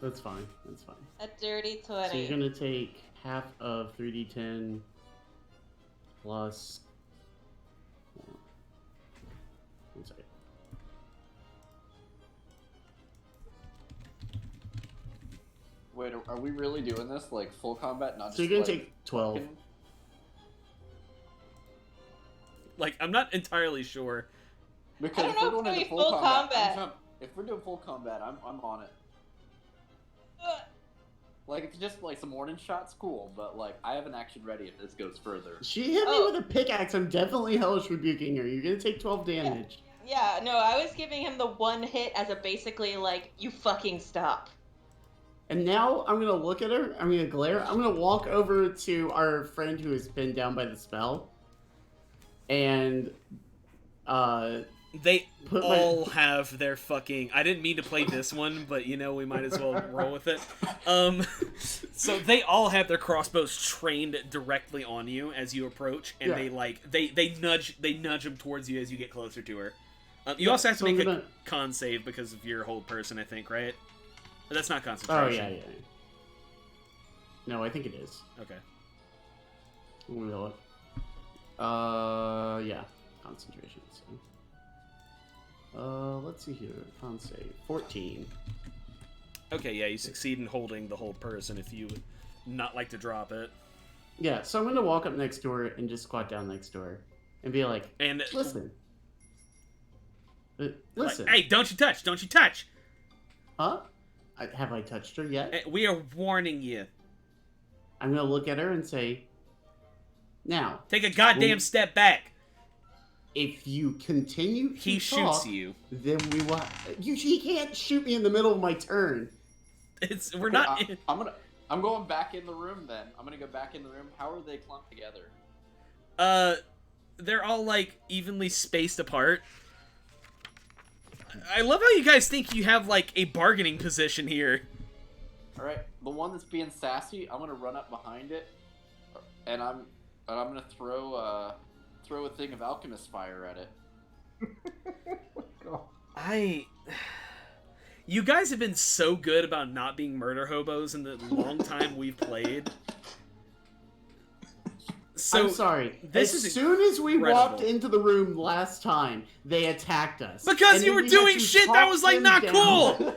That's fine. That's fine. A dirty 20. So you're gonna take half of 3d10 plus. One second. Wait, are we really doing this like full combat? Not So just you're gonna like, take 12. fucking- Like, I'm not entirely sure. Because I don't if know we're if going it's into gonna be full combat. if we're doing full combat, I'm on it. Ugh. Like if it's just like some warning shots, cool. But like I have an action ready if this goes further. She hit me Oh. with a pickaxe. I'm definitely hellish rebuking her. You're gonna take 12 damage. Yeah, no, I was giving him the one hit as a basically like, you fucking stop. And now I'm gonna look at her. I'm gonna glare. I'm gonna walk over to our friend who is pinned down by the spell, and They Put my- all have their fucking. I didn't mean to play this one, but you know we might as well roll with it. So they all have their crossbows trained directly on you as you approach, and Yeah. they nudge them towards you as you get closer to her. You Yeah, also have to so I'm make gonna- a con save because of your hold person, I think, right? But that's not Oh concentration. yeah. No, I think it is. Okay. I'm gonna look. Yeah, concentration. So. Let's see here. Con save 14. Okay, yeah, you succeed in holding the whole person if you would not like to drop it. Yeah, so I'm gonna walk up next to her and just squat down next to her and be like, And "Listen, listen, like, hey, don't you touch! Don't you touch! huh? Have I touched her yet?" We are warning you. I'm gonna look at her and say, "Now, Take a goddamn Well- step back. if you continue to He talk, shoots you. then we will. He can't shoot me in the middle of my turn." We're Okay, not. I'm going back in the room then. I'm gonna go back in the room. How are they clumped together? They're all like evenly spaced apart. I love how you guys think you have like a bargaining position here. All right, the one that's being sassy, I'm gonna run up behind it, and I'm gonna throw a thing of alchemist fire at it. You guys have been so good about not being murder hobos in the long time we've played. So I'm sorry. this as is soon as we incredible. walked into the room last time, they attacked us. Because And you then were we had doing to shit that talk was, like, them not down. cool!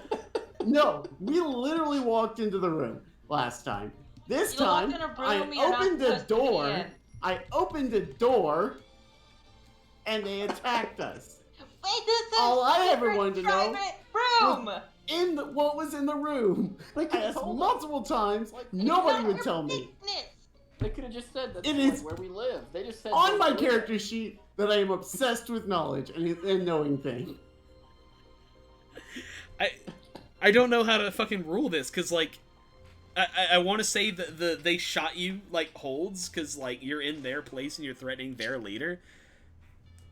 No, we literally walked into the room last time. This You walked time, in a room I you're not opened the supposed to be door. in. I opened the door, and they attacked us. Wait, this is All I ever secret wanted to know private room! What was in the room? They I could've asked told us. multiple times. Like, Nobody Not would your tell me. business. They could have just said that's It like is where we live. They just said On don't my do it. character sheet that I am obsessed with knowledge and knowing things. I don't know how to fucking rule this, because, like, I want to say that they shot you, like, holds, because, like, you're in their place and you're threatening their leader.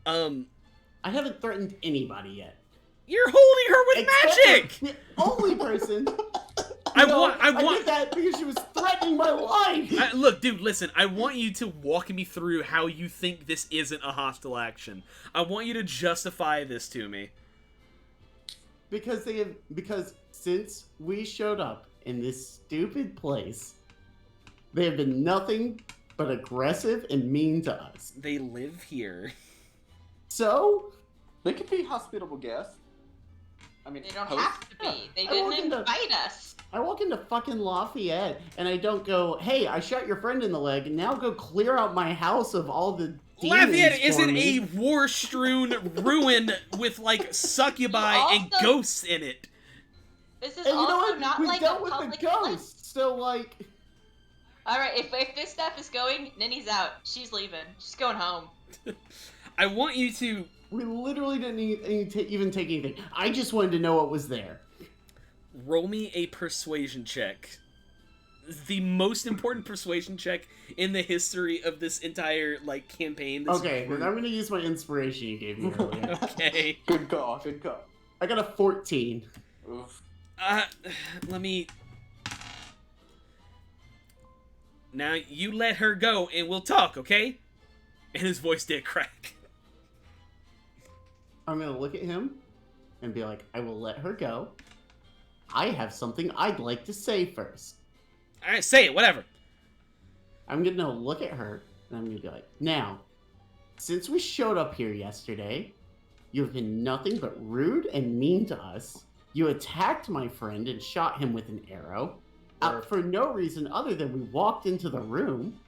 I haven't threatened anybody yet. You're holding her with Except magic! for the only person. I No, want- I did that because she was threatening my life. Look, dude, listen, I want you to walk me through how you think this isn't a hostile action. I want you to justify this to me. Because since we showed up in this stupid place, they have been nothing but aggressive and mean to us. They live here. So They could be hospitable guests. I mean, They don't hosts. have to be. They I walk didn't into- invite us. I walk into fucking Lafayette and I don't go, "Hey, I shot your friend in the leg, and now go clear out my house of all the demons Lafayette for isn't me." a war-strewn ruin with, like, succubi and also- ghosts in it. This is And you know also what? not We like dealt a with the public place. ghost, so like. All right, if this stuff is going, Nini's out. She's leaving. She's going home. I want you to We literally didn't even take anything. I just wanted to know what was there. roll me a persuasion check. The most important persuasion check in the history of this entire like campaign. Okay, then I'm gonna use my inspiration you gave me earlier. Okay. Good call. Good call. I got a 14. Oof. Let me. Now you let her go and we'll talk, okay? And his voice did crack. I'm gonna look at him and be like, I will let her go. I have something I'd like to say first. Alright, say it, whatever. I'm gonna look at her and I'm gonna be like, now, since we showed up here yesterday, you've been nothing but rude and mean to us. You attacked my friend and shot him with an arrow. For no reason other than we walked into the room.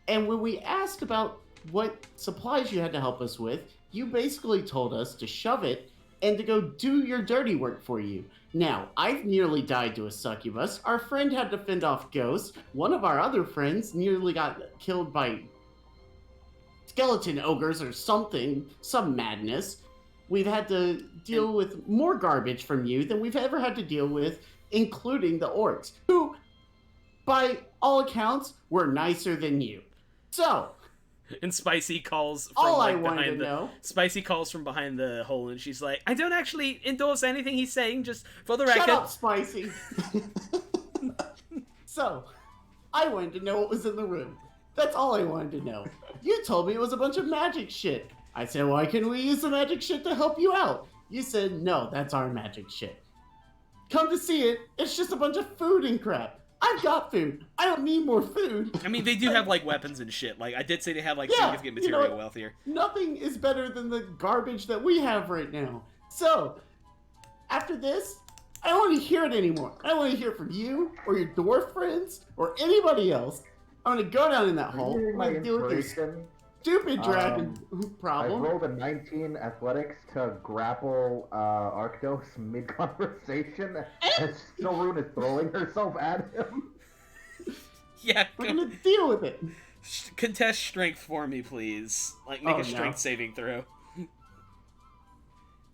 And when we asked about what supplies you had to help us with, you basically told us to shove it and to go do your dirty work for you. Now, I've nearly died to a succubus. Our friend had to fend off ghosts. One of our other friends nearly got killed by skeleton ogres or something, some madness. We've had to deal with more garbage from you than we've ever had to deal with, including the orcs, who, by all accounts, were nicer than you. So, And Spicy calls from all I like wanted behind to the know. Spicy calls from behind the hole and she's like, I don't actually endorse anything he's saying, just for the Shut record. up, Spicy. So, I wanted to know what was in the room. That's all I wanted to know. You told me it was a bunch of magic shit. I said, why can we use the magic shit to help you out? You said, no, that's our magic shit. Come to see it, it's just a bunch of food and crap. I've got food. I don't need more food. I mean, they do have like weapons and shit. Like I did say they have like Yeah, significant you know material what? wealth here. Nothing is better than the garbage that we have right now. So, after this, I don't want to hear it anymore. I don't want to hear it from you or your dwarf friends or anybody else. I'm going to go down in that hole. I'm My going to deal with this inspiration. stupid dragon I problem. rolled a 19 athletics to grapple Arctos mid-conversation as Silrune is throwing herself at him. Yeah, We're go, going to deal with it. contest strength for me, please. Like make Oh, a strength no. saving throw.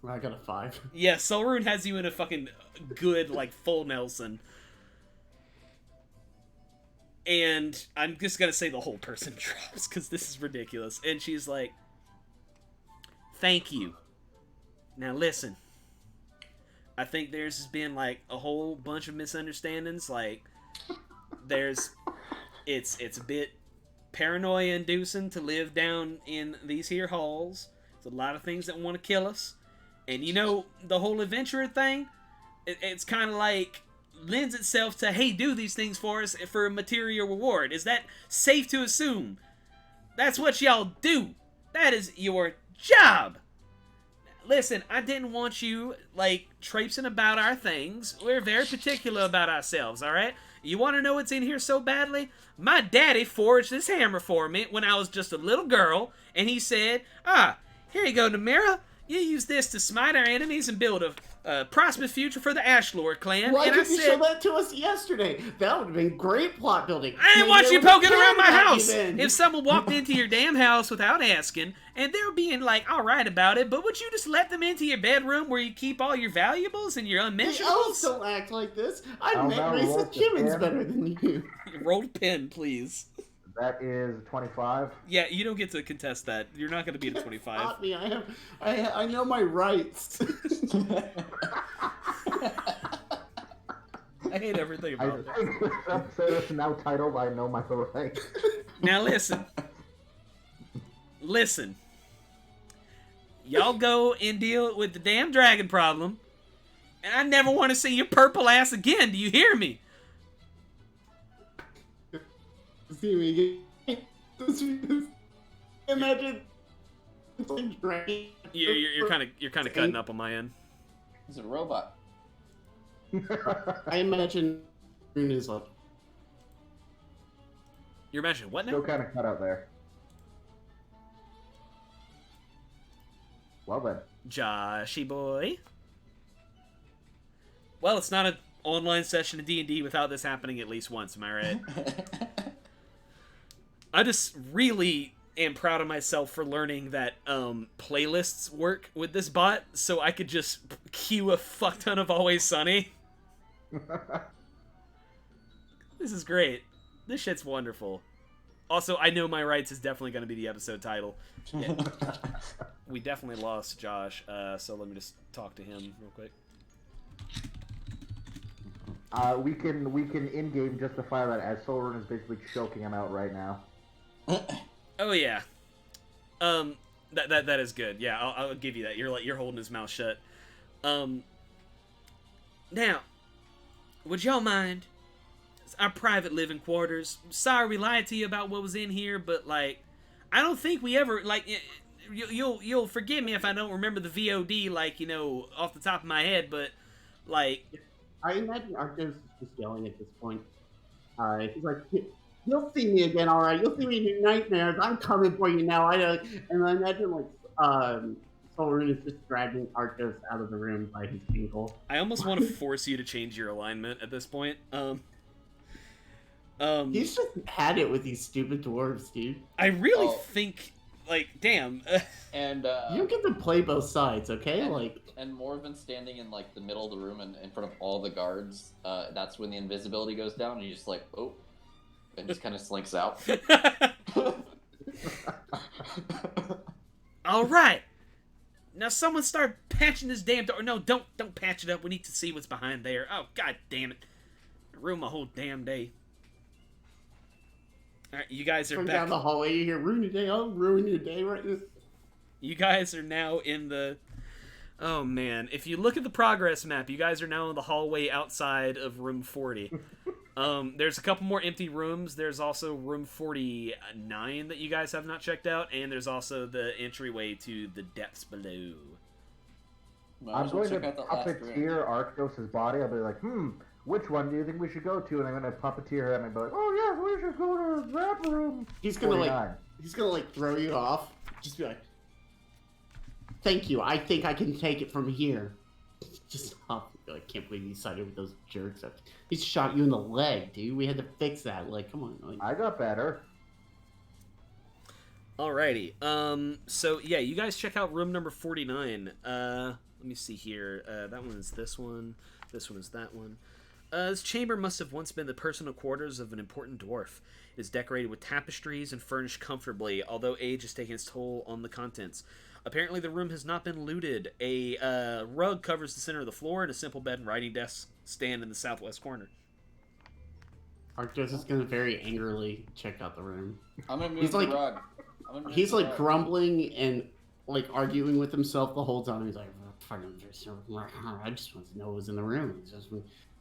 I got a 5. Yeah, Solrune has you in a fucking good like full Nelson. And I'm just gonna say the whole person drops because this is ridiculous. And she's like, thank you. Now listen. I think there's been like a whole bunch of misunderstandings. Like it's a bit paranoia inducing to live down in these here halls. There's a lot of things that want to kill us. And you know, the whole adventurer thing, it's kind of like lends itself to, hey, do these things for us for a material reward. Is that safe to assume? That's what y'all do. That is your job. Listen, I didn't want you, like, traipsing about our things. We're very particular about ourselves, alright? You want to know what's in here so badly? My daddy forged this hammer for me when I was just a little girl, and he said, here you go, Namira. You use this to smite our enemies and build a prosperous future for the Ashlore clan. Why and didn't I you said, show that to us yesterday? That would have been great plot building. I didn't Maybe want I you would've poking cared around my about you house. then. If someone walked into your damn house without asking, and they're being like, all right about it, but would you just let them into your bedroom where you keep all your valuables and your The elves unmentionables? don't act like this. I I'll met now roll racist to humans 10. better than you. Roll a pin, please. That is 25. Yeah, you don't get to contest that. You're not going to be at a 25. Stop me. I know my rights. I hate everything I about it. think this episode is now titled I Know My Rights. Now listen. Listen. Y'all go and deal with the damn dragon problem, and I never want to see your purple ass again. Do you hear me? See me again. Imagine. You're kind of cutting up on my end. He's a robot. I imagine Rune is like, You're imagining what Still now? kind of cut out there. Well then. Joshy boy. Well, it's not an online session of D&D without this happening at least once, am I right? I just really am proud of myself for learning that playlists work with this bot, so I could just cue a fuck ton of Always Sunny. This is great. This shit's wonderful. Also, I Know My Rights is definitely going to be the episode title. Yeah. We definitely lost Josh, so let me just talk to him real quick. We can in-game justify that as Solrun is basically choking him out right now. Oh yeah, that is good. Yeah, I'll give you that. You're holding his mouth shut. Now, would y'all mind? It's our private living quarters. Sorry we lied to you about what was in here, but like, I don't think we ever like. You'll forgive me if I don't remember the VOD like off the top of my head, but like. I imagine Arctos is just yelling at this point. He's like, "You'll see me again, all right? You'll see me in your nightmares. I'm coming for you now." And I imagine like Solrun is just dragging Arctos out of the room by his ankle. I almost want to force you to change your alignment at this point. He's just had it with these stupid dwarves, dude. I really think, like, damn. And you don't get to play both sides, okay? And Morven's standing in like the middle of the room and in front of all the guards. That's when the invisibility goes down, and he's just like, oh, and just kind of slinks out. All right. Now someone start patching this damn door. No, don't patch it up. We need to see what's behind there. Oh, god damn it. Ruin my whole damn day. All right, you guys are Come back. down the hallway, you hear, "Ruin your day." I'll ruin your day right now. You guys are now in the... Oh, man. If you look at the progress map, you guys are now in the hallway outside of room 40. There's a couple more empty rooms. There's also room 49 that you guys have not checked out, and there's also the entryway to the depths below. I'm going to puppeteer Arctos' body. I'll be like, which one do you think we should go to? And I'm going to puppeteer him and be like, oh yeah, we should go to that room. He's gonna 49. he's gonna throw you off. Just be like, "Thank you. I think I can take it from here." Just stop. I can't believe you sided with those jerks. He shot you in the leg, dude. We had to fix that. Like, come on. Like, I got better. Alrighty. So yeah, you guys check out room number 49. Let me see here. That one is this one. This one is that one. This chamber must have once been the personal quarters of an important dwarf. It is decorated with tapestries and furnished comfortably, although age has taken its toll on the contents. Apparently the room has not been looted. A rug covers the center of the floor, and a simple bed and writing desk stand in the southwest corner. Arctos is gonna very angrily check out the room. I'm gonna move He's the like- rug. He's like grumbling and like arguing with himself the whole time. He's like, "I just want to know what was in the room." It's just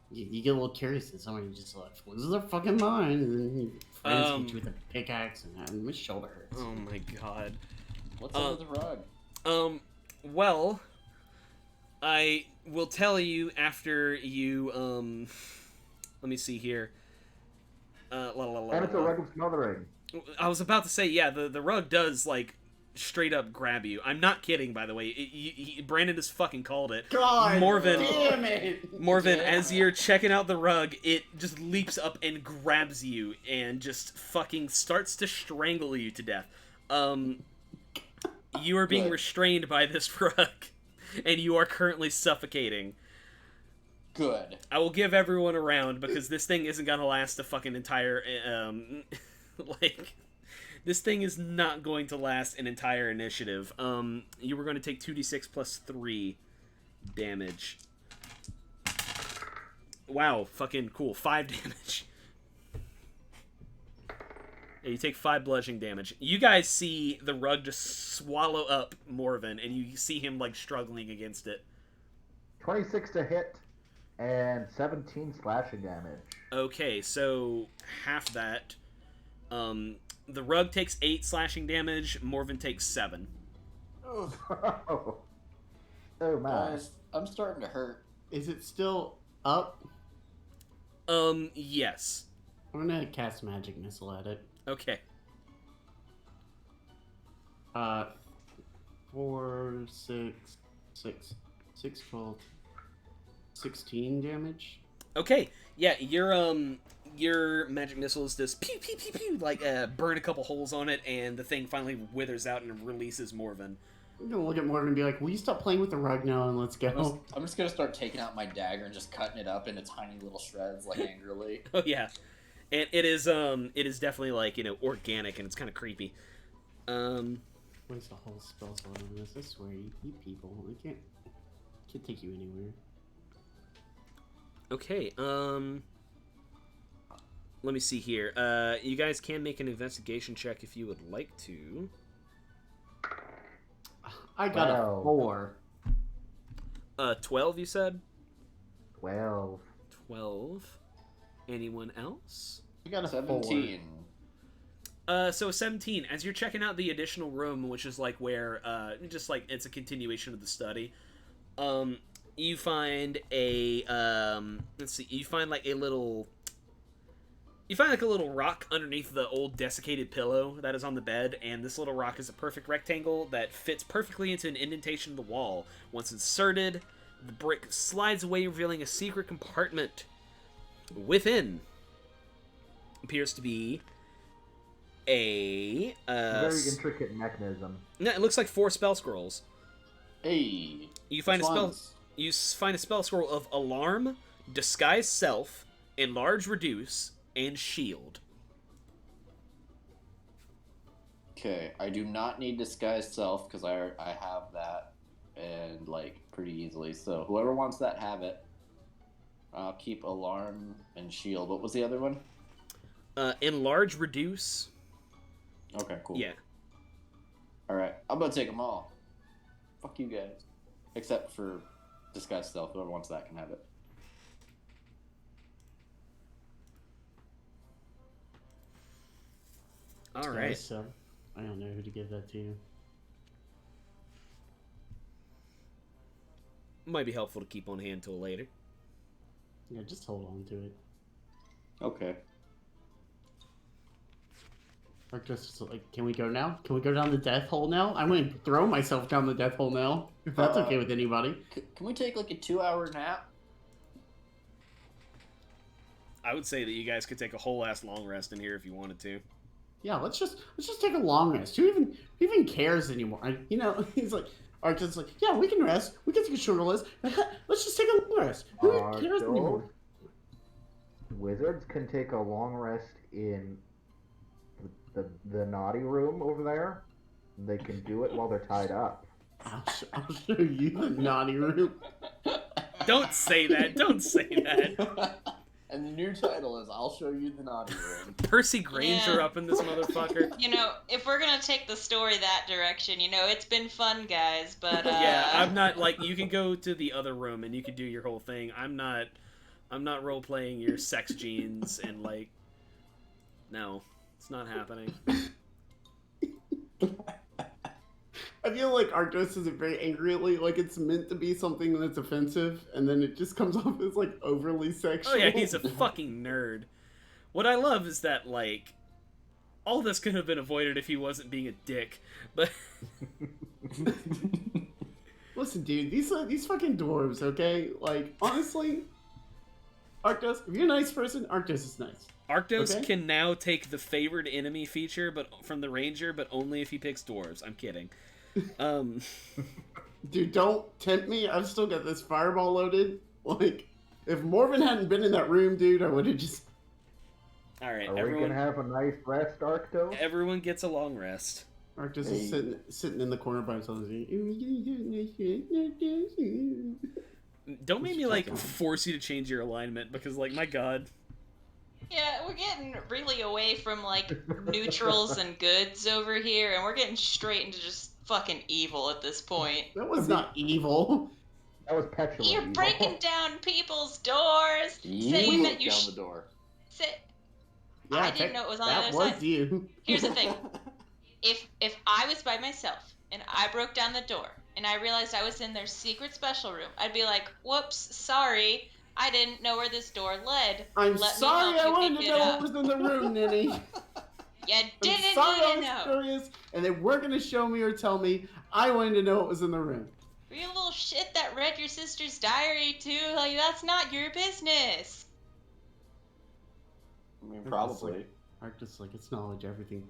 you get a little curious, and somebody just like loses their fucking mind, and then he hits you with a pickaxe, and his shoulder hurts. Oh my god. What's under the rug? Well, I will tell you after you, let me see here. And it's a rug of smothering. I was about to say, yeah, the rug does, like, straight up grab you. I'm not kidding, by the way. Brandon just fucking called it. God Morven, damn it! Morven, as you're checking out the rug, it just leaps up and grabs you and just fucking starts to strangle you to death. You are being Good. restrained by this rug, and you are currently suffocating. Good. I will give everyone a round, because this thing isn't gonna last a fucking entire, like, this thing is not going to last an entire initiative. You were going to take 2d6 plus 3 damage. Wow, fucking cool. 5 damage. Yeah, you take 5 bludgeoning damage. You guys see the rug just swallow up Morven, and you see him, like, struggling against it. 26 to hit, and 17 slashing damage. Okay, so half that. The rug takes 8 slashing damage, Morven takes 7. Oh my. Guys, I'm starting to hurt. Is it still up? Yes. I'm gonna cast magic missile at it. Okay. 4, 6, 12, 16 damage. Okay, yeah, your magic missiles just pew pew pew pew like burn a couple holes on it, and the thing finally withers out and releases Morven. I'm gonna look at Morgan and be like, "Will you stop playing with the rug now and let's go?" I'm just gonna start taking out my dagger and just cutting it up into tiny little shreds, like angrily. Oh yeah, and it is definitely like organic and it's kind of creepy. Waste a whole spell slot on this. I swear, you people, I can't take you anywhere. Okay, let me see here. You guys can make an investigation check if you would like to. I got Wow. a 4. 12, you said? 12. 12. Anyone else? I got a 17. So 17. As you're checking out the additional room, which is like where, just like it's a continuation of the study, you find a, let's see, you find like a little rock underneath the old desiccated pillow that is on the bed, and this little rock is a perfect rectangle that fits perfectly into an indentation of the wall. Once inserted, the brick slides away, revealing a secret compartment. Within appears to be a Very intricate mechanism. no, it looks like 4 spell scrolls. Hey. You find which a spell. ones? You find a spell scroll of Alarm, Disguise Self, Enlarge Reduce, and Shield. Okay, I do not need Disguise Self because I have that and like pretty easily. So whoever wants that, have it. I'll keep Alarm and Shield. What was the other one? Enlarge Reduce. Okay, cool. Yeah. All right, I'm gonna take them all. Fuck you guys, except for Disguise Self. Whoever wants that can have it. All right. So, I don't know who to give that to. Might be helpful to keep on hand till later. Yeah, just hold on to it. Okay. Or just like, can we go now? Can we go down the death hole now? I'm gonna throw myself down the death hole now. If that's okay with anybody. Can we take like a 2-hour nap? I would say that you guys could take a whole ass long rest in here if you wanted to. Yeah, let's just take a long rest. Who even cares anymore? He's like, Arctur's like, yeah, we can rest. We can take a shorter rest. Let's just take a long rest. Who cares anymore? Wizards can take a long rest in the naughty room over there. They can do it while they're tied up. I'll show you the naughty room. Don't say that. Don't say that. And the new title is I'll Show You the Naughty Room. Percy Granger Yeah. up in this motherfucker. If we're gonna take the story that direction, it's been fun, guys, but, Yeah, I'm not, like, you can go to the other room and you can do your whole thing. I'm not role-playing your sex genes and, like, no, it's not happening. I feel like Arctos is very angrily, like it's meant to be something that's offensive, and then it just comes off as like overly sexual. Oh yeah, he's a fucking nerd. What I love is that, like, all this could have been avoided if he wasn't being a dick, but... Listen, dude, these fucking dwarves, okay? Like, honestly, Arctos, if you're a nice person, Arctos is nice. Arctos Okay. can now take the favored enemy feature from the ranger, but only if he picks dwarves. I'm kidding. Dude, don't tempt me. I've still got this fireball loaded. Like, if Morven hadn't been in that room, dude, I would have just... Alright, Are we everyone, gonna have a nice rest, Arctos? everyone gets a long rest. Arctos Hey. is sitting in the corner by himself. Don't make me, like, force you to change your alignment, because, like, my god. Yeah, we're getting really away from, like, neutrals and goods over here, and we're getting straight into just fucking evil at this point. That was not evil. That was petulant. You're evil. breaking down people's doors, You saying that broke you down the door. I didn't know it was on the that other was side. you. Here's the thing. If I was by myself and I broke down the door and I realized I was in their secret special room, I'd be like, whoops, sorry, I didn't know where this door led. I'm Let me sorry, help I you wanted pick to it know up." what was in the room, Neni. You I'm didn't sorry, I need to was know. curious, and they weren't going to show me or tell me. I wanted to know what was in the room. Were you a little shit that read your sister's diary too? Like, that's not your business. I mean, It's probably. Arctis like, it's knowledge, everything,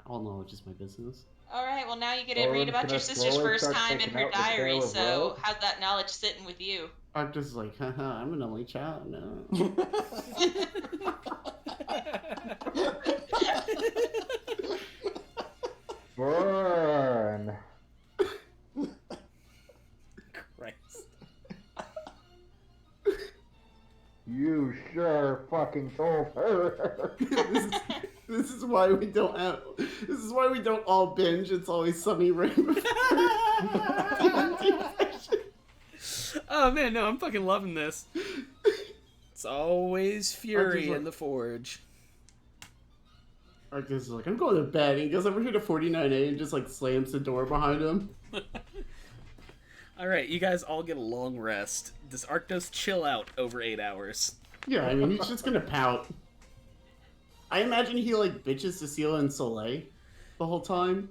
all knowledge is my business. Alright, well now you get to Lauren's read about gonna your sister's slowly first start time in taking her out the diary, tail of so rope. how's that knowledge sitting with you? Arctis is like, haha, I'm an only child, no. Burn. Christ. You sure fucking told her. This is why we don't have. This is why we don't all binge. It's always Sunny Rainbow. Oh man, no, I'm fucking loving this. It's always fury like- in the forge. Arctis is like, I'm going to bed. And he goes over here to 49A and just like slams the door behind him. Alright, you guys all get a long rest. Does Arctos chill out over 8 hours? Yeah, I mean, he's just gonna pout. I imagine he like bitches Cecilia and Soleil the whole time.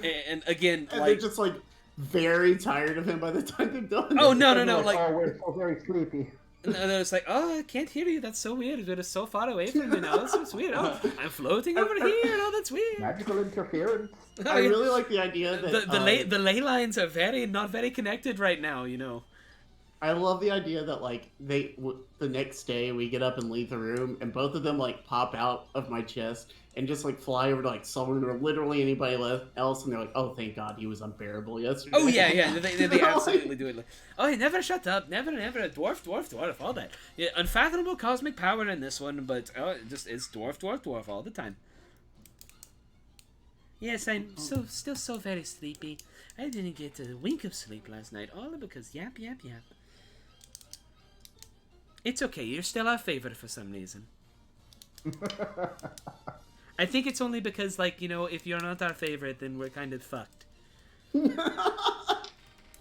And again, And like... they're just like very tired of him by the time they're done. Oh, no, Like, like... oh, we're so very sleepy. And they're just like, oh, I can't hear you. That's so weird. It is so far away from me now. That's so weird. Oh, I'm floating over here. Oh, that's weird. Magical interference. I really like the idea that the ley lines are not very connected right now, you know. I love the idea that like the next day we get up and leave the room and both of them like pop out of my chest and just like fly over to like someone or literally anybody else and they're like, oh thank God he was unbearable yesterday. Oh yeah, they absolutely do it. Like, oh, he never shut up, never, dwarf, all that. Yeah, unfathomable cosmic power in this one, but it just is dwarf all the time. Yes, I'm still so very sleepy. I didn't get a wink of sleep last night, all because yap. It's okay, you're still our favorite for some reason. I think it's only because, like, you know, if you're not our favorite, then we're kind of fucked.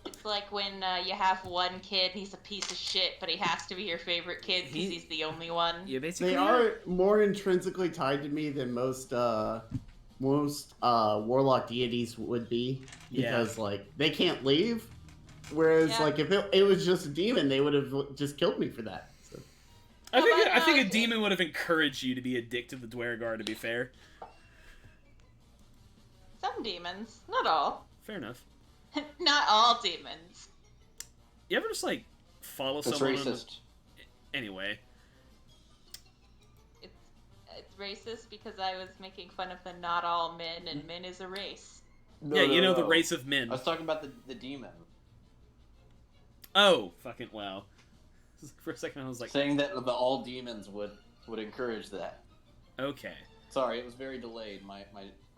It's like when you have one kid, he's a piece of shit, but he has to be your favorite kid because he's the only one. You're basically They are more intrinsically tied to me than most warlock deities would be because like they can't leave. Whereas like if it was just a demon, they would have just killed me for that. So. I think a demon would have encouraged you to be a dick to the Dwergar, to be fair. Some demons, not all. Fair enough. Not all demons. You ever just like follow It's someone? racist. Anyway. It's racist because I was making fun of the not all men, and men is a race. No, Yeah, you know the no. race of men. I was talking about the demon. Oh, fucking wow. For a second I was like, Saying that the all demons would encourage that. okay. Sorry, it was very delayed.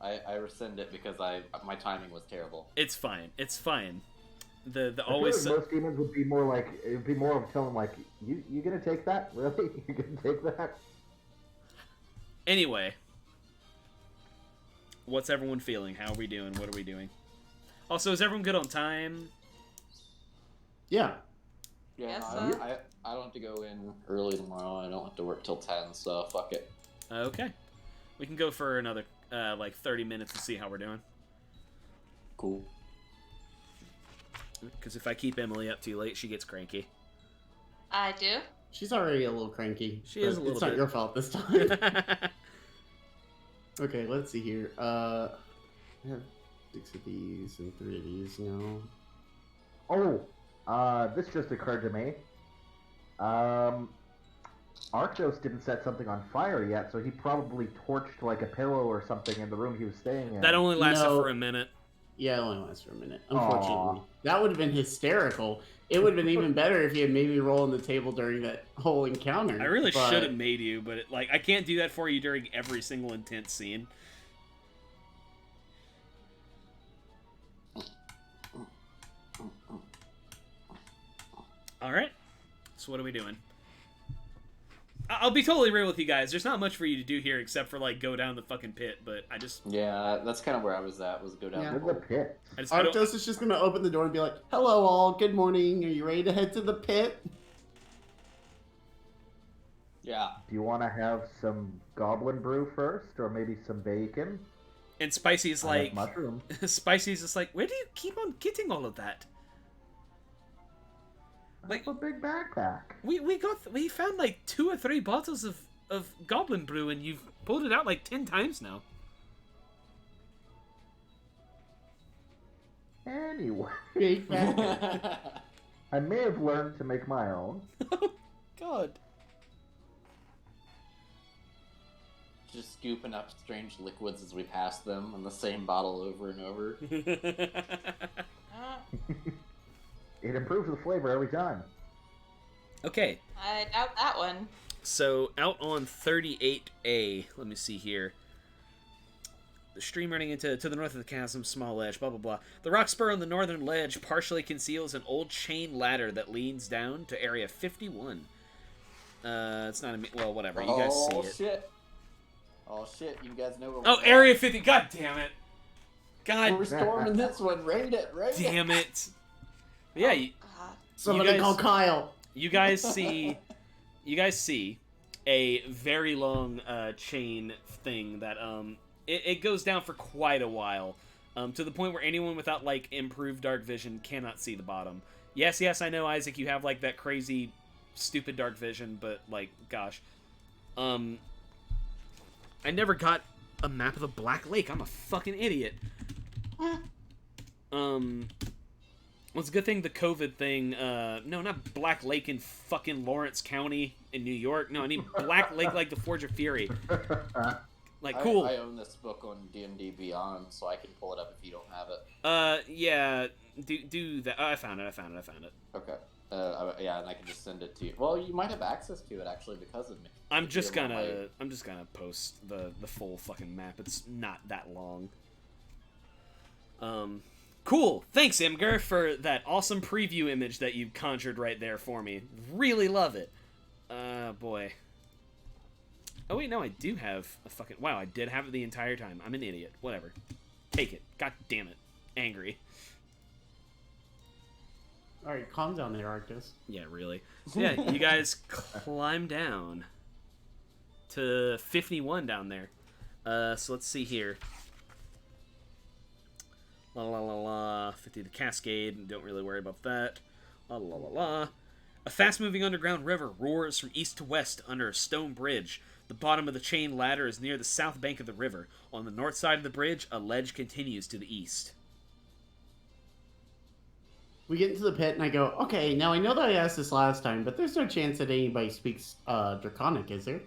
I rescind it because my timing was terrible. It's fine. It's fine. The I feel always like most demons would be more like, it would be more of telling like, you gonna take that? Really? You gonna take that? Anyway. What's everyone feeling? How are we doing? What are we doing? Also, is everyone good on time? Yeah. Yeah, Yes, no, sir. I don't have to go in early tomorrow. I don't have to work till 10, so fuck it. Okay. We can go for another, like, 30 minutes to see how we're doing. Cool. Because if I keep Emily up too late, she gets cranky. I do. She's already a little cranky. She is a little It's not bit. your fault this time. Okay, let's see here. I have 6 of these and 3 of these now. Oh, this just occurred to me. Arctos didn't set something on fire yet, so he probably torched like a pillow or something in the room he was staying in. That only lasted No. for a minute. Yeah, it only lasts for a minute. Unfortunately, Aw. that would have been hysterical. It would have been even better if he had made me roll on the table during that whole encounter. I really but- should have made you, but like I can't do that for you during every single intense scene. All right. So what are we doing? I'll be totally real with you guys. There's not much for you to do here except for like go down the fucking pit, but I just Yeah, that's kind of where I was at, was go down Yeah. the In the hole. pit. I don't, Arctos is just gonna open the door and be like, "Hello, all. Good morning. Are you ready to head to the pit?" Yeah. Do you want to have some goblin brew first, or maybe some bacon? and Spicy's I have like mushroom. Spicy's just like, where do you keep on getting all of that? Like, a big backpack. We found like 2 or 3 bottles of goblin brew, and you've pulled it out like 10 times now. Anyway, Big backpack. I may have learned to make my own. God. Just scooping up strange liquids as we pass them in the same bottle over and over. It improves the flavor every time. Okay. I doubt that one. So, out on 38A, let me see here. The stream running to the north of the chasm, small ledge, blah, blah, blah. The rock spur on the northern ledge partially conceals an old chain ladder that leads down to Area 51. It's not well, whatever. You guys see it. Shit. Oh, shit. You guys know where Oh, we're Area 50. God damn it. God We're storming this one. Raid it. damn it. Yeah, God. Somebody guys- call Kyle. you guys see a very long chain thing that it goes down for quite a while, to the point where anyone without like improved dark vision cannot see the bottom. Yes, I know, Isaac, you have like that crazy stupid dark vision, but like, gosh, I never got a map of the Black Lake. I'm a fucking idiot. Well, it's a good thing the COVID thing, no, not Black Lake in fucking Lawrence County in New York. No, I need Black Lake like the Forge of Fury. Like, cool. I own this book on D&D Beyond, so I can pull it up if you don't have it. Yeah, do that. Oh, I found it. Okay. Yeah, and I can just send it to you. Well, you might have access to it, actually, because of me. I'm If just you're on gonna post the full fucking map. It's not that long. Cool. Thanks, Imgur, for that awesome preview image that you conjured right there for me. Really love it. Boy. Oh, wait, no, I do have a fucking... Wow, I did have it the entire time. I'm an idiot. Whatever. Take it. God damn it. Angry. Alright, calm down there, Arctis. Yeah, really. So, yeah, you guys climb down to 51 down there. So let's see here. La la la la. 50 the Cascade. Don't really worry about that. La la la la. A fast-moving underground river roars from east to west under a stone bridge. The bottom of the chain ladder is near the south bank of the river. On the north side of the bridge, a ledge continues to the east. We get into the pit and I go, okay, now I know that I asked this last time, but there's no chance that anybody speaks Draconic, is there?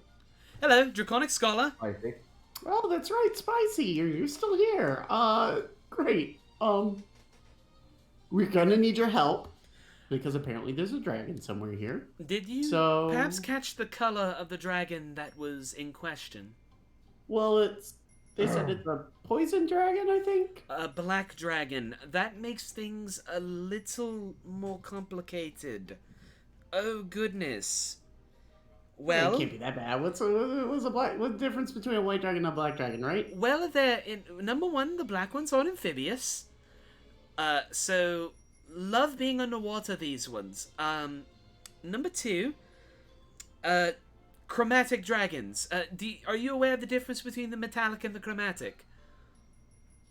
Hello, Draconic Scholar. I think. Oh, that's right, Spicy, you're still here. Great. We're gonna need your help, because apparently there's a dragon somewhere here. Did you So- perhaps catch the color of the dragon that was in question? Well, they said it's a poison dragon, I think? A black dragon. That makes things a little more complicated. Oh, goodness. Well, It can't be that bad. What's the difference between a white dragon and a black dragon, right? well, number one, the black ones are amphibious. So love being underwater, these ones. Number two, chromatic dragons. Are you aware of the difference between the metallic and the chromatic?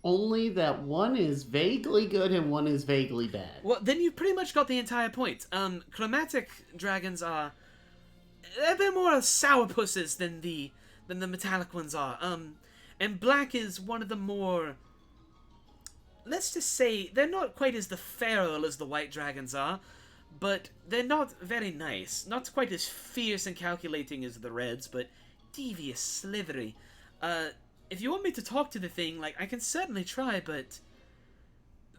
Only that one is vaguely good and one is vaguely bad. Well, then you pretty much got the entire point. Chromatic dragons are... They're more sourpusses than the metallic ones are. And black is one of the more... Let's just say, they're not quite as the feral as the white dragons are, but they're not very nice. Not quite as fierce and calculating as the reds, but devious, slithery. If you want me to talk to the thing, like, I can certainly try, but...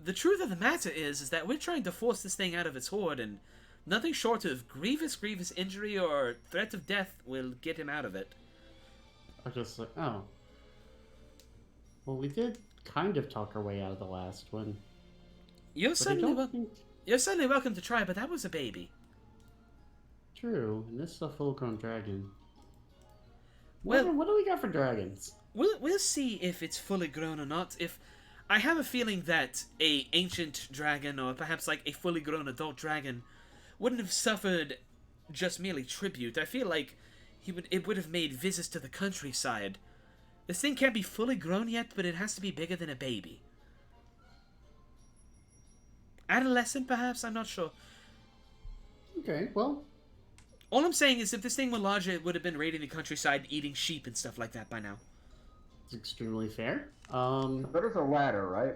The truth of the matter is that we're trying to force this thing out of its hoard, and nothing short of grievous injury or threat of death will get him out of it. I was just like, oh. Well, we did kind of talk our way out of the last one. You're But I certainly don't welcome. think... You're certainly welcome to try, but that was a baby. True, and this is a full-grown dragon. Well- what do we got for dragons? We'll see if it's fully grown or not. If I have a feeling that a ancient dragon, or perhaps like a fully grown adult dragon, wouldn't have suffered just merely tribute. I feel like it would have made visits to the countryside. This thing can't be fully grown yet, but it has to be bigger than a baby. Adolescent, perhaps? I'm not sure. Okay, well, All I'm saying is if this thing were larger, it would have been raiding the countryside, eating sheep and stuff like that by now. it's extremely fair. There's a ladder, right?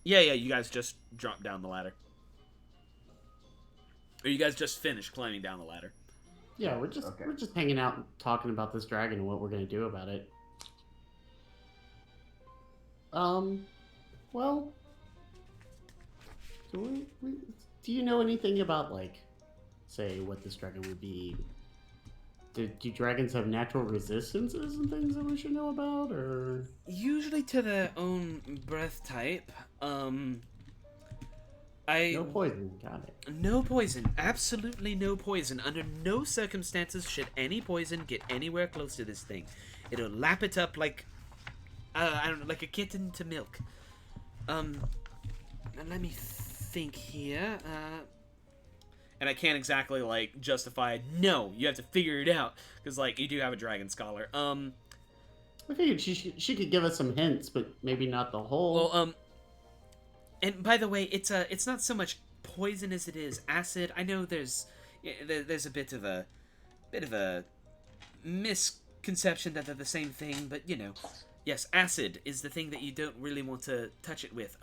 Yeah, you guys just dropped down the ladder. Or you guys just finished climbing down the ladder. Yeah, we're just hanging out and talking about this dragon and what we're gonna do about it. Well, do do you know anything about, like, say, what this dragon would be? Do dragons have natural resistances and things that we should know about, or? Usually to their own breath type. No poison, got it. No poison. Absolutely no poison. Under no circumstances should any poison get anywhere close to this thing. It'll lap it up like, I don't know, like a kitten to milk. Let me think here. And I can't exactly, like, justify, no, you have to figure it out. Because, like, you do have a dragon scholar. I figured she could give us some hints, but maybe not the whole. Well, and by the way, it's not so much poison as it is acid. I know there's a bit of a misconception that they're the same thing, but you know, yes, acid is the thing that you don't really want to touch it with.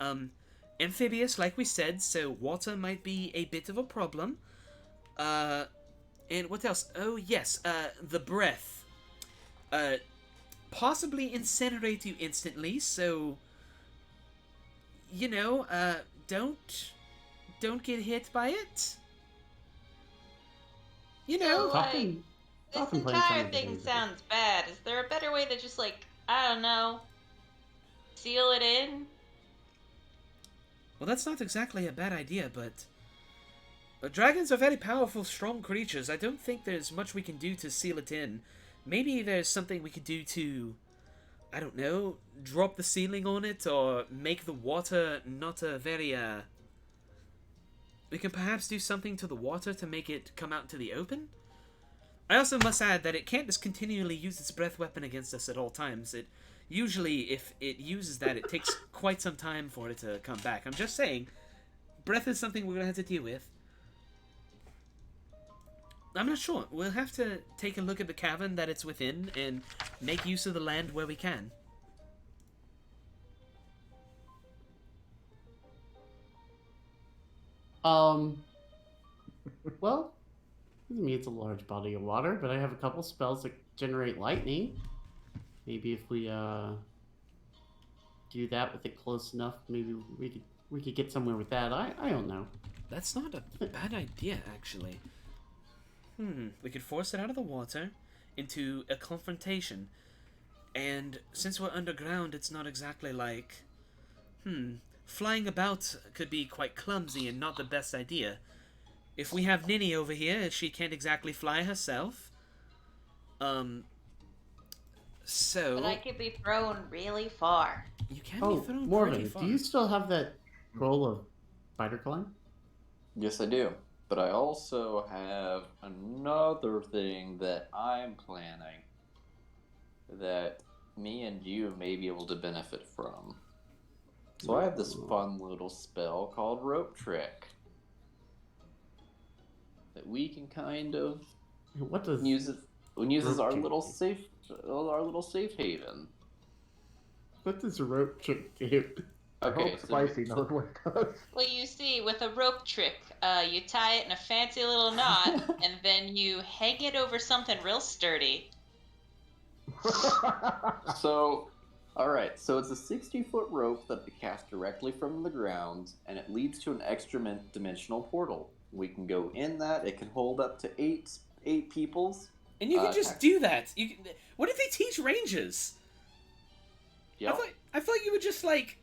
Amphibious, like we said, so water might be a bit of a problem. And what else? Oh yes, the breath. Possibly incinerate you instantly, so you know, don't get hit by it. You know, So, like, this Often entire thing sounds bad. Is there a better way to just, like, I don't know, seal it in? well, that's not exactly a bad idea, but dragons are very powerful, strong creatures. I don't think there's much we can do to seal it in. Maybe there's something we could do to, I don't know, drop the ceiling on it, or make the water not a very, we can perhaps do something to the water to make it come out into the open? I also must add that it can't just continually use its breath weapon against us at all times. It usually, if it uses that, it takes quite some time for it to come back. I'm just saying, breath is something we're going to have to deal with. I'm not sure. We'll have to take a look at the cavern that it's within and make use of the land where we can. Well, doesn't mean it's a large body of water, but I have a couple spells that generate lightning. Maybe if we do that with it close enough, maybe we could get somewhere with that. I don't know. That's not a bad idea, actually. We could force it out of the water into a confrontation. And since we're underground, it's not exactly like... Flying about could be quite clumsy and not the best idea. If we have Neni over here, she can't exactly fly herself. So... But I could be thrown really far. You can be thrown pretty Morgan, far. do you still have that roll of spider climb? Yes, I do. But I also have another thing that I'm planning that me and you may be able to benefit from. So I have this fun little spell called Rope Trick that we can kind of What does use it. We use as Rope our Trick little do? safe haven. What does a rope trick do? I Okay, hope so Spicy knows what it does. Well, you see, with a rope trick, you tie it in a fancy little knot, and then you hang it over something real sturdy. So, alright, so it's a 60-foot rope that we cast directly from the ground, and it leads to an extra dimensional portal. We can go in that, it can hold up to eight peoples. And you can just do that. What if they teach ranges? Yep. I thought you were just like,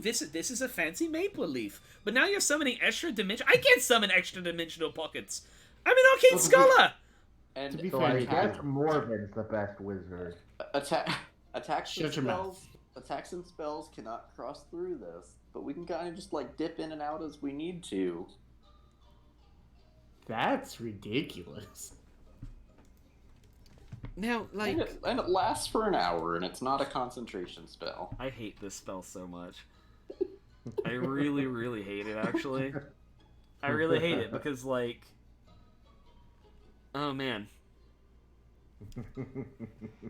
this is a fancy maple leaf. But now you're summoning extra dimension. I can't summon extra dimensional pockets. I'm an arcane scholar. And To be So fair, I you guess can. Morven's the best wizard. attacks Shut your mouth. and spells cannot cross through this, but we can kind of just like dip in and out as we need to. That's ridiculous. Now, like, And it lasts for an hour, and it's not a concentration spell. I hate this spell so much. I really, really hate it, actually. I really hate it because, like, Oh man.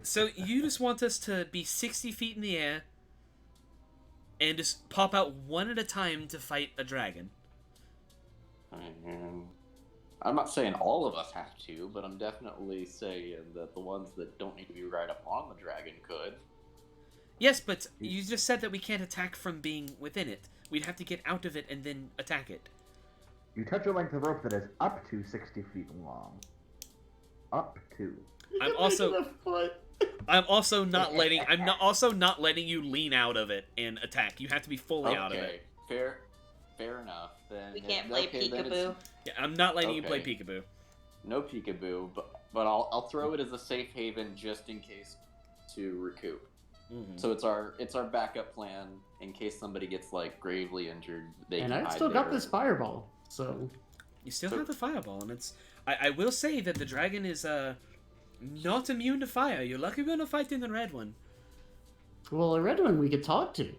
So you just want us to be 60 feet in the air and just pop out one at a time to fight a dragon? I'm not saying all of us have to, but I'm definitely saying that the ones that don't need to be right up on the dragon could. Yes, but you just said that we can't attack from being within it. We'd have to get out of it and then attack it. You touch a length of rope that is up to 60 feet long. Up to. I'm also not letting you lean out of it and attack. You have to be fully out of it. Fair enough. Then We can't play peekaboo. Yeah, I'm not letting you play peekaboo. No peekaboo, but I'll throw it as a safe haven just in case to recoup. Mm-hmm. So it's our backup plan in case somebody gets like gravely injured. And I've still got this fireball, so you still have the fireball, and it's. I will say that the dragon is not immune to fire. You're lucky we're gonna fight in the red one. Well, a red one we could talk to.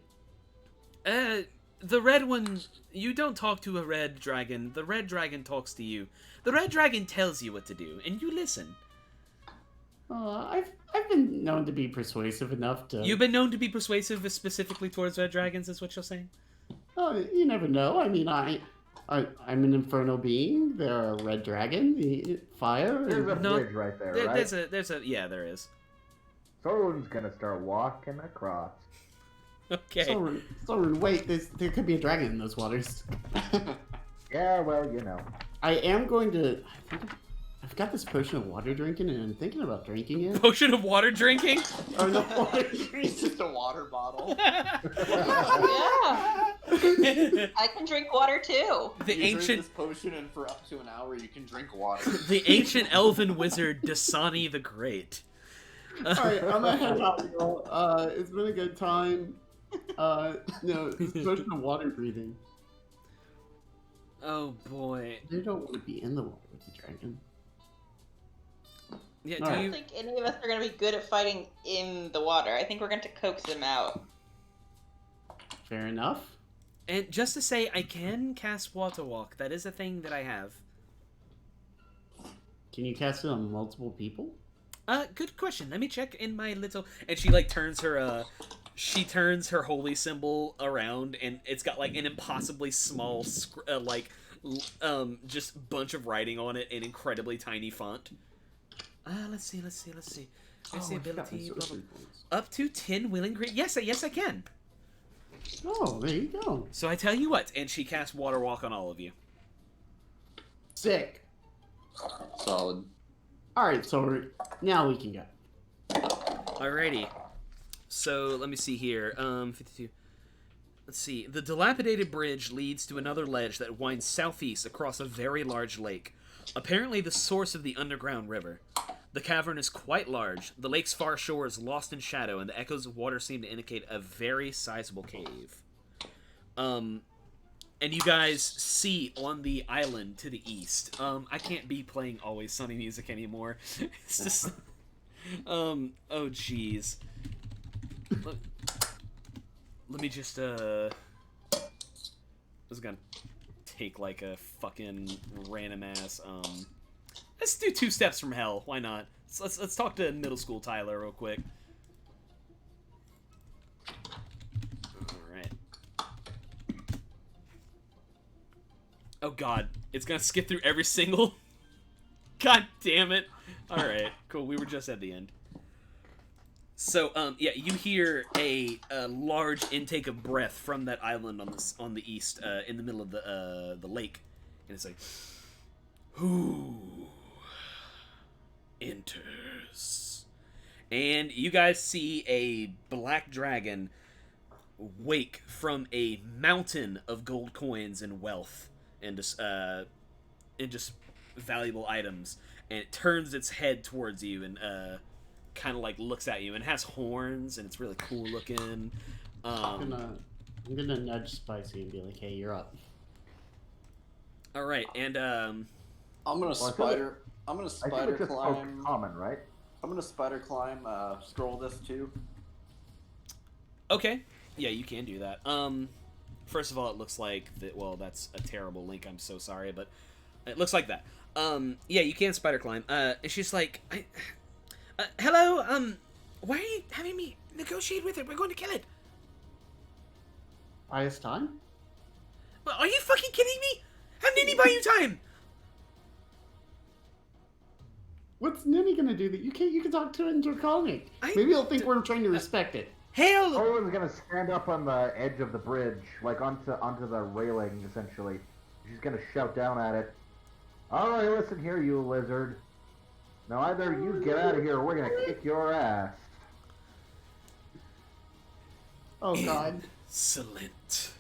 The red one, you don't talk to a red dragon. The red dragon talks to you. The red dragon tells you what to do, and you listen. I've been known to be persuasive enough to. You've been known to be persuasive specifically towards red dragons, is what you're saying? Oh, you never know. I mean, I'm an infernal being. There are a red dragon, fire. There's a No, bridge right there, right? Yeah, there is. Someone's gonna start walking across. Okay. Soren, wait, there could be a dragon in those waters. Yeah, well, you know. I am going to. I think I've got this potion of water drinking, and I'm thinking about drinking it. Potion of water drinking? Oh no, water It's just a water bottle. Yeah. I can drink water too. The You ancient drink this potion, and for up to an hour, you can drink water. the ancient elven wizard Dasani the Great. Alright, I'm gonna head out, y'all. It's been a good time. This potion of water breathing. Oh boy. You don't want to be in the water with the dragon. Yeah, All I do don't you think any of us are going to be good at fighting in the water. I think we're going to coax him out. Fair enough. And just to say, I can cast Water Walk. That is a thing that I have. Can you cast it on multiple people? Good question. Let me check in my little. And she like turns her holy symbol around, and it's got like an impossibly small just bunch of writing on it in incredibly tiny font. Let's see. Where's the ability? Blah, blah. Up to 10 willing creatures. Yes, I can. Oh, there you go. So I tell you what, and she casts Water Walk on all of you. Sick. Solid. Alright, so now we can go. Alrighty. So let me see here. 52. Let's see. The dilapidated bridge leads to another ledge that winds southeast across a very large lake. Apparently the source of the underground river. The cavern is quite large. The lake's far shore is lost in shadow, and the echoes of water seem to indicate a very sizable cave. And you guys see on the island to the east. I can't be playing Always Sunny music anymore. It's just... oh, jeez. Let me just, I was gonna take, like, a fucking random-ass, let's do 2 Steps from Hell. Why not? Let's talk to middle school Tyler real quick. Alright. Oh god, it's gonna skip through every single... God damn it. Alright, cool, we were just at the end. So, yeah, you hear a large intake of breath from that island on the east, in the middle of the lake. And it's like... Who enters? And you guys see a black dragon wake from a mountain of gold coins and wealth and just valuable items, and it turns its head towards you and kind of like looks at you, and has horns, and it's really cool looking. I'm gonna nudge Spicy and be like, "Hey, you're up." All right, and I'm gonna Well, spider I think it's just climb. common, right? I'm gonna spider climb. Scroll this too. okay, yeah, you can do that. First of all, it looks like that. Well, that's a terrible link. I'm so sorry, but it looks like that. Yeah, you can spider climb. And she's like, hello, why are you having me negotiate with it? We're going to kill it. Buy us time? Well, are you fucking kidding me? Have Nini buy you time. What's Neni gonna do that you can't? You can talk to it in Draconic. Maybe he'll think we're trying to respect it. Hell! Everyone's gonna stand up on the edge of the bridge, like onto the railing, essentially. She's gonna shout down at it. Alright, listen here, you lizard. Now either you get out of here or we're gonna kick your ass. Oh god. Excellent.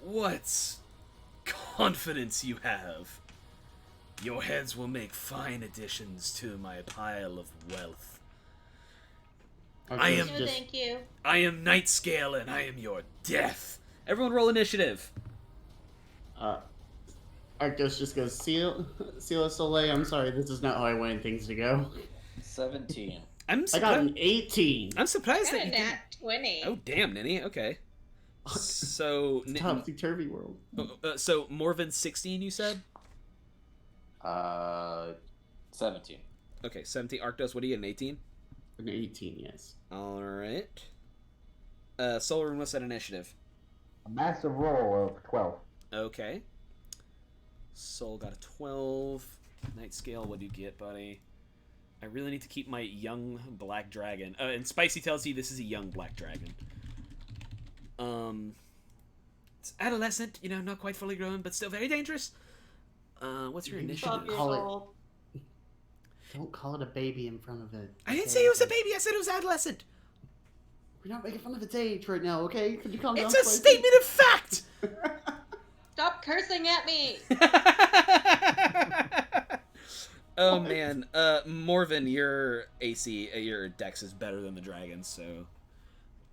What confidence you have. Your heads will make fine additions to my pile of wealth. I am No, thank you. I am Nightscale and I am your death. Everyone roll initiative. Arctos just goes, Cielo Soleil, I'm sorry, this is not how I wanted things to go. 17. I got an 18. I'm surprised Got that a you didn't... nat 20. Oh, damn, Nini. Okay. So... Topsy-turvy world. So, Morven's 16, you said? 17. Okay, 17. Arctos, what are you, an 18? An 18, yes. Alright. Solar Room, what's that initiative? A massive roll of 12. Okay. Soul got a 12. Nightscale, what do you get, buddy? I really need to keep my young black dragon. And Spicy tells you this is a young black dragon. It's adolescent, you know, not quite fully grown, but still very dangerous. What's your initiative? 12 years Call it- old. Don't call it a baby in front of it. I didn't say it was a baby, I said it was adolescent. We're not making fun of its age right now, okay? Could you calm down? It's a Spicy? statement of fact! Stop cursing at me! Oh man, Morven, your AC, your dex is better than the dragon, so...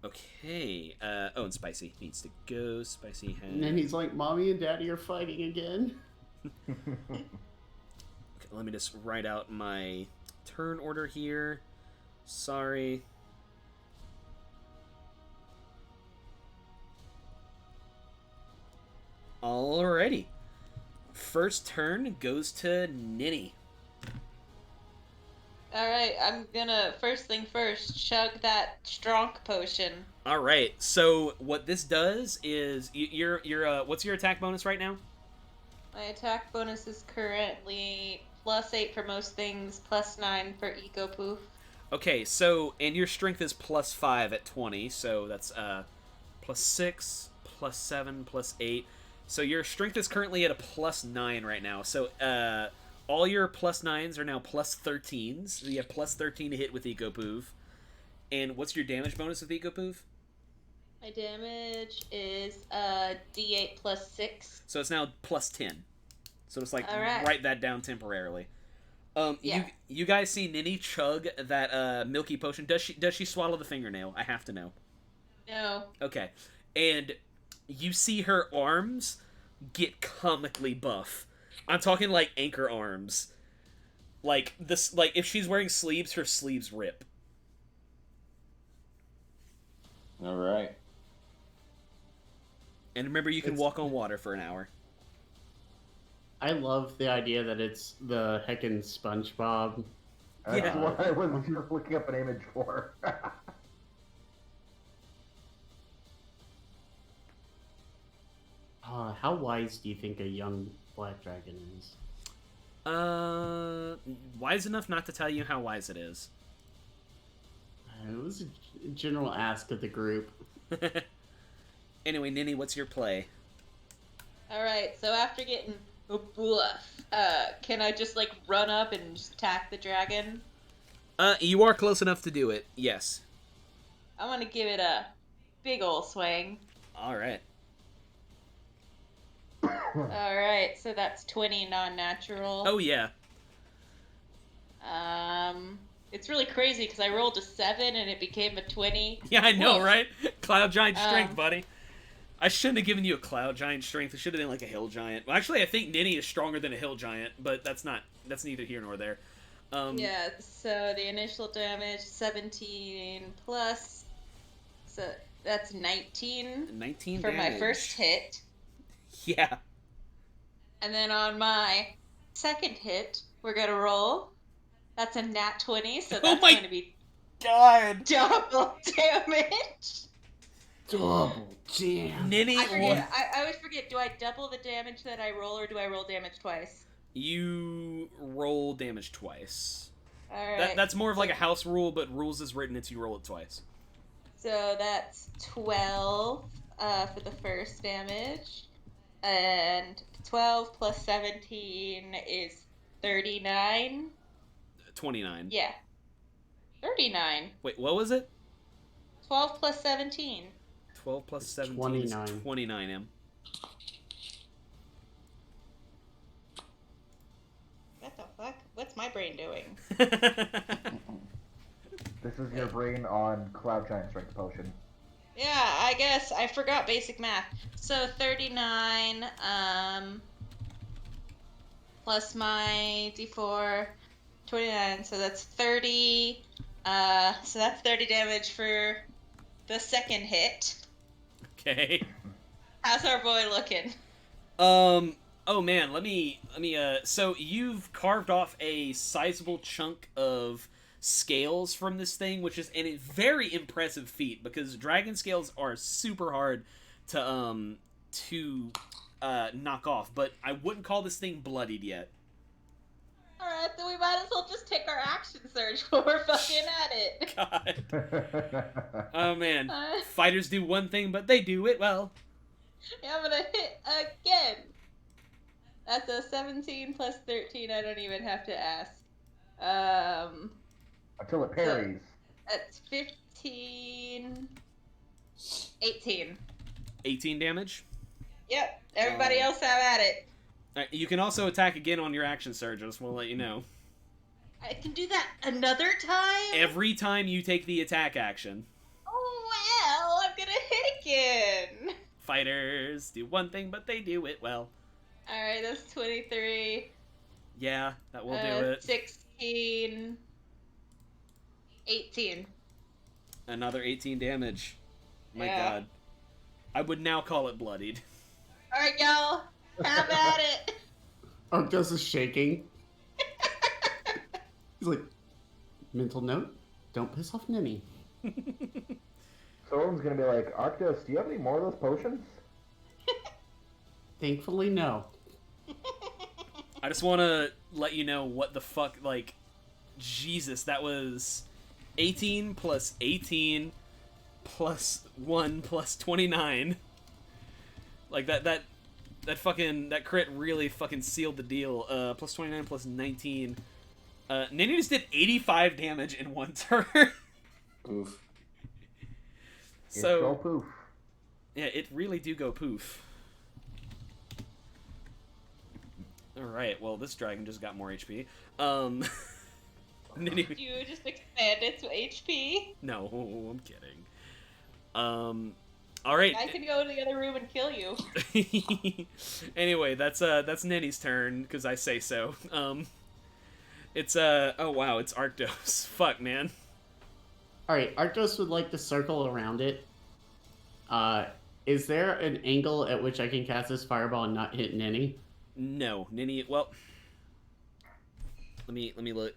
Okay, oh, and Spicy needs to go. Spicy has... And then he's like, Mommy and Daddy are fighting again. Okay, let me just write out my turn order here. Sorry. Alrighty. First turn goes to Nini. Alright, I'm gonna, first thing first, chug that strong potion. Alright, so what this does is, you're what's your attack bonus right now? My attack bonus is currently +8 for most things, +9 for eco poof. Okay, so, and your strength is +5 at 20, so that's +6, +7, +8. So your strength is currently at a +9 right now. So all your +9s are now +13s. So you have +13 to hit with Eco Poof. And what's your damage bonus with Eco Poof? My damage is D8 +6. So it's now +10. So it's like, All right. write that down temporarily. Yeah. You guys see Nini chug that milky potion. Does she swallow the fingernail? I have to know. No. Okay. And you see her arms get comically buff. I'm talking like anchor arms. Like this, like if she's wearing sleeves, her sleeves rip. All right. And remember, you can walk on water for an hour. I love the idea that it's the heckin' SpongeBob. That's Yeah. what I was just looking up an image for. How wise do you think a young black dragon is? Wise enough not to tell you how wise it is. It was a general ask of the group. Anyway, Nini, what's your play? Alright, so after getting a bluff, can I just like run up and just attack the dragon? You are close enough to do it. Yes. I'm gonna give it a big ol' swing. All right. Alright, so that's 20 non-natural. Oh yeah. It's really crazy because I rolled a 7 and it became a 20. Yeah, I know, Woof. right? Cloud giant strength, buddy. I shouldn't have given you a cloud giant strength. It should have been like a hill giant. Well, actually, I think Nini is stronger than a hill giant, but that's neither here nor there. Yeah, so the initial damage, 17 plus, so that's 19 19 for damage. my first hit. Yeah. And then on my second hit, we're gonna roll. That's a nat 20, so Oh that's my going to be God. double damage. Double jam. Neni, I forget. I always forget. Do I double the damage that I roll, or do I roll damage twice? you roll damage twice. All right. That's more of like a house rule, but rules is written it's you roll it twice. So that's 12 for the first damage, and 12 plus 17 is 39. 29. Yeah, 39. Wait, what was it? 12 plus 17. 12 plus 17 29. is 29, M. What the fuck? What's my brain doing? This is your brain on Cloud Giant Strength Potion. Yeah, I guess I forgot basic math. So 39 plus my d4, 29, so that's 30. So that's 30 damage for the second hit. Okay. How's our boy looking? Oh man, let me so you've carved off a sizable chunk of scales from this thing, which is a very impressive feat because dragon scales are super hard to knock off, but I wouldn't call this thing bloodied yet. Alright, then we might as well just take our action surge while we're fucking at it. God. Oh man. Fighters do one thing, but they do it well. Yeah, I'm gonna hit again. That's a 17 plus 13, I don't even have to ask. Until it parries. That's 15... 18. 18 damage. Yep, everybody else have at it. Alright, you can also attack again on your action surge, I just want to let you know. I can do that another time? Every time you take the attack action. Oh, well, I'm gonna hit again. Fighters do one thing, but they do it well. Alright, that's 23. Yeah, that will do it. 16. 18. Another 18 damage. My Yeah. God. I would now call it bloodied. Alright, y'all. Have at it. Arctos is shaking. He's like, mental note, don't piss off Neni. Someone's gonna be like, Arctos, do you have any more of those potions? Thankfully, no. I just want to let you know what the fuck, like, Jesus, that was 18 plus 18 plus 1 plus 29. Like, that crit really fucking sealed the deal. Plus 29 plus 19. Neni just did 85 damage in one turn. Oof. So, Go poof. yeah, it really do go poof. Alright, well, this dragon just got more HP. Neni... You just expanded to HP. No, I'm kidding. Alright. I can go to the other room and kill you. Anyway, that's Neni's turn, because I say so. It's, oh wow, it's Arctos. Fuck, man. Alright, Arctos would like to circle around it. Is there an angle at which I can cast this fireball and not hit Neni? No, Neni, well... Let me look.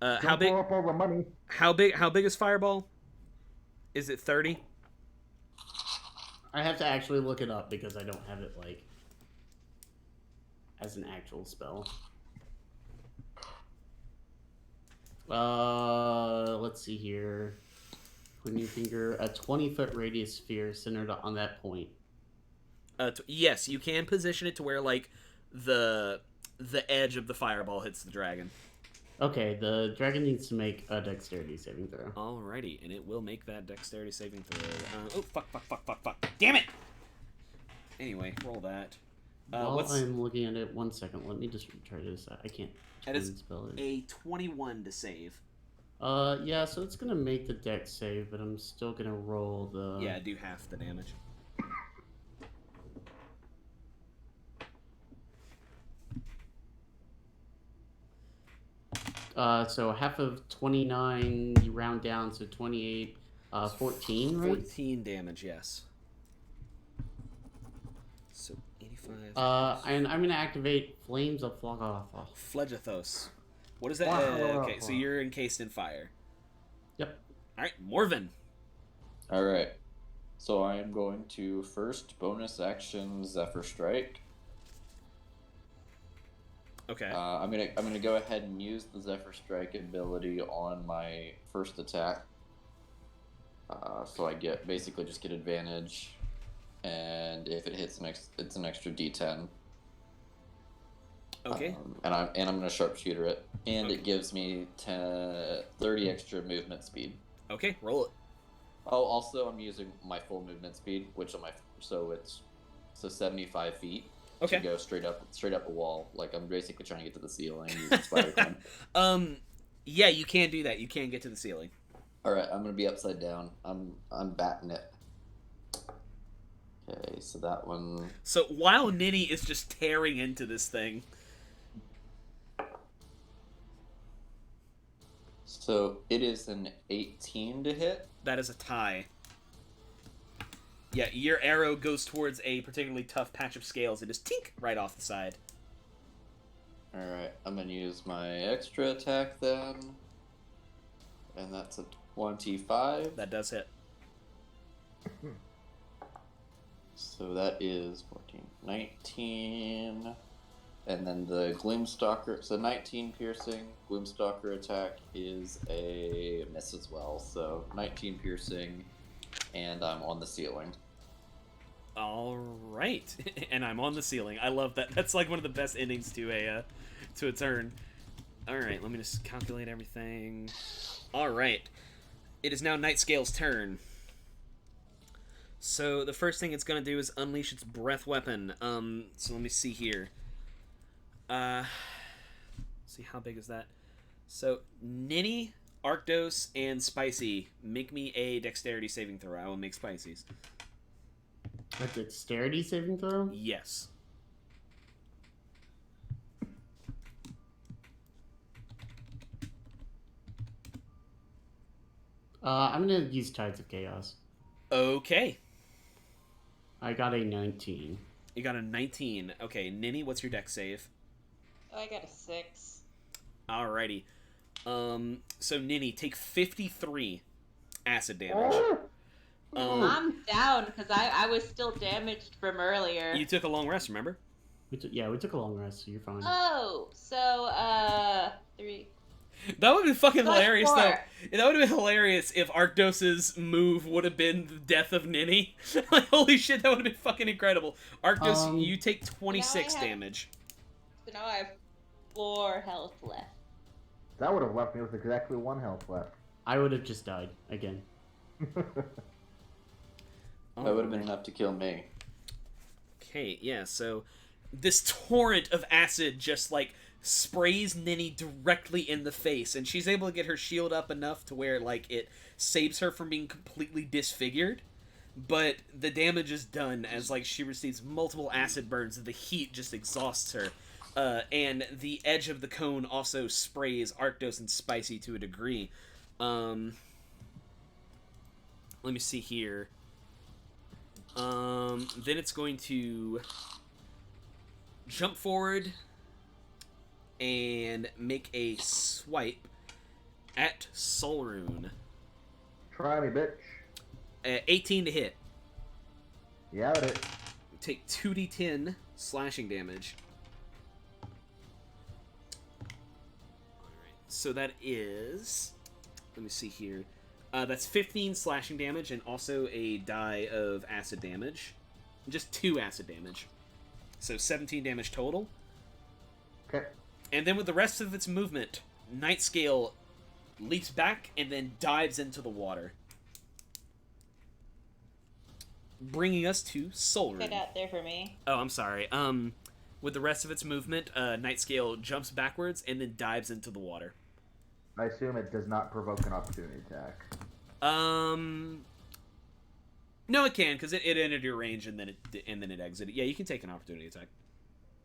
Don't How big... blow up all the money. How big is Fireball? Is it 30? I have to actually look it up because I don't have it, like, as an actual spell. Let's see here. Pointing finger, a 20-foot radius sphere centered on that point. Yes, you can position it to where, like, the edge of the fireball hits the dragon. Okay, the dragon needs to make a dexterity saving throw. Alrighty, and it will make that dexterity saving throw. Oh, fuck. Damn it! Anyway, roll that. While I'm looking at it, 1 second, let me just try to decide. I can't That is spell it. a 21 to save. Yeah, so it's gonna make the dex save, but I'm still gonna roll the... Yeah, do half the damage. So half of 29, you round down, so 28, 14, right? 14 damage, yes. So 85. And I'm gonna activate Flames of Flogotha. Phlegethos. What is that? Okay, so you're encased in fire. Yep. All right, Morven. All right. So I am going to first bonus action Zephyr Strike. Okay. I'm gonna go ahead and use the Zephyr Strike ability on my first attack. So I basically just get advantage, and if it hits it's an extra D10. Okay. And I'm gonna sharpshooter it, and it gives me 30 extra movement speed. Okay, roll it. Oh, also I'm using my full movement speed, which on it's 75 feet. Okay. To go straight up a wall. Like I'm basically trying to get to the ceiling using spider climb. Yeah, you can do that. You can get to the ceiling. All right, I'm gonna be upside down. I'm batting it. Okay, so that one. So while Neni is just tearing into this thing. So it is an 18 to hit. That is a tie. Yeah, your arrow goes towards a particularly tough patch of scales. It just tink right off the side. All right, I'm gonna use my extra attack then, and that's a 25. That does hit. So that is 14, 19, and then the Gloomstalker. So 19 piercing. Gloomstalker attack is a miss as well. So 19 piercing. And I'm on the ceiling. All right, and I'm on the ceiling. I love that. That's like one of the best endings to a turn. All right, let me just calculate everything. All right, it is now Nightscale's turn. So the first thing it's gonna do is unleash its breath weapon. So let me see here. See how big is that? So Neni, Arctos, and Spicy, make me a dexterity saving throw. I will make Spicy's. A dexterity saving throw? Yes. I'm gonna use Tides of Chaos. Okay. I got a 19. You got a 19. Okay, Nini, what's your dex save? Oh, I got a 6. Alrighty. So Nini, take 53 acid damage. I'm down because I was still damaged from earlier. You took a long rest, remember? We took a long rest, so you're fine. Oh, so 3. That would have been fucking Plus hilarious, 4. though. That would have been hilarious if Arctos' move would have been the death of Nini. Like, holy shit, that would have been fucking incredible. Arctos, you take 26 Now I have- damage. So now I have 4 health left. That would have left me with exactly 1 health left. I would have just died again. That would have been enough to kill me. Okay, yeah, so this torrent of acid just, like, sprays Nini directly in the face, and she's able to get her shield up enough to where, like, it saves her from being completely disfigured, but the damage is done as, like, she receives multiple acid burns and the heat just exhausts her. And the edge of the cone also sprays Arctos and Spicy to a degree. Let me see here. Then it's going to jump forward and make a swipe at Solrune. Try me, bitch. 18 to hit. Yeah, it is. Take 2d10 slashing damage. So that is... Let me see here. That's 15 slashing damage and also a die of acid damage. Just 2 acid damage. So 17 damage total. Okay. And then with the rest of its movement, Nightscale leaps back and then dives into the water. Bringing us to Solrune. Get out there for me. Oh, I'm sorry. With the rest of its movement, Nightscale jumps backwards and then dives into the water. I assume it does not provoke an opportunity attack. No, it can because it entered your range and then it exited. Yeah, you can take an opportunity attack.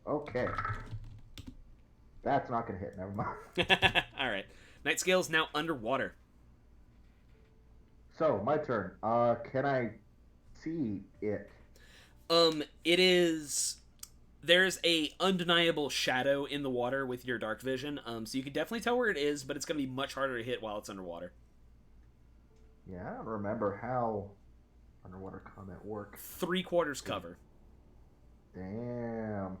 Okay. That's not gonna hit. Never mind. All right, Nightscale is now underwater. So my turn. Can I see it? It is. There's a undeniable shadow in the water with your dark vision. So you can definitely tell where it is, but it's gonna be much harder to hit while it's underwater. Yeah, I don't remember how underwater combat works. 3/4 cover. Damn.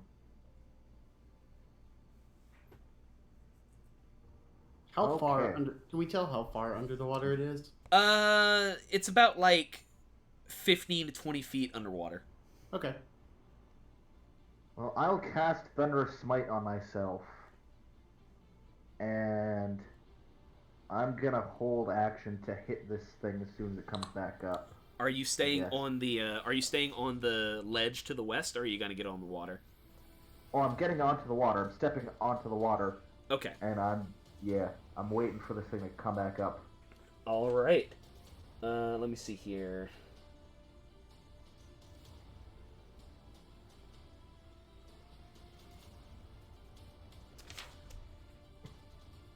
How far Okay. under? Can we tell how far under the water it is? It's about like 15 to 20 feet underwater. Okay. Well, I'll cast Thunderous Smite on myself. And I'm gonna hold action to hit this thing as soon as it comes back up. Are you staying Yes. on the Are you staying on the ledge to the west, or are you gonna get on the water? Oh, I'm getting onto the water. I'm stepping onto the water, Okay. and I'm waiting for this thing to come back up. All right. Let me see here.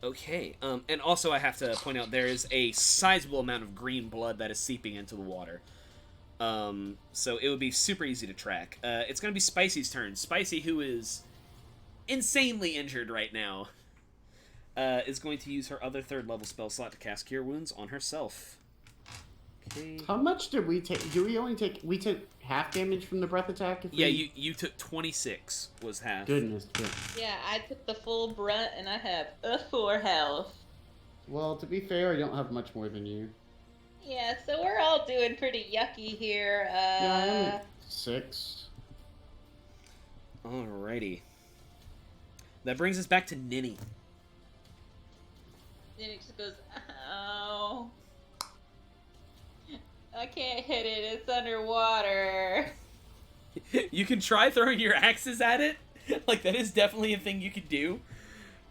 Okay. And also I have to point out there is a sizable amount of green blood that is seeping into the water. So it would be super easy to track. It's gonna be Spicy's turn. Spicy, who is insanely injured right now, is going to use her other 3rd level spell slot to cast Cure Wounds on herself. Okay. How much did we take? Do we only take? We took half damage from the breath attack. If Yeah, we... you took 26 was half. Goodness. Yeah, I took the full brunt and I have a 4 health. Well, to be fair, I don't have much more than you. Yeah, so we're all doing pretty yucky here. Yeah, I'm at 6. Alrighty. That brings us back to Neni. Then it just goes, ow. I can't hit it, it's underwater. You can try throwing your axes at it. Like, that is definitely a thing you could do.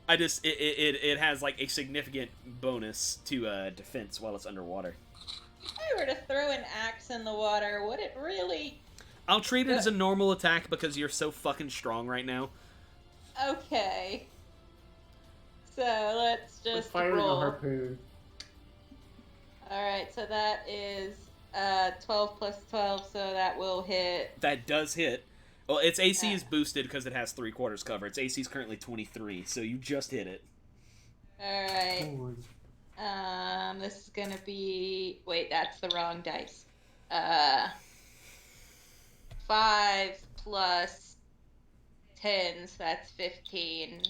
It has, like, a significant bonus to defense while it's underwater. If I were to throw an axe in the water, would it really... I'll treat it as a normal attack because you're so fucking strong right now. Okay. So, let's just Firing roll. a harpoon. Alright, so that is 12 plus 12, so that will hit. That does hit. Well, its AC is boosted because it has 3/4 cover. Its AC is currently 23, so you just hit it. Alright. This is gonna be... Wait, that's the wrong dice. 5 plus 10, so that's 15.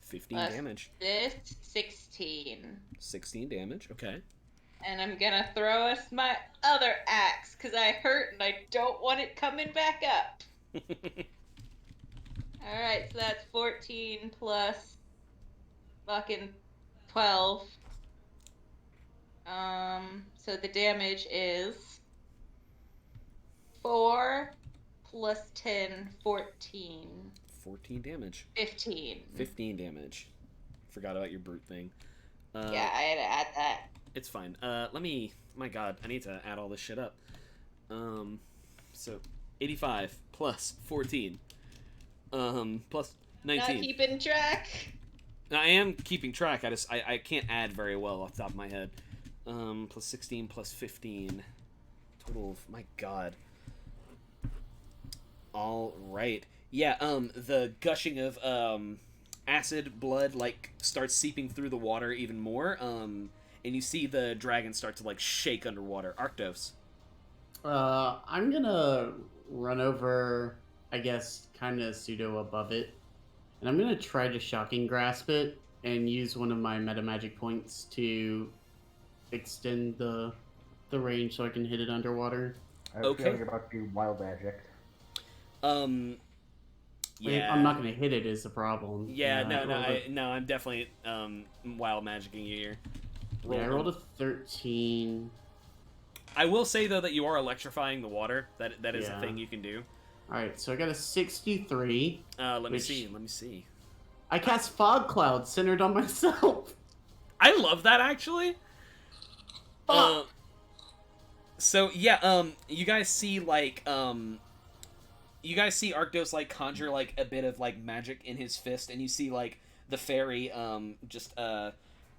15 plus damage. This, 16. 16 damage, okay. And I'm gonna throw us my other axe, because I hurt and I don't want it coming back up. Alright, so that's 14 plus fucking 12. So the damage is 4 plus 10, 14. 14 damage. 15. 15 damage. Forgot about your brute thing. Yeah, I had to add that. It's fine. Let me... My god, I need to add all this shit up. So, 85 plus 14. Plus 19. Not keeping track. Now, I am keeping track. I can't add very well off the top of my head. Plus 16 plus 15. Total of... My god. Alright. Yeah, the gushing of, acid blood, like, starts seeping through the water even more, and you see the dragon start to, like, shake underwater. Arctos. I'm gonna run over, I guess, kind of pseudo above it, and I'm gonna try to shocking grasp it and use one of my meta magic points to extend the range so I can hit it underwater. I have a Okay. feeling you're about to do wild magic. Yeah. I mean, I'm not gonna hit it is the problem. Yeah, I I'm definitely, wild magicking you here. I rolled a 13. I will say, though, that you are electrifying the water. That is a Yeah. thing you can do. Alright, so I got a 63. Let me Which- see. I cast Fog Cloud centered on myself. I love that, actually. Fuck. So, yeah, you guys see, like, Arctos, like, conjure, like, a bit of, like, magic in his fist, and you see, like, the fairy, just,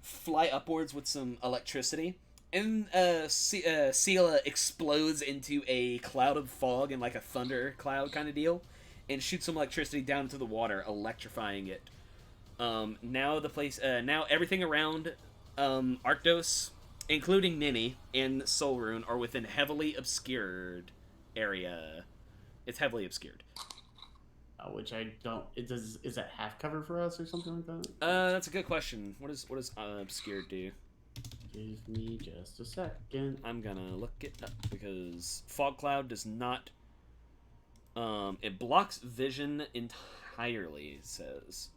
fly upwards with some electricity, And Sela explodes into a cloud of fog and like a thunder cloud kind of deal, and shoots some electricity down into the water, electrifying it. Now everything around Arctos, including Neni and Solrune, are within heavily obscured area. It's heavily obscured. Which I don't. Is that half cover for us or something like that? That's a good question. What does obscured do? Give me just a second. I'm gonna look it up because fog cloud does not. It blocks vision entirely. It says.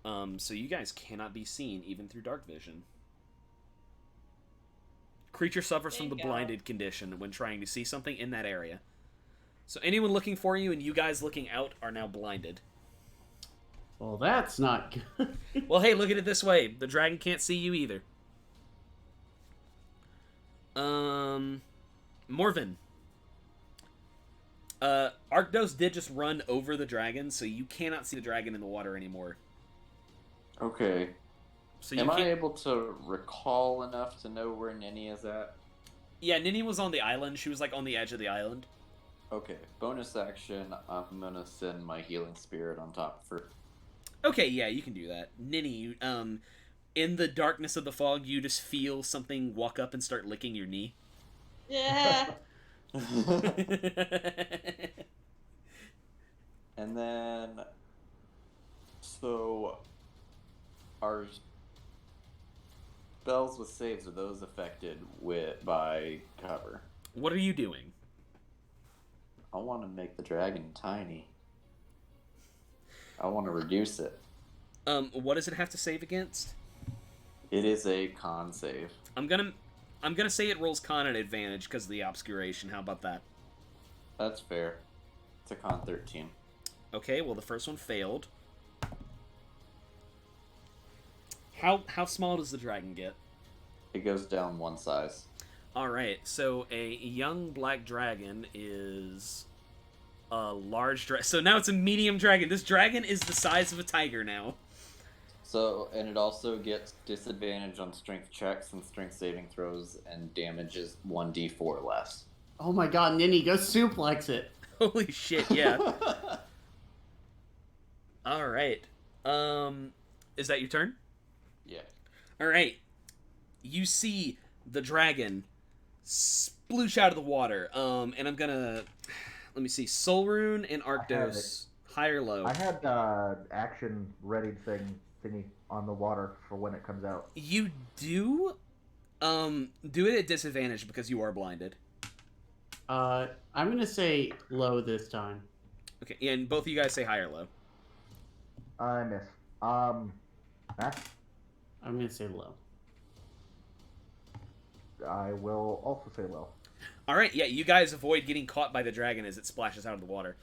So you guys cannot be seen even through dark vision. Creature suffers from the Bingo. blinded condition when trying to see something in that area. So anyone looking for you and you guys looking out are now blinded. Well, that's not good. Well, hey, look at it this way. The dragon can't see you either. Morven. Arctos did just run over the dragon, so you cannot see the dragon in the water anymore. Okay. So you Am I can't... able to recall enough to know where Neni is at? Yeah, Nini was on the island. She was like on the edge of the island. Okay. Bonus action. I'm gonna send my healing spirit on top for. Okay, yeah, you can do that. Nini, in the darkness of the fog, you just feel something walk up and start licking your knee. Yeah. And then, so, our spells with saves, are those affected by cover? What are you doing? I want to make the dragon tiny. I want to reduce it. What does it have to save against? It is a con save. I'm gonna say it rolls con at advantage because of the obscuration. How about that? That's fair. It's a con 13. Okay, well the first one failed. How small does the dragon get? It goes down one size. Alright, so a young black dragon is a large dragon. So now it's a medium dragon. This dragon is the size of a tiger now. So, and it also gets disadvantage on strength checks and strength saving throws, and damages 1d4 less. Oh my god, Nini, go suplex it. Holy shit, yeah. Alright. Is that your turn? Yeah. Alright. You see the dragon sploosh out of the water. And I'm gonna... Let me see. Solrune and Arctos. High or low? I had action ready thingy on the water for when it comes out. You do? Do it at disadvantage because you are blinded. I'm gonna say low this time. Okay, and both of you guys say high or low. I miss. Max? I'm gonna say low. I will also say low. Alright, yeah, you guys avoid getting caught by the dragon as it splashes out of the water.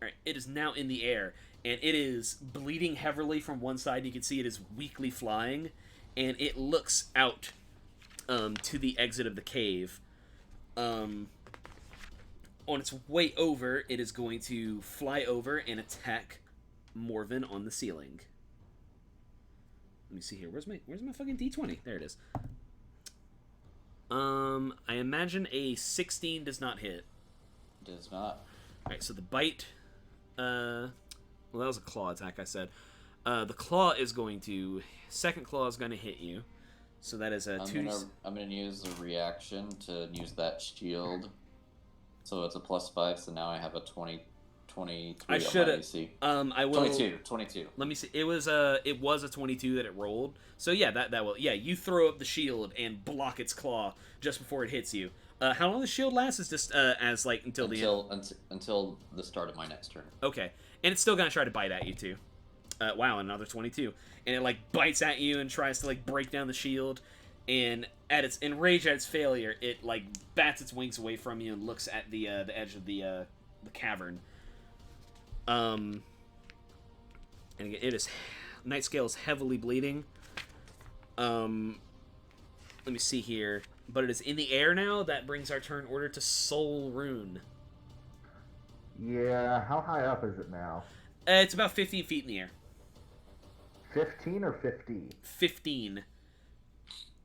Alright, it is now in the air, and it is bleeding heavily from one side. You can see it is weakly flying, and it looks out to the exit of the cave. On its way over, it is going to fly over and attack Morven on the ceiling. Let me see here. Where's my fucking D20? There it is. I imagine a 16 does not hit. Does not. Alright, so the bite, well, that was a claw attack, I said. The claw is going to, second claw is going to hit you. So that is a I'm gonna use a reaction to use that shield. So it's a +5, so now I have a 23 I should have. AC. I will. 22. Let me see. It was a 22 that it rolled. So yeah, that will. Yeah, you throw up the shield and block its claw just before it hits you. How long the shield lasts is just as like until the end. Until the start of my next turn. Okay, and it's still gonna try to bite at you too. Wow, another 22, and it like bites at you and tries to like break down the shield. And at its enraged at its failure, it like bats its wings away from you and looks at the edge of the cavern. And again, it is Nightscale is heavily bleeding. Let me see here, but it is in the air now. That brings our turn order to Solrune. Yeah, how high up is it now? It's about 15 feet in the air. 15 or 50? 15.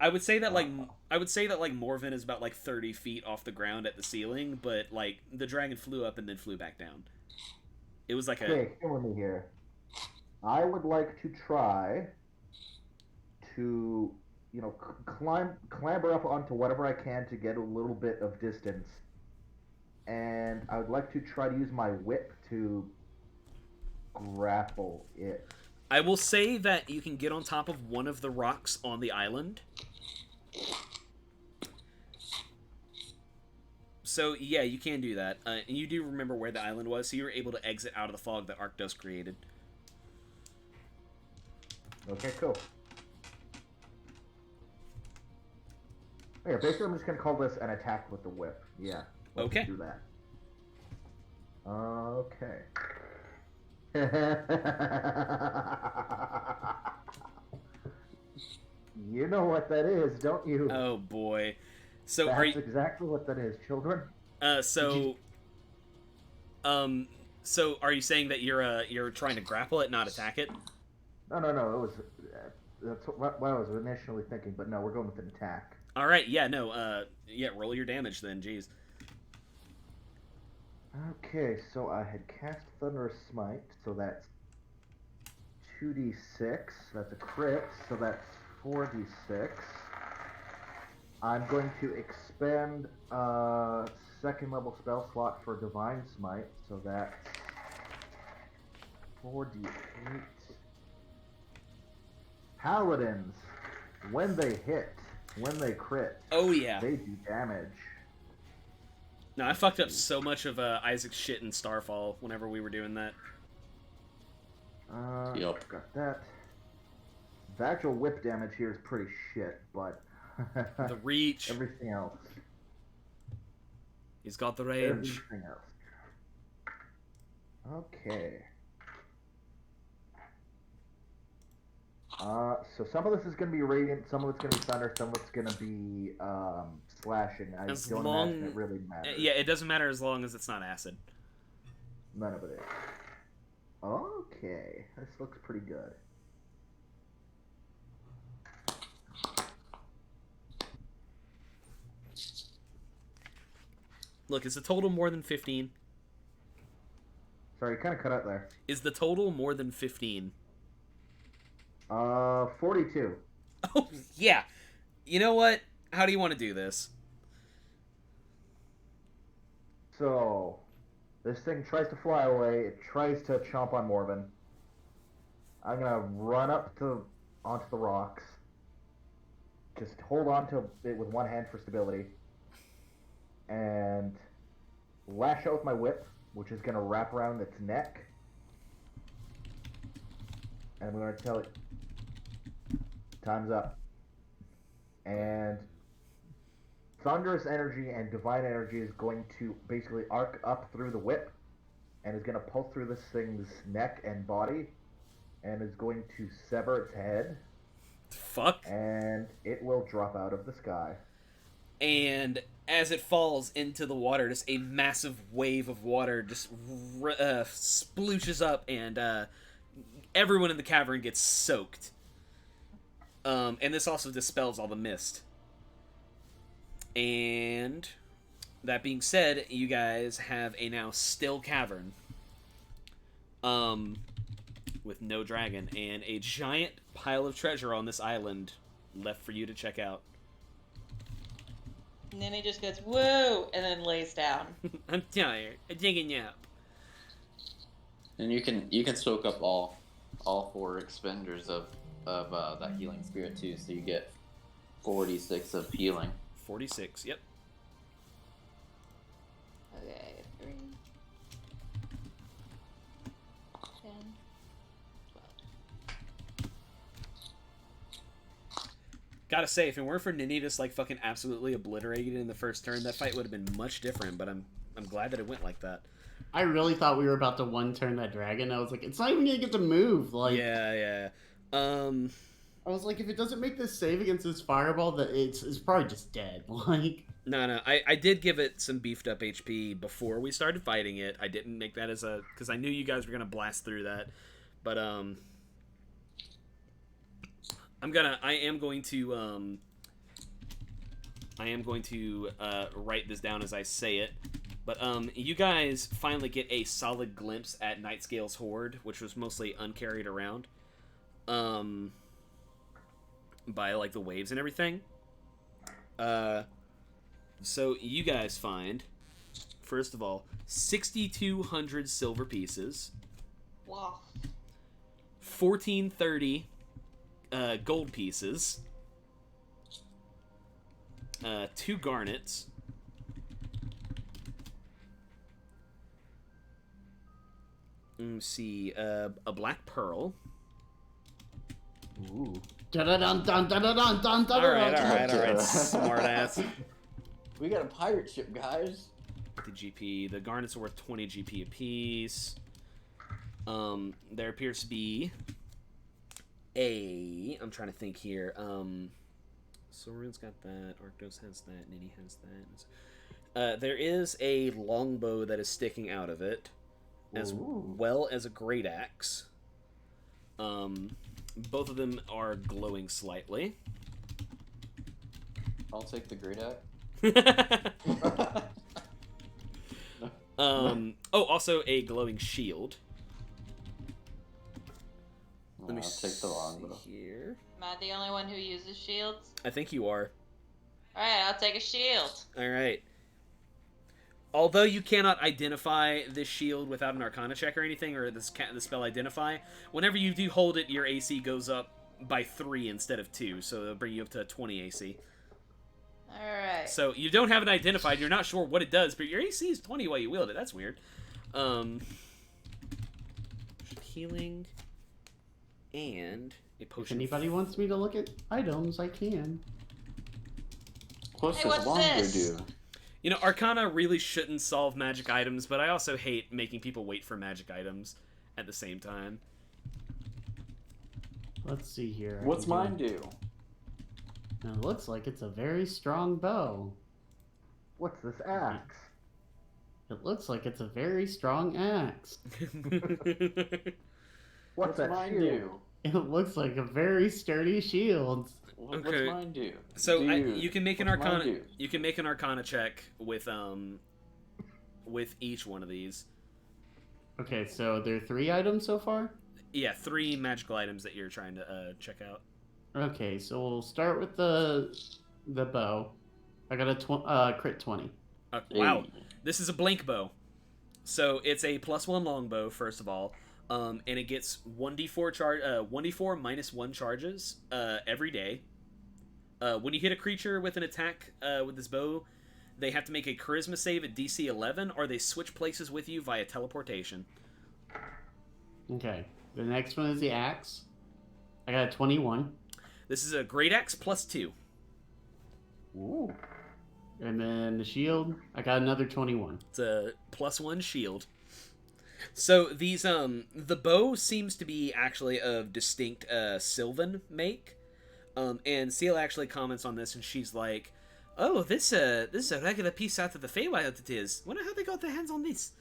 I would say that Morven is about like 30 feet off the ground at the ceiling, but like the dragon flew up and then flew back down. It was like Okay, killing me here. I would like to try to, clamber up onto whatever I can to get a little bit of distance. And I would like to try to use my whip to grapple it. I will say that you can get on top of one of the rocks on the island. So, yeah, you can do that. And you do remember where the island was, so you were able to exit out of the fog that Arctos created. Okay, cool. Yeah, basically I'm just going to call this an attack with the whip. Yeah. Okay. Do that. Okay. You know what that is, don't you? Oh boy. So That's exactly what that is, children. So are you saying that you're trying to grapple it, not attack it? No. It was that's what I was initially thinking, but no, we're going with an attack. All right. Yeah. No. Yeah. Roll your damage then. Jeez. Okay, so I had cast Thunderous Smite, so that's 2d6. That's a crit, so that's 4d6. I'm going to expend a second level spell slot for Divine Smite, so that's 4d8. Paladins, when they crit, Oh yeah. they do damage. No, I fucked up so much of Isaac's shit in Starfall whenever we were doing that. Yep. Got that. The actual whip damage here is pretty shit, but The reach. everything else. He's got the range. Everything else. Okay. So some of this is going to be radiant, some of it's going to be thunder, some of it's going to be slashing. I don't imagine it really matters. Yeah, it doesn't matter as long as it's not acid. None of it is. Okay, this looks pretty good. Look, is the total more than 15? Sorry, you kind of cut out there. Is the total more than 15? 42. Oh, yeah. You know what? How do you want to do this? So, this thing tries to fly away. It tries to chomp on Morven. I'm gonna run up onto the rocks. Just hold on to it with one hand for stability. And lash out with my whip, which is gonna wrap around its neck. And I'm gonna tell it, time's up. And Thunderous Energy and Divine Energy is going to basically arc up through the whip and is going to pulse through this thing's neck and body and is going to sever its head. Fuck. And it will drop out of the sky. And as it falls into the water, just a massive wave of water just splooshes up, and everyone in the cavern gets soaked. And this also dispels all the mist. And that being said, you guys have a now still cavern. With no dragon and a giant pile of treasure on this island left for you to check out. Neni just goes, whoa, and then lays down. I'm tired. I'm taking a nap. And you can soak up all 4 expenders of that healing spirit too, so you get 46 of healing. 46, yep. Okay, 3, 10, 12. Gotta say, if it weren't for Neni just like fucking absolutely obliterated in the first turn, that fight would have been much different. But I'm glad that it went like that. I really thought we were about to one-turn that dragon. I was like, it's not even gonna get to move. Like, Yeah. I was like, if it doesn't make this save against this fireball, that it's probably just dead. Like, No. I did give it some beefed up HP before we started fighting it. I didn't make that as because I knew you guys were gonna blast through that. But I am going to I am going to write this down as I say it. But you guys finally get a solid glimpse at Nightscale's horde, which was mostly uncarried around by like the waves and everything. So you guys find, first of all, 6,200 silver pieces. Wow. 1,430 gold pieces. 2 garnets. Let me see. A black pearl. Ooh. Alright. Smart ass. We got a pirate ship, guys. The GP. The garnets are worth 20 GP apiece. There appears to be I'm trying to think here. Soren's got that. Arctos has that. Neni has that. There is a longbow that is sticking out of it, as well as a great axe. Both of them are glowing slightly. I'll take the great axe. Also a glowing shield. Let me I'll take the longbow here. Am I the only one who uses shields? I think you are. Alright, I'll take a shield. Alright. Although you cannot identify this shield without an Arcana check or anything, or the spell Identify, whenever you do hold it, your AC goes up by 3 instead of 2, so it'll bring you up to 20 AC. Alright. So you don't have it identified, you're not sure what it does, but your AC is 20 while you wield it. That's weird. Healing and a If potion. anybody wants me to look at items, I can. What's Hey, this what's longbow this? do? You know, Arcana really shouldn't solve magic items, but I also hate making people wait for magic items at the same time. Let's see here. What's mine do? Now, it looks like it's a very strong bow. What's this axe? It looks like it's a very strong axe. What's that mine shield? do? It looks like a very sturdy shield. What's Okay. mine do? So Dude, you can make an what's mine Arcana. do? You can make an Arcana check with each one of these. Okay, so there are 3 items so far? Yeah, 3 magical items that you're trying to check out. Okay, so we'll start with the bow. I got a crit 20. Wow, Hey. this is a blank bow. So it's a +1 longbow first of all, and it gets 1d4 minus 1 charges every day. When you hit a creature with an attack with this bow, they have to make a charisma save at DC 11, or they switch places with you via teleportation. Okay, the next one is the axe. I got a 21. This is a great axe +2. Ooh. And then the shield, I got another 21. It's a +1 shield. So these the bow seems to be actually of distinct Sylvan make. And Seal actually comments on this, and she's like, "Oh, this is a regular piece out of the Feywild. It is. Wonder how they got their hands on this."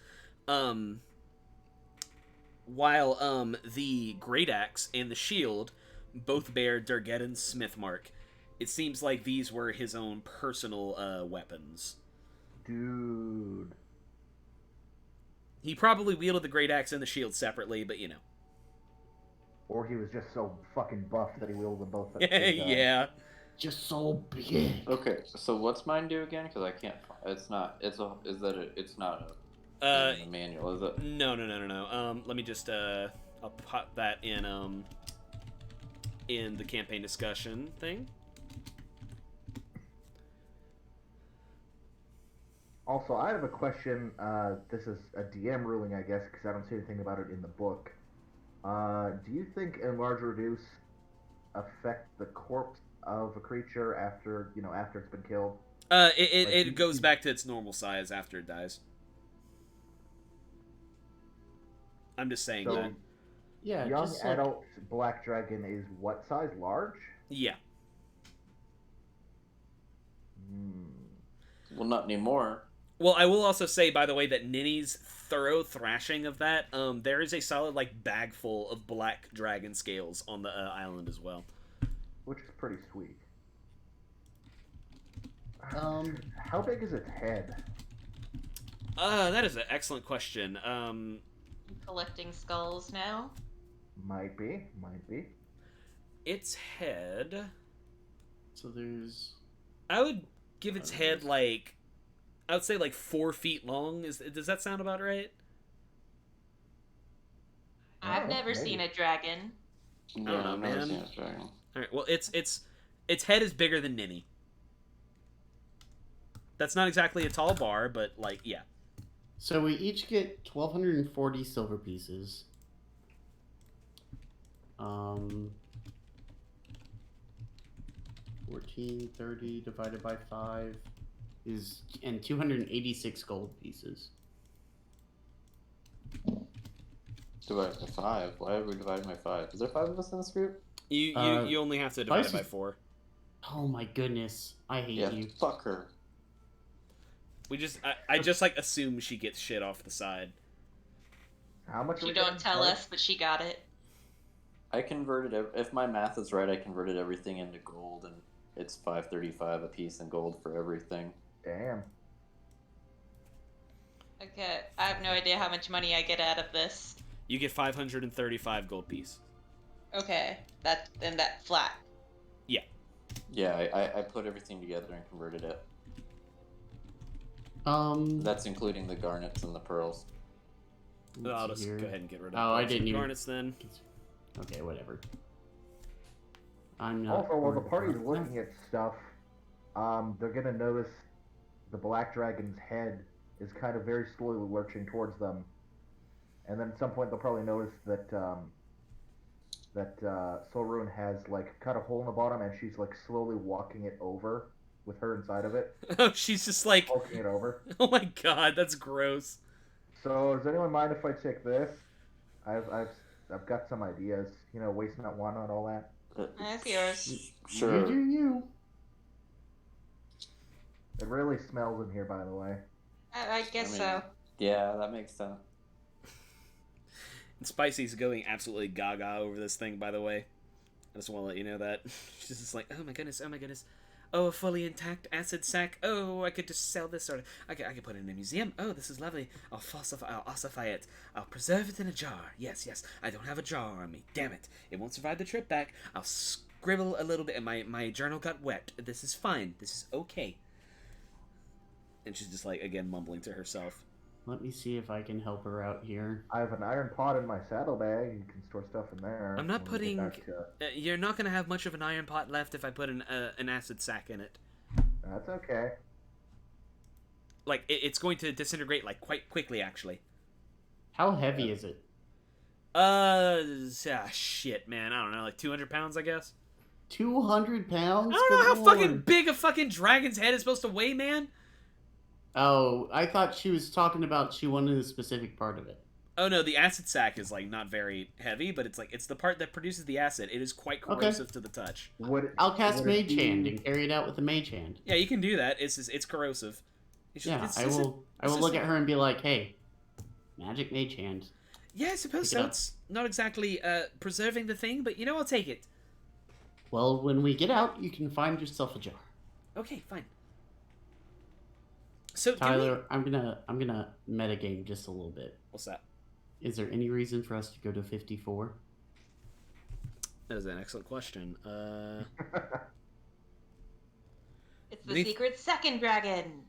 While the great axe and the shield both bear Durgeddon's smith mark. It seems like these were his own personal weapons. Dude. He probably wielded the great axe and the shield separately, but you know. Or he was just so fucking buff that he wielded them both at the same time. Yeah. Just so big. Okay, so what's mine do again? Because I can't. It's not. It's a. Is that a? It's not a. In the manual, is it? No. Let me just I'll pop that in the campaign discussion thing. Also, I have a question. This is a DM ruling, I guess, because I don't see anything about it in the book. Do you think enlarge or reduce affect the corpse of a creature after it's been killed? It goes back to its normal size after it dies. I'm just saying So, that. Yeah, young just like, adult black dragon is what size? Large? Yeah. Well, not anymore. Well, I will also say, by the way, that Nini's thorough thrashing of that, there is a solid bag full of black dragon scales on the island as well. Which is pretty sweet. How big is its head? That is an excellent question. I'm collecting skulls now. Might be, might be. Its head. So there's. I would give its head like, I would say like 4 feet long. Does that sound about right? I've never maybe. seen a dragon. Yeah, don't know, I've never man. seen a dragon. All right. Well, its head is bigger than Neni. That's not exactly a tall bar, but like, yeah. So we each get 1,240 silver pieces. 1430 divided by 5 is, and 286 gold pieces. Divided by 5. Why are we dividing by 5? Is there 5 of us in this group? You only have to divide it by 4. Oh my goodness, I hate Yeah, you. fuck her. I just like assume she gets shit off the side. How much? are She we don't getting? tell us, but she got it. I converted, if my math is right, I converted everything into gold, and it's 535 a piece in gold for everything. Damn. Okay, I have no idea how much money I get out of this. You get 535 gold piece. Okay, that flat. Yeah, I put everything together and converted it. That's including the garnets and the pearls. I'll let's just see go here. ahead and get rid of Oh, I those didn't even. garnets then. Okay, whatever. I'm not. Also, while the worried party's about looking at stuff, they're gonna notice the black dragon's head is kind of very slowly lurching towards them, and then at some point they'll probably notice that Solrune has like cut a hole in the bottom, and she's like slowly walking it over with her inside of it, Oh, she's just like, poking it over. oh my god, that's gross. So, does anyone mind if I take this? I've got some ideas. You know, waste not, want not, all that. That's yours. Sure. You do you. It really smells in here, by the way. I guess I mean, so. Yeah, that makes sense. And Spicy's going absolutely gaga over this thing, by the way. I just want to let you know that. She's just like, oh my goodness, oh my goodness. Oh, a fully intact acid sac. Oh, I could just sell this, or I could put it in a museum. Oh, this is lovely. I'll ossify it. I'll preserve it in a jar. Yes, I don't have a jar on me. Damn it. It won't survive the trip back. I'll scribble a little bit. My journal got wet. This is fine. This is okay. And she's just like, again, mumbling to herself. Let me see if I can help her out here. I have an iron pot in my saddlebag. You can store stuff in there. I'm not when we get putting... back to- you're not going to have much of an iron pot left if I put an acid sac in it. That's okay. Like, it's going to disintegrate, like, quite quickly, actually. How heavy is it? Shit, man. I don't know, like 200 pounds, I guess? 200 pounds? I don't know Good how lord. fucking big a fucking dragon's head is supposed to weigh, man. Oh, I thought she was talking about she wanted a specific part of it. Oh, no, the acid sac is, like, not very heavy, but it's the part that produces the acid. It is quite corrosive to the touch. I'll cast would it Mage Hand be- and carry it out with the Mage Hand. Yeah, you can do that. It's corrosive. Yeah, I will look at her and be like, hey, Magic Mage Hand. Yeah, I suppose Pick it so. up. It's not exactly preserving the thing, but, I'll take it. Well, when we get out, you can find yourself a jar. Okay, fine. So, Tyler, I'm gonna metagame just a little bit. What's that? Is there any reason for us to go to 54? That is an excellent question. It's the Beneath- secret second dragon.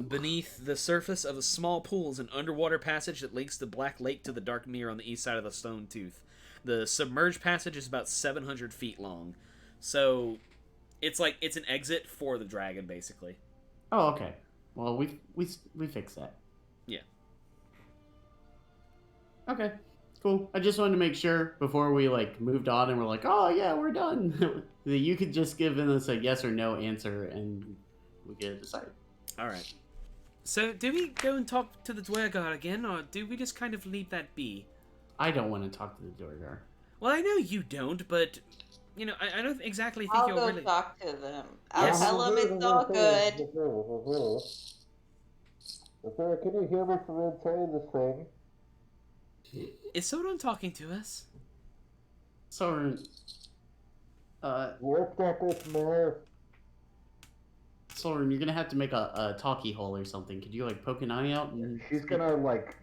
Beneath the surface of a small pool is an underwater passage that links the Black Lake to the Dark Mirror on the east side of the Stone Tooth. The submerged passage is about 700 feet long. So, it's an exit for the dragon, basically. Oh, okay. Well, we fixed that. Yeah. Okay, cool. I just wanted to make sure before we moved on and we're like, oh yeah, we're done. That you could just give us a yes or no answer and we could decide. All right. So, do we go and talk to the Dwergar again, or do we just kind of leave that be? I don't want to talk to the Dorgar. Well, I know you don't, but I don't exactly think I'll you'll go really. talk to them. I'll Yes. tell them it's all good. Okay, can you hear me from inside this thing? Is someone talking to us? Soren, What's up with more? Soren, you're gonna have to make a talkie hole or something. Could you like poke an eye out? And... She's gonna like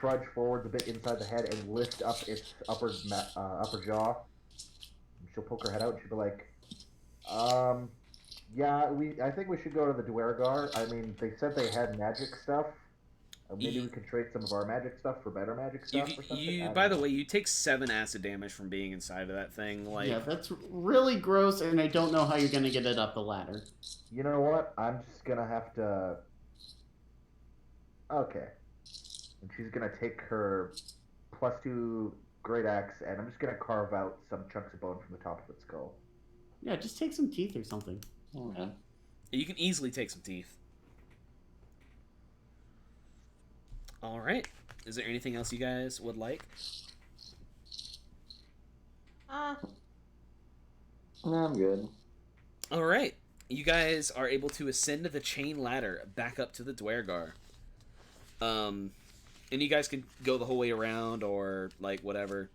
trudge forwards a bit inside the head and lift up its upper jaw. She'll poke her head out and she'll be like, yeah, I think we should go to the Duergar. I mean, they said they had magic stuff. Maybe we could trade some of our magic stuff for better magic stuff or something. By the way, you take 7 acid damage from being inside of that thing. Like, yeah, that's really gross, and I don't know how you're gonna get it up the ladder. You know what? I'm just gonna have to. Okay. And she's gonna take her +2 great axe, and I'm just gonna carve out some chunks of bone from the top of its skull. Yeah, just take some teeth or something. Oh, man. you can easily take some teeth. All right. Is there anything else you guys would like? No, I'm good. All right. You guys are able to ascend the chain ladder back up to the Duergar. And you guys can go the whole way around or like whatever.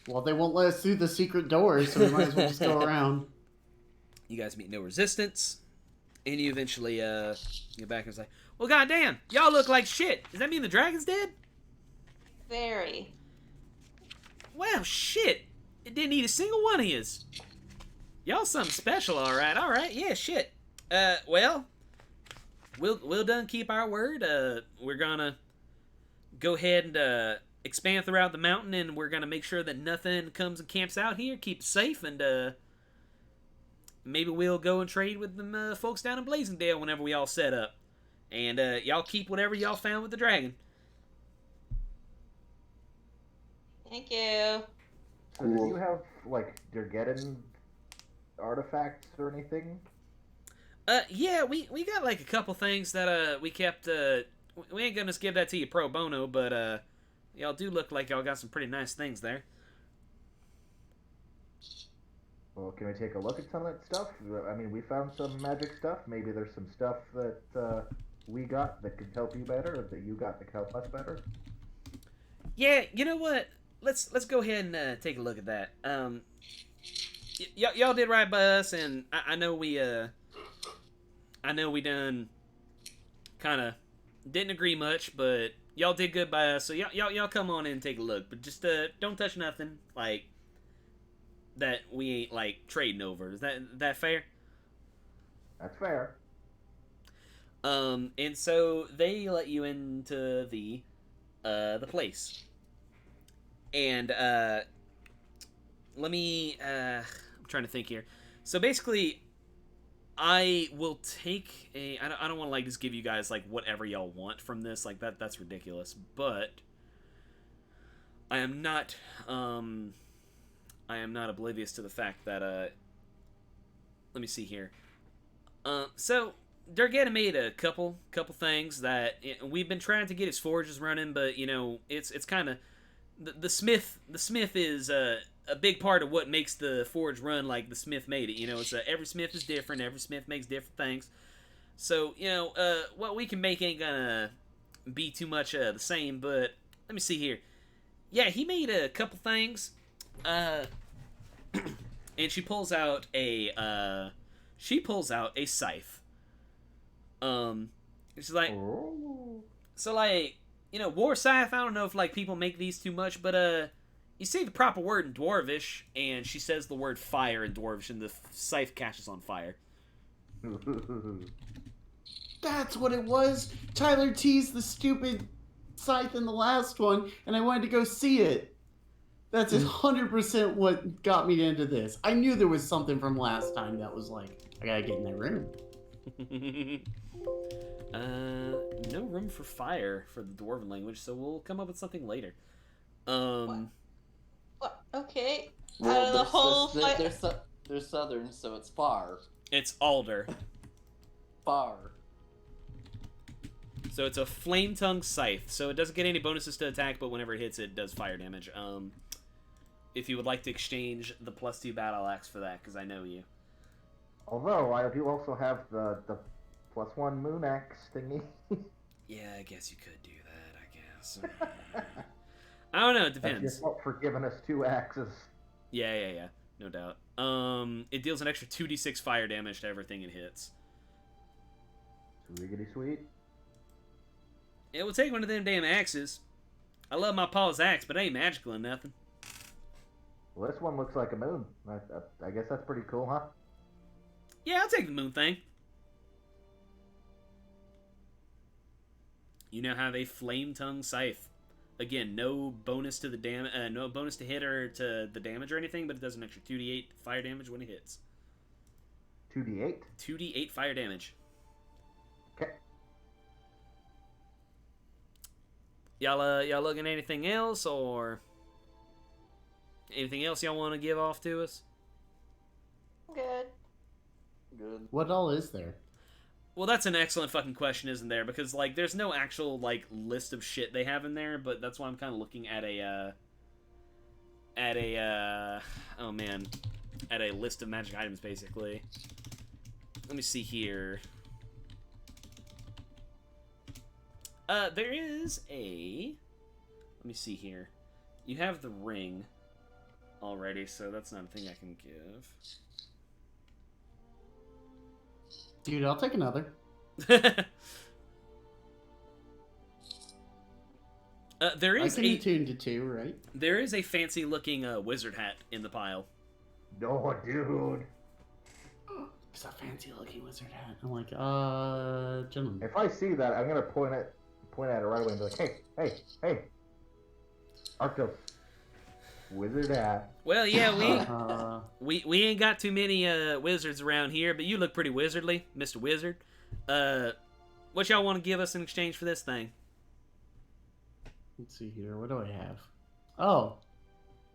Well, they won't let us through the secret door, so we might as well just go around. You guys meet no resistance, and you eventually get back and say, "Well, goddamn, y'all look like shit. Does that mean the dragon's dead?" Very. Well, shit. It didn't eat a single one of yous. Y'all something special, all right, yeah, shit. Well, we'll done keep our word. We're gonna go ahead and expand throughout the mountain, and we're gonna make sure that nothing comes and camps out here. Keep it safe, and maybe we'll go and trade with them folks down in Blazingdale whenever we all set up. And y'all keep whatever y'all found with the dragon. Thank you. So do you have, like, Durgeddon artifacts or anything? Yeah, we got, like, a couple things that, we kept, we ain't gonna just give that to you pro bono, but, y'all do look like y'all got some pretty nice things there. Well, can we take a look at some of that stuff? I mean, we found some magic stuff. Maybe there's some stuff that, we got that could help you better, or that you got that could help us better. Yeah, you know what? Let's go ahead and take a look at that. Y'all did right by us, and I know we done kind of didn't agree much, but y'all did good by us. So y'all come on in and take a look, but just don't touch nothing like that we ain't like trading over. Is that fair? That's fair. And so they let you into the place. And let me I'm trying to think here. So basically I will take I don't want to like just give you guys like whatever y'all want from this, like that's ridiculous, but I am not oblivious to the fact that let me see here. So Durgetta made a couple things that we've been trying to get his forges running, but you know it's kind of the smith is a big part of what makes the forge run like the smith made it. You know, it's every smith is different. Every smith makes different things. So you know what we can make ain't gonna be too much the same. But let me see here. Yeah, he made a couple things. And she pulls out a scythe. She's like, so like, you know, war scythe. I don't know if like people make these too much, but you say the proper word in Dwarvish, and she says the word fire in Dwarvish, and the scythe catches on fire. That's what it was. Tyler teased the stupid scythe in the last one, and I wanted to go see it. That's 100% what got me into this. I knew there was something from last time that was like, I gotta get in that room. No room for fire for the Dwarven language, so we'll come up with something later. What? Okay. Well, the whole they're southern, so it's far. It's alder. Far. So it's a flame tongue scythe. So it doesn't get any bonuses to attack, but whenever it hits, it does fire damage. If you would like to exchange the +2 battle axe for that, because I know you. Although I do also have the +1 moon axe thingy. Yeah, I guess you could do that. I guess. I don't know. It depends. That's your fault for giving us 2 axes. Yeah. No doubt. It deals an extra 2d6 fire damage to everything it hits. Riggedy sweet. It will take one of them damn axes. I love my pa's axe, but it ain't magical or nothing. Well, this one looks like a moon. I guess that's pretty cool, huh? Yeah, I'll take the moon thing. You now have a flame tongue scythe. Again, no bonus to the no bonus to hit or to the damage or anything, but it does an extra 2d8 fire damage when it hits. 2d8? 2d8 fire damage. Okay. Y'all looking at anything else, or anything else y'all want to give off to us? Good. Good. What all is there? Well, that's an excellent fucking question, isn't there? Because, like, there's no actual, like, list of shit they have in there, but that's why I'm kind of looking at a list of magic items, basically. Let me see here. There is a... Let me see here. You have the ring already, so that's not a thing I can give. Dude, I'll take another. There I is can a attune to 2, right? there is a fancy looking wizard hat in the pile. No, dude. It's a fancy looking wizard hat. I'm like, gentlemen. If I see that, I'm gonna point at it right away and be like, hey, Arctos, wizard hat. Well, yeah, Uh, we ain't got too many wizards around here, but you look pretty wizardly, Mr. Wizard. What y'all want to give us in exchange for this thing? let's see here. What do I have? Oh,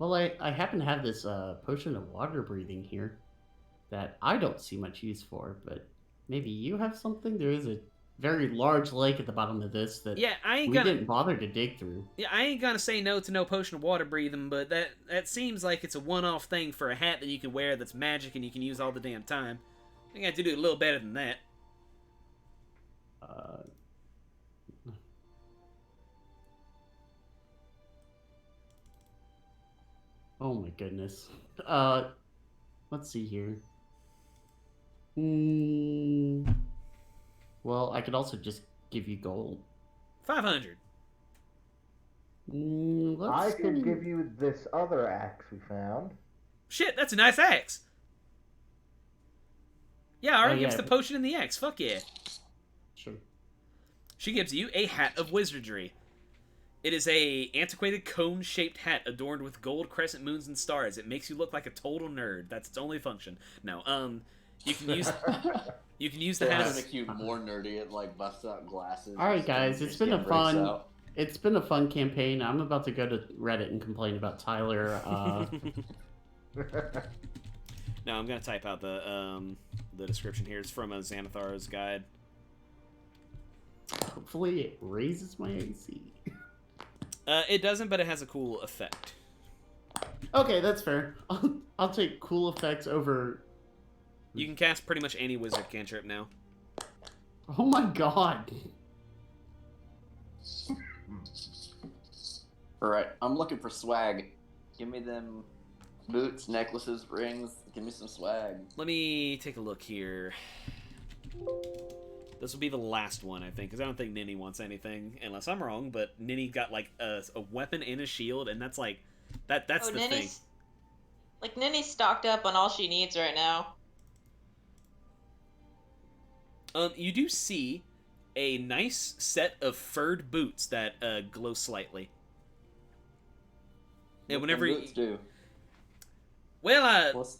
well, I happen to have this potion of water breathing here that I don't see much use for, but maybe you have something. There is a very large lake at the bottom of this that Yeah, I ain't we gonna didn't bother to dig through. I ain't gonna say no to no potion of water breathing, but that seems like it's a one-off thing for a hat that you can wear that's magic and you can use all the damn time. I think I have to do a little better than that. Oh my goodness. Let's see here. Well, I could also just give you gold. 500. Let's I could see. give you this other axe we found. Shit, that's a nice axe. Yeah, alright, Oh, gives yeah. the potion and the axe. Fuck yeah. Sure. She gives you a hat of wizardry. It is a antiquated cone-shaped hat adorned with gold crescent moons and stars. It makes you look like a total nerd. That's its only function. No, you can use the It hat has as make you more nerdy. It like busts out glasses. All right, guys, and it's your been a skin breaks fun. out. It's been a fun campaign. I'm about to go to Reddit and complain about Tyler. No, I'm gonna type out the description here. It's from a Xanathar's guide. Hopefully, it raises my AC. It doesn't, but it has a cool effect. Okay, that's fair. I'll take cool effects over. You can cast pretty much any wizard cantrip now. Oh my god. Alright, I'm looking for swag. Give me them boots, necklaces, rings. Give me some swag. Let me take a look here. This will be the last one, I think, because I don't think Neni wants anything, unless I'm wrong. But Neni got like a weapon and a shield, and that's like that's the thing. Like Neni's stocked up on all she needs right now. You do see a nice set of furred boots that glow slightly. And What whenever them boots do? well, What's-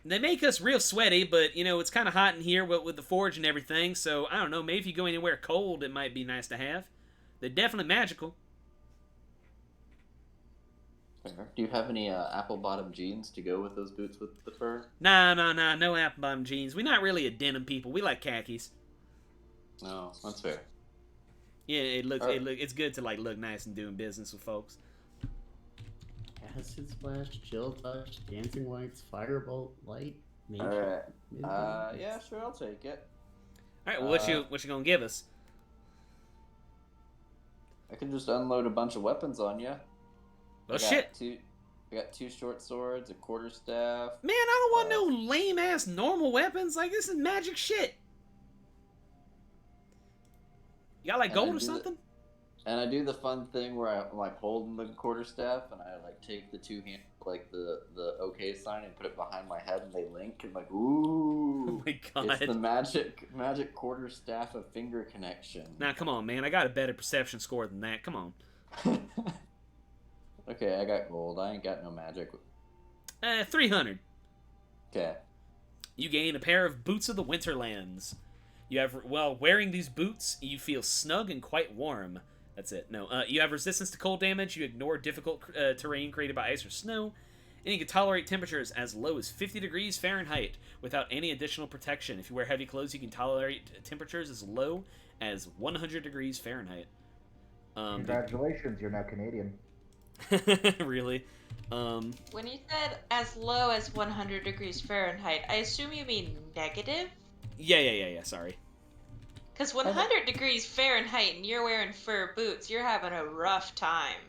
they make us real sweaty, but, you know, it's kind of hot in here with the forge and everything, so, I don't know, maybe if you go anywhere cold, it might be nice to have. They're definitely magical. Fair. Do you have any apple bottom jeans to go with those boots with the fur? Nah, no apple bottom jeans. We're not really a denim people. We like khakis. No, that's fair. Yeah, Alright. it's good to, like, look nice and doing business with folks. Acid splash, chill touch, dancing lights, firebolt, light, Alright. nature. Yeah, sure, I'll take it. Alright, well, what you gonna give us? I can just unload a bunch of weapons on you. Oh, shit. I got 2 short swords, a quarterstaff. Man, I don't want no lame-ass normal weapons. Like, this is magic shit. You got like And I gold or do the- something? And I do the fun thing where I'm like holding the quarterstaff and I like take the two hands, like the OK sign, and put it behind my head, and they link. And like, ooh, Oh my god. it's the magic quarterstaff of finger connection. Now, come on, man. I got a better perception score than that. Come on. Okay, I got gold. I ain't got no magic. 300. Okay. You gain a pair of boots of the Winterlands. You have, well, wearing these boots, you feel snug and quite warm. That's it. No. You have resistance to cold damage. You ignore difficult terrain created by ice or snow. And you can tolerate temperatures as low as 50 degrees Fahrenheit without any additional protection. If you wear heavy clothes, you can tolerate temperatures as low as 100 degrees Fahrenheit. Congratulations, you're now Canadian. Really? When you said as low as 100 degrees Fahrenheit, I assume you mean negative? Yeah, sorry. Because 100 degrees Fahrenheit and you're wearing fur boots, you're having a rough time.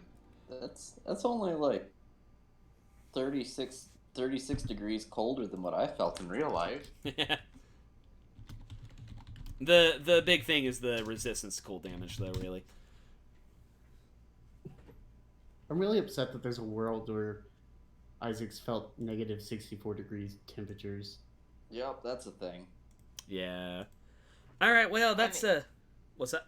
That's only like 36 degrees colder than what I felt in real life. The big thing is the resistance to cold damage, though, really. I'm really upset that there's a world where Isaac's felt negative 64 degrees temperatures. Yep, that's a thing. Yeah. Alright, well, that's, what's up?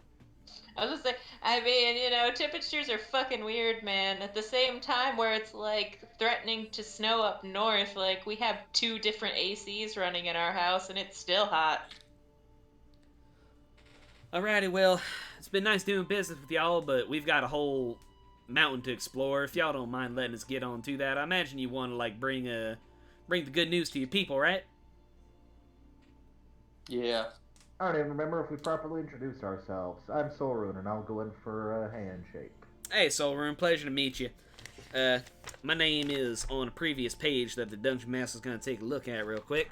I was just like, I mean, you know, temperatures are fucking weird, man. At the same time where it's, like, threatening to snow up north, like, we have 2 different ACs running in our house, and it's still hot. Alrighty, well, it's been nice doing business with y'all, but we've got a whole mountain to explore. If y'all don't mind letting us get on to that, I imagine you want to, like, bring the good news to your people, right? Yeah. I don't even remember if we properly introduced ourselves. I'm Solrune, and I'll go in for a handshake. Hey, Solrune, pleasure to meet you. My name is on a previous page that the Dungeon Master's gonna take a look at real quick.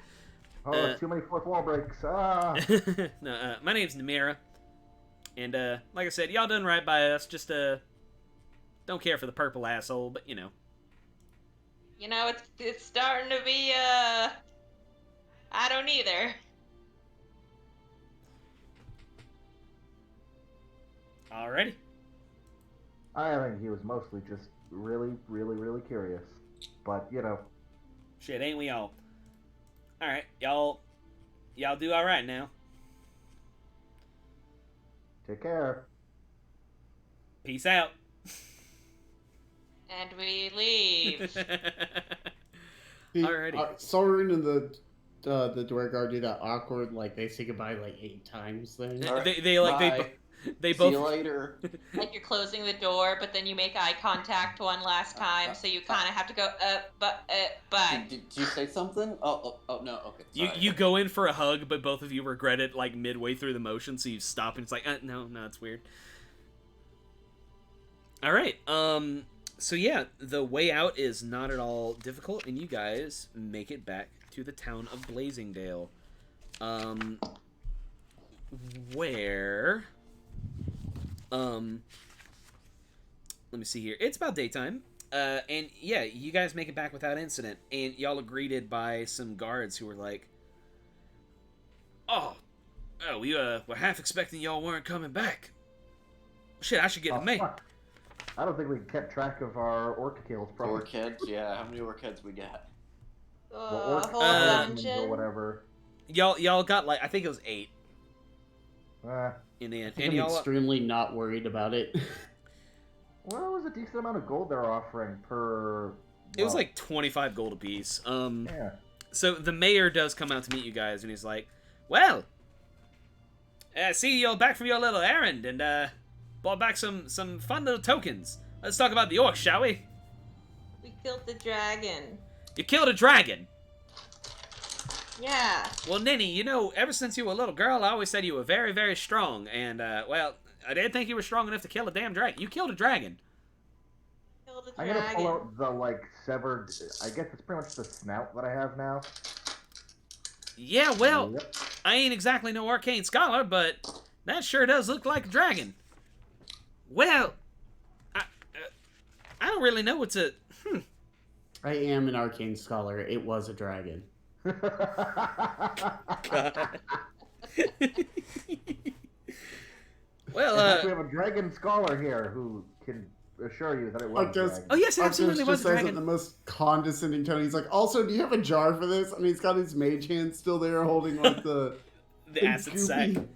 Oh, too many fourth wall breaks. Ah! No, my name's Namira. And, like I said, y'all done right by us. Just, don't care for the purple asshole, but, you know. You know, it's starting to be, I don't either. Alrighty. I think he was mostly just really, really, really curious. But, you know. Shit, ain't we all? Alright, y'all do alright now. Take care. Peace out. And we leave. Alrighty. Solrune and the Dwargar do that awkward, like, they say goodbye like 8 times thing. All right, they see both you later. Like you're closing the door, but then you make eye contact one last time, so you kind of have to go, bye. Did you say something? Oh, no, okay. you go in for a hug, but both of you regret it like midway through the motion, so you stop and it's like, no, it's weird. All right. So yeah, the way out is not at all difficult, and you guys make it back to the town of Blazingdale. Where let me see here. It's about daytime. And yeah, you guys make it back without incident, and y'all are greeted by some guards who were like, we were half expecting y'all weren't coming back. Shit, I should get a mate. Fuck. I don't think we kept track of our orc kills properly. Orc heads? Yeah, how many orc heads we got? The orc Whole dungeons dungeon. or whatever. Y'all got like, I think it was 8 Uh, in the end. I think And I'm y'all, extremely not worried about it. well, it was a decent amount of gold they're offering per... it was well, like 25 gold apiece. Yeah. So the mayor does come out to meet you guys, and he's like, well, I see you're back from your little errand, and brought back some fun little tokens. Let's talk about the orcs, shall we? We killed the dragon. You killed a dragon. Yeah. Well, Neni, you know, ever since you were a little girl, I always said you were very, very strong, and, well, I didn't think you were strong enough to kill a damn dragon. You killed a dragon. Killed a I'm dragon. gonna pull out the, like, severed... I guess it's pretty much the snout that I have now. Yeah, well, Yep. I ain't exactly no arcane scholar, but that sure does look like a dragon. Well, I don't really know what to... I am an arcane scholar. It was a dragon. Well, In fact, we have a dragon scholar here who can assure you that it was a Arctos- dragon. oh yes, it Arctos absolutely was just a says dragon. in the most condescending tone. He's like, also, do you have a jar for this? And he's got his mage hand still there holding like the The acid sack. goopy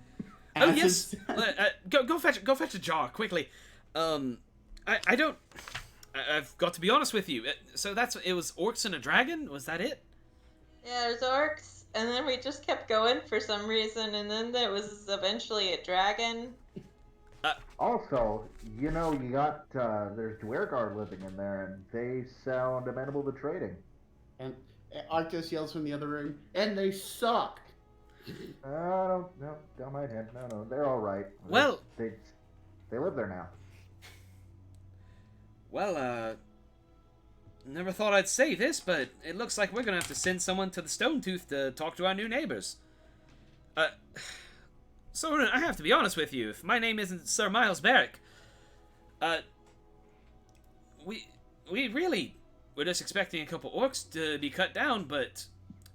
Oh acid yes, sack. go fetch a jar quickly. I don't. I've got to be honest with you. So it was orcs and a dragon. Was that it? Yeah, there's orcs, and then we just kept going for some reason, and then there was eventually a dragon. Also, you got there's Dwergard living in there, and they sound amenable to trading. And Arctos yells from the other room, and they suck. No, don't mind him. No, they're all right. Well- they live there now. Well, never thought I'd say this, but it looks like we're gonna have to send someone to the Stone Tooth to talk to our new neighbors. So I have to be honest with you. If my name isn't Sir Miles Barrick, we really were just expecting a couple orcs to be cut down, but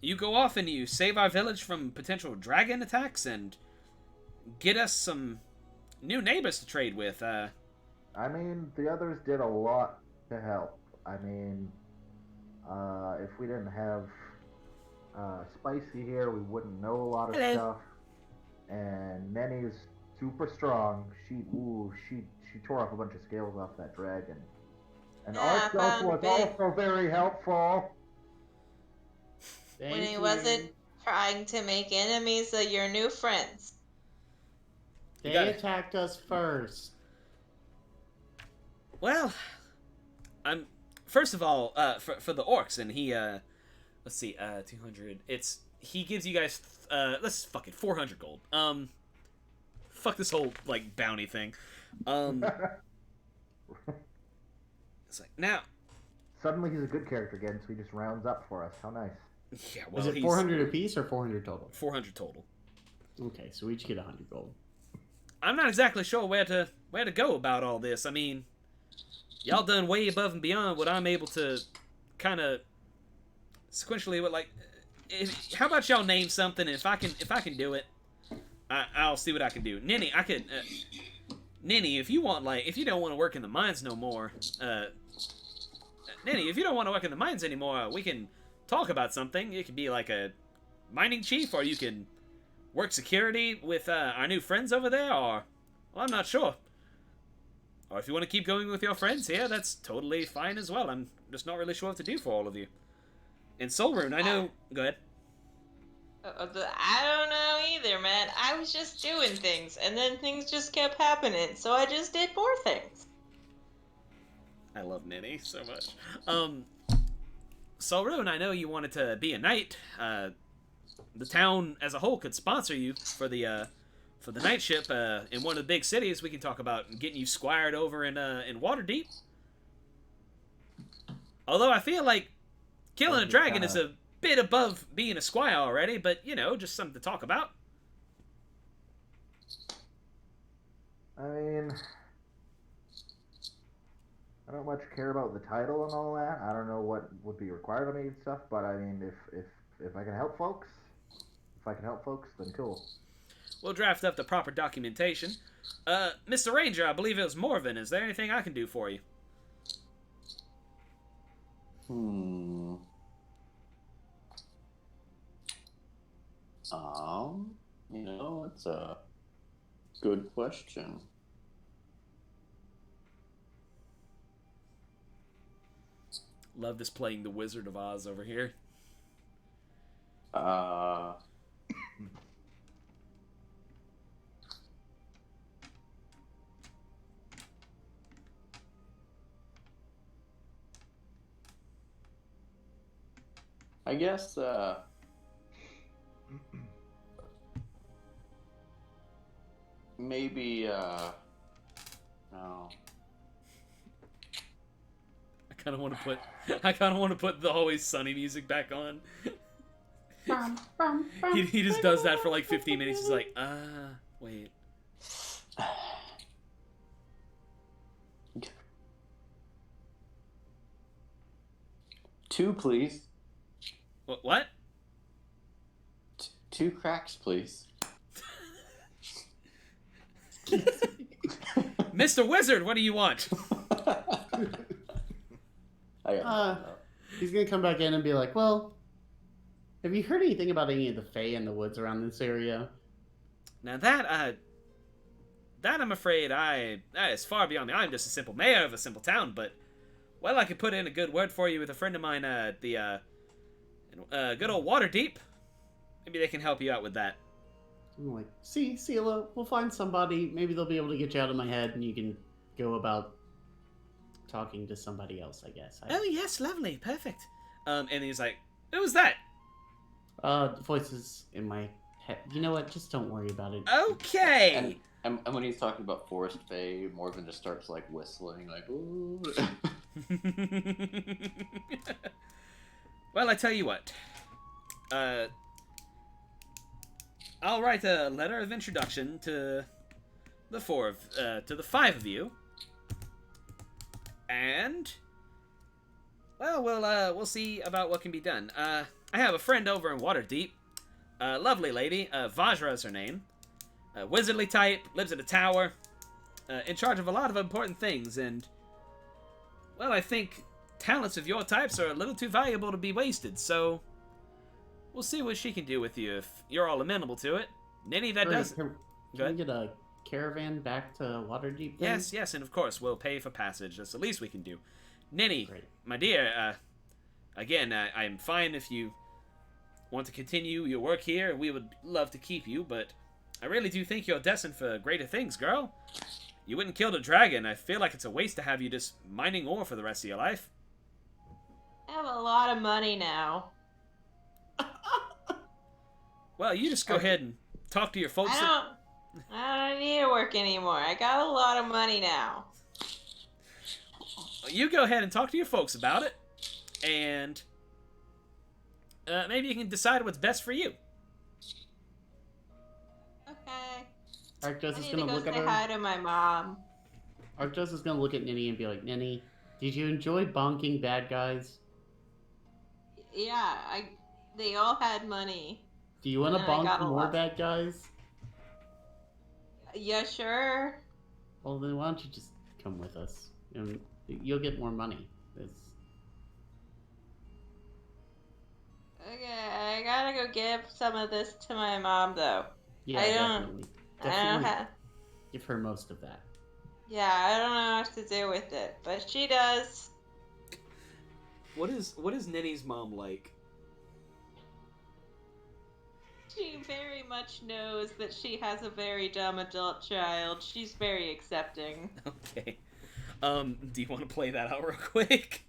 you go off and you save our village from potential dragon attacks and get us some new neighbors to trade with. I mean, the others did a lot to help. I mean, if we didn't have Spicy here, we wouldn't know a lot of Hello. stuff. And Neni's super strong. She tore off a bunch of scales off that dragon. And Yeah, I Arctos found was big- also very helpful. Thank When he you. wasn't trying to make enemies of your new friends. They got it. attacked us first. Well, I'm first of all for the orcs, and he let's see 200. He gives you guys let's fuck it 400 gold. Fuck this whole like bounty thing. It's like now. Suddenly he's a good character again, so he just rounds up for us. How nice. Yeah, well, Is it he's 400 apiece or 400 total? 400 total. Okay, so we each get 100 gold. I'm not exactly sure where to go about all this. I mean, y'all done way above and beyond what I'm able to kind of sequentially. What like, how about y'all name something? And if I can do it, I'll see what I can do. Neni, I could. Neni, if you don't want to work in the mines no more, Neni, if you don't want to work in the mines anymore, we can talk about something. It could be like a mining chief, or you can work security with our new friends over there, or well, I'm not sure. Or if you want to keep going with your friends here, that's totally fine as well. I'm just not really sure what to do for all of you. In Solrune, I know. Go ahead. I don't know either, man. I was just doing things, and then things just kept happening, so I just did more things. I love Neni so much. Solrune, I know you wanted to be a knight. The town as a whole could sponsor you for the night ship in one of the big cities. We can talk about getting you squired over in Waterdeep. Although I feel like killing a dragon is a bit above being a squire already, but just something to talk about. I mean, I don't much care about the title and all that. I don't know what would be required of me and stuff, but I mean, if I can help folks, then cool. We'll draft up the proper documentation. Mr. Ranger, I believe it was Morven. Is there anything I can do for you? It's a good question. Love this playing the Wizard of Oz over here. I guess, maybe, no. I kind of want to put the Always Sunny music back on. He just does that for like 15 minutes. He's like, wait. Two, please. What? Two cracks, please. Mr. Wizard, what do you want? He's gonna come back in and be like, well, have you heard anything about any of the Fae in the woods around this area? Now that I'm afraid that is far beyond me. I'm just a simple mayor of a simple town, but, well, I could put in a good word for you with a friend of mine, the good old Waterdeep. Maybe they can help you out with that. I'm like, see, Sela, we'll find somebody. Maybe they'll be able to get you out of my head, and you can go about talking to somebody else, I guess. Oh, yes, lovely, perfect. And he's like, who was that? The voices in my head. You know what? Just don't worry about it. Okay. And when he's talking about Forest Fae, Morgan just starts like whistling, like, ooh. Well, I tell you what. I'll write a letter of introduction to the five of you, and, well, we'll see about what can be done. I have a friend over in Waterdeep, a lovely lady, Vajra's her name, a wizardly type, lives in a tower, in charge of a lot of important things, and, well, I think talents of your types are a little too valuable to be wasted, so we'll see what she can do with you if you're all amenable to it. Neni, that does... Can we get a caravan back to Waterdeep? Then? Yes, and of course, we'll pay for passage. That's the least we can do. Neni, Great. my dear, again, I'm fine if you want to continue your work here. We would love to keep you, but I really do think you're destined for greater things, girl. You wouldn't kill the dragon. I feel like it's a waste to have you just mining ore for the rest of your life. I have a lot of money now. Well, you just go ahead and talk to your folks. I don't need to work anymore. I got a lot of money now. You go ahead and talk to your folks about it, and maybe you can decide what's best for you. Okay. Arctos I is need gonna to go look at say her. hi to my mom. Arctos is gonna look at Neni and be like, Neni, did you enjoy bonking bad guys? Yeah, they all had money. Do you want to And I got bonk a more lot. bad guys? Yeah, sure. Well, then why don't you just come with us? And you'll get more money. Okay, I gotta go give some of this to my mom, though. Yeah, I don't- definitely. I don't Definitely have. give her most of that. Yeah, I don't know what to do with it, but she does. What is Neni's mom like? She very much knows that she has a very dumb adult child. She's very accepting. Okay. Do you want to play that out real quick?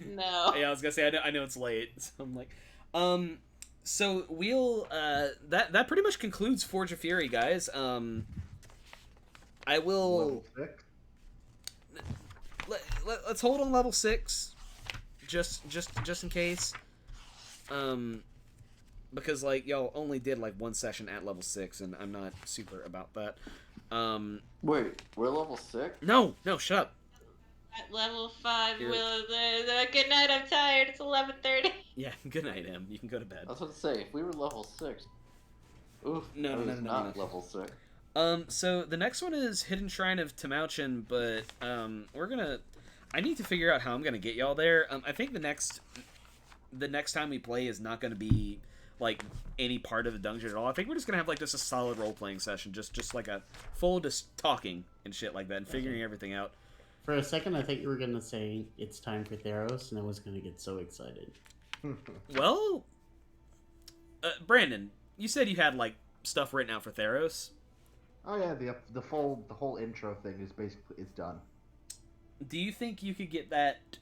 No. Yeah, I was gonna say I know it's late, so I'm like, so we'll that pretty much concludes Forge of Fury, guys. I will Level 6? let's hold on level 6, just in case, because like y'all only did like one session at level 6, and I'm not super about that. Wait, we're level 6? No, shut up. At level 5, Here. good night, I'm tired. It's 11:30. Yeah, good night, Em. You can go to bed. I was about to say, if we were level 6... Oof, No, I no, was no, not no. level 6. So the next one is Hidden Shrine of Tamauchin, but I need to figure out how I'm gonna get y'all there. I think the next time we play is not gonna be like any part of the dungeon at all. I think we're just gonna have like just a solid role playing session, just like a full just talking and shit like that, and figuring everything out. For a second, I think you were gonna say it's time for Theros, and I was gonna get so excited. Well, Brandon, you said you had like stuff written out for Theros. Oh yeah, the whole intro thing is basically it's done. Do you think you could get that?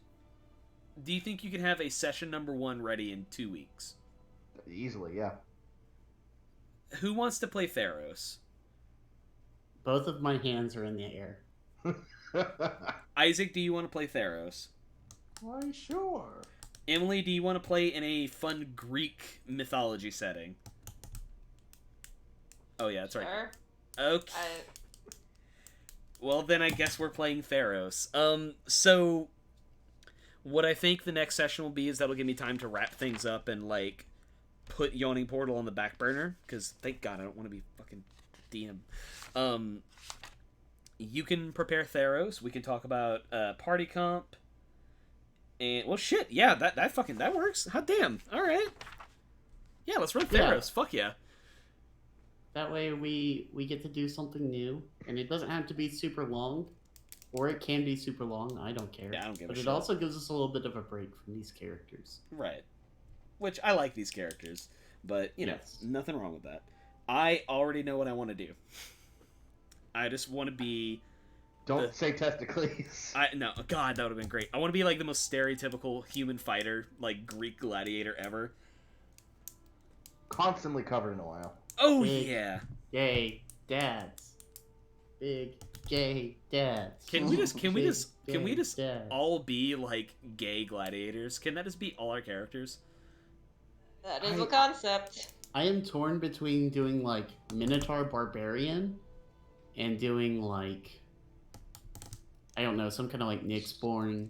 Do you think you can have a session number 1 ready in 2 weeks? Easily, yeah. Who wants to play Theros? Both of my hands are in the air. Isaac, do you want to play Theros? Why, sure. Emily, do you want to play in a fun Greek mythology setting? Oh yeah, that's right. Sure. Okay. Well, then I guess we're playing Theros. So what I think the next session will be is that'll give me time to wrap things up and like put Yawning Portal on the back burner, because thank God I don't want to be fucking DM. you can prepare Theros. We can talk about party comp. And well, shit, yeah, that works. Hot damn. All right. Yeah, let's run Theros. Fuck yeah. That way we get to do something new, and it doesn't have to be super long, or it can be super long. I don't care. Yeah, I don't give a But shit. it also gives us a little bit of a break from these characters. Right. Which I like these characters, but you know, Yes. nothing wrong with that. I already know what I want to do. I just want to be. Don't say testicles. No, God, that would have been great. I want to be like the most stereotypical human fighter, like Greek gladiator ever. Constantly covered in oil. Oh Big yeah. Gay dads. Big gay dads. Can we just dads. all be like gay gladiators? Can that just be all our characters? That is a concept. I am torn between doing like Minotaur Barbarian and doing like, I don't know, some kind of like Nyxborn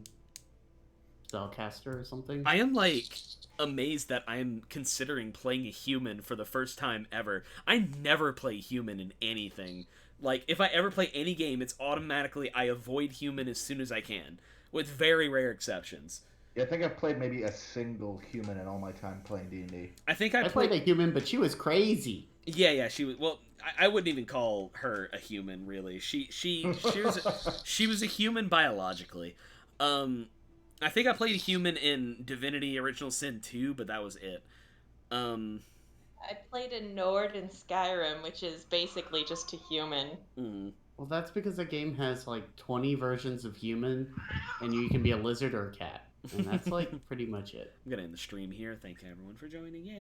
Spellcaster or something. I am like amazed that I'm considering playing a human for the first time ever. I never play human in anything. Like, if I ever play any game, it's automatically I avoid human as soon as I can, with very rare exceptions. Yeah, I think I've played maybe a single human in all my time playing D&D. I think I played a human, but she was crazy. Yeah, she was. Well, I wouldn't even call her a human, really. She was a human biologically. I think I played a human in Divinity: Original Sin 2, but that was it. I played a Nord in Skyrim, which is basically just a human. Well, that's because the game has like 20 versions of human, and you can be a lizard or a cat. And that's like pretty much it. I'm gonna end the stream here. Thank everyone for joining. Yay!